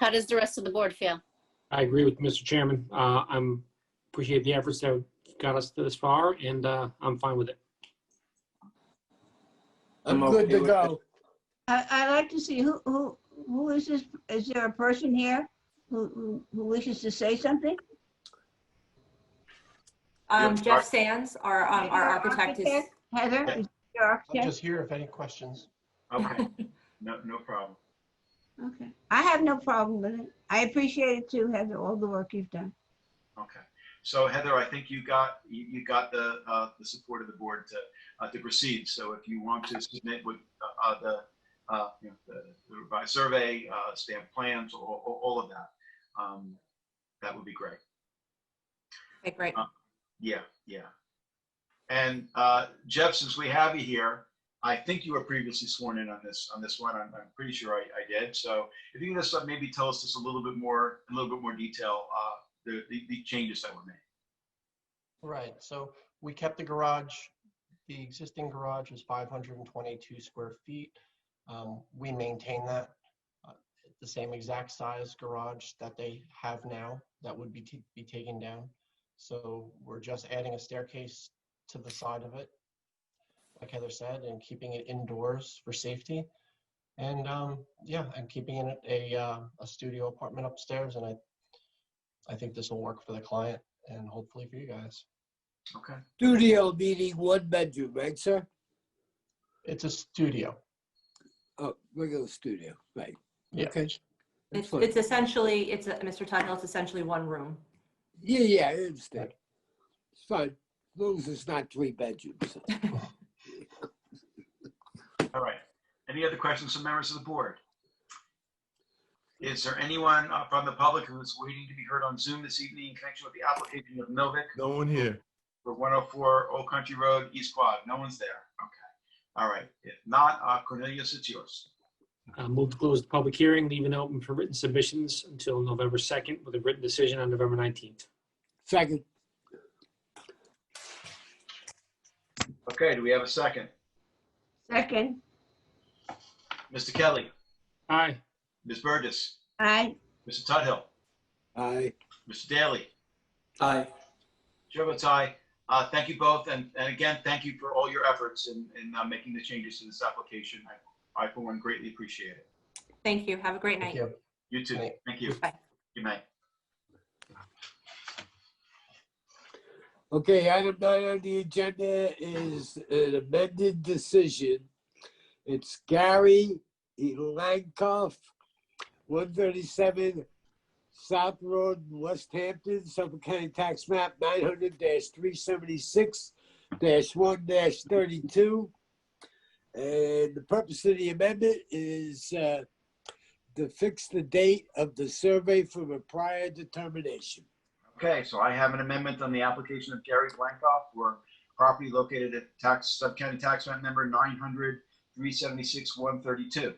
How does the rest of the board feel? I agree with Mr. Chairman. I'm appreciate the efforts that got us this far, and I'm fine with it. I'm good to go. I'd like to see who is this? Is there a person here who wishes to say something? Jeff Sands, our architect is. Heather, is your I'm architect? just here if any questions. Okay, no problem. Okay, I have no problem with it. I appreciate it too, Heather, all the work you've done. Okay, so Heather, I think you got the support of the board to proceed. So if you want to submit with the revised survey, stamp plans, all of that, that would be great. Okay, great. Yeah. And Jeff, since we have you here, I think you were previously sworn in on this one. I'm pretty sure I did. So if you can just maybe tell us just a little bit more detail, the changes that were made. Right, so we kept the garage. The existing garage is 522 square feet. We maintain that. The same exact size garage that they have now that would be taken down. So we're just adding a staircase to the side of it, like Heather said, and keeping it indoors for safety. And and keeping it a studio apartment upstairs. And I think this will work for the client and hopefully for you guys. Okay. Studio meaning 1 bedroom, right, sir? It's a studio. Oh, regular studio, right. Yeah. Okay. It's essentially, Mr. Tuthill, it's essentially one room. Yeah, I understand. It's fine, as long as it's not 3 bedrooms. All right. Any other questions from members of the board? Is there anyone from the public who is waiting to be heard on Zoom this evening in connection with the application of Novik No one here. for 104 Old Country Road, East Quad? No one's there. Okay. All right. If not, Cornelius, it's yours. Move to close the public hearing, leave it open for written submissions until November 2nd with a written decision on November 19th. Second. Okay, do we have a second? Second, Mr. Kelly, Aye. Ms. Burgess, aye. Mr. Tuthill, Aye. Mr. Daly. Aye. Chair votes aye. Thank you both, and again, thank you for all your efforts in making the changes to this application. I for one, greatly appreciate it. Thank you. Have a great night. Thank you. You too. Thank you. Bye. Good night. Okay, item 9 on the agenda is an amended decision. It's Gary Elankoff, 137 South Road, West Hampton, Suffolk County Tax Map 900-376-1-32. And the purpose of the amendment is to fix the date of the survey from a prior determination. Okay, so I have an amendment on the application of Gary Blankoff for property located at Sub-County Tax Map number 900-376-132.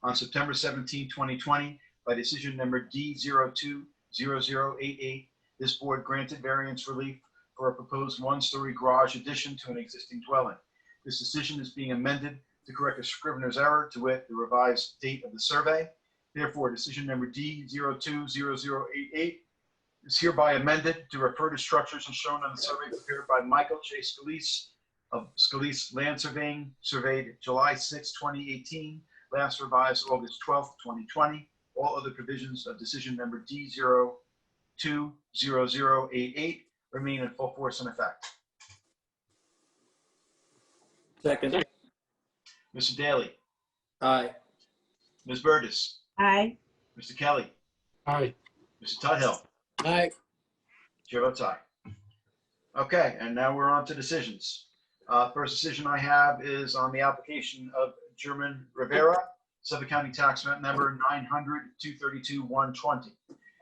On September 17, 2020, by decision number D020088, this board granted variance relief for a proposed 1-story garage addition to an existing dwelling. This decision is being amended to correct a scrivener's error, to wit, the revised date of the survey. Therefore, decision number D020088 is hereby amended to refer to structures as shown on the survey prepared by Michael J. Scalise of Scalise Land Surveying, surveyed July 6, 2018, last revised August 12, 2020. All other provisions of decision number D020088 remain in full force and effect. Second. Mr. Daly, Aye. Ms. Burgess, Aye. Mr. Kelly, Aye. Mr. Tuthill. Aye. Chair votes aye. Okay, and now we're on to decisions. First decision I have is on the application of German Rivera, Suffolk County Tax Map Number 900-232-120.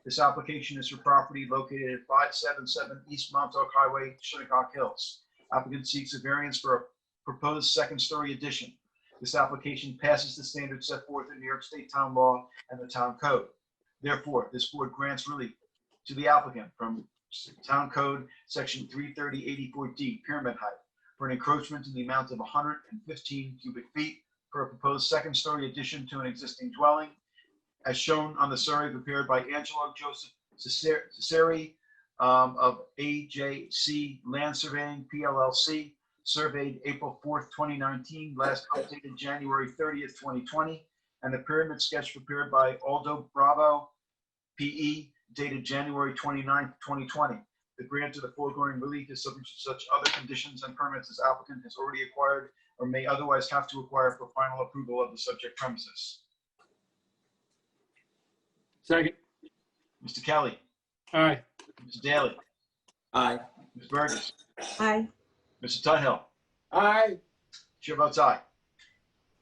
This application is for property located at 577 East Montauk Highway, Shinnecock Hills. Applicant seeks a variance for a proposed second-story addition. This application passes the standards set forth in New York State Town Law and the Town Code. Therefore, this board grants relief to the applicant from Town Code Section 330-84D, pyramid height, for an encroachment in the amount of 115 cubic feet for a proposed second-story addition to an existing dwelling, as shown on the survey prepared by Angelo Joseph Cesari of AJC Land Surveying, PLLC, surveyed April 4th, 2019, last updated January 30th, 2020, and the pyramid sketch prepared by Aldo Bravo, PE, dated January 29th, 2020. The grant of the foregoing relief is subject to such other conditions and permits as applicant has already acquired or may otherwise have to acquire for final approval of the subject premises. Second. Mr. Kelly. Aye. Mr. Daly. Aye. Ms. Burgess. Aye. Mr. Tudhill. Aye. Chair votes aye.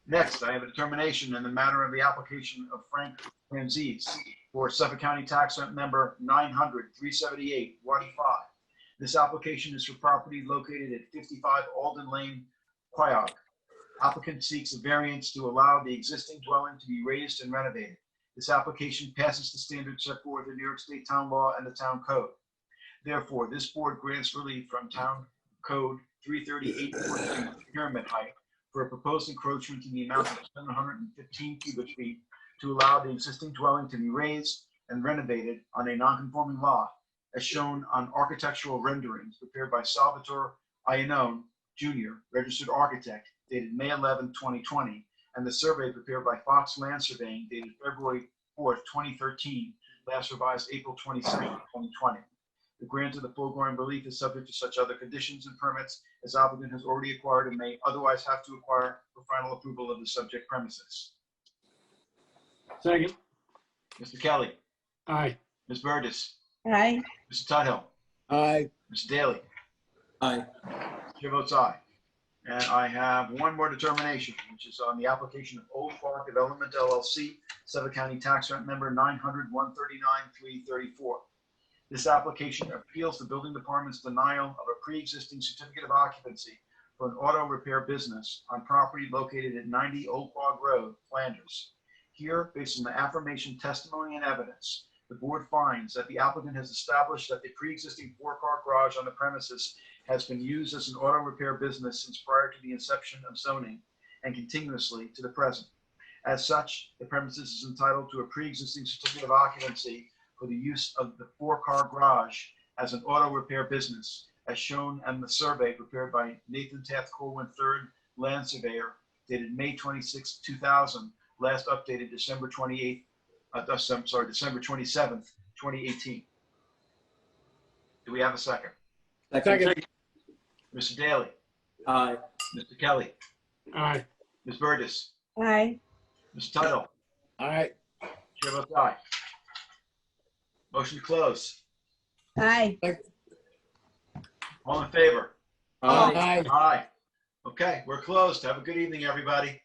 Next, I have a determination in the matter of the application of Frank Ramses for Suffolk County Tax Map Number 900-378-185. This application is for property located at 55 Alden Lane, Quayog. Applicant seeks a variance to allow the existing dwelling to be raised and renovated. This application passes the standards set forth in New York State Town Law and the Town Code. Therefore, this board grants relief from Town Code 338.14 pyramid height for a proposed encroachment in the amount of 715 cubic feet to allow the existing dwelling to be raised and renovated on a non-conforming lot, as shown on architectural renderings prepared by Salvatore Iannone, Jr., registered architect, dated May 11, 2020, and the survey prepared by Fox Land Surveying, dated February 4th, 2013, last revised April 22nd, 2020. The grant of the foregoing relief is subject to such other conditions and permits as applicant has already acquired and may otherwise have to acquire for final approval of the subject premises. Second. Mr. Kelly. Aye. Ms. Burgess. Aye. Mr. Tudhill. Aye. Mr. Daly. Aye. Chair votes aye. And I have one more determination, which is on the application of Old Park Development LLC, Suffolk County Tax Map Number 900-139-334. This application appeals the building department's denial of a pre-existing certificate of occupancy for an auto repair business on property located at 90 Old Quag Road, Flanders. Here, based on the affirmation, testimony, and evidence, the board finds that the applicant has established that the pre-existing four-car garage on the premises has been used as an auto repair business since prior to the inception of zoning and continuously to the present. As such, the premises is entitled to a pre-existing certificate of occupancy for the use of the four-car garage as an auto repair business, as shown in the survey prepared by Nathan Taft Corwin, 3rd Land Surveyor, dated May 26, 2000, last updated December 27th, 2018. Do we have a second? Second. Mr. Daly. Aye. Mr. Kelly. Aye. Ms. Burgess. Aye. Mr. Tuttle. Aye. Chair votes aye. Motion to close. Aye. All in favor? Aye. Aye. Okay, we're closed. Have a good evening, everybody.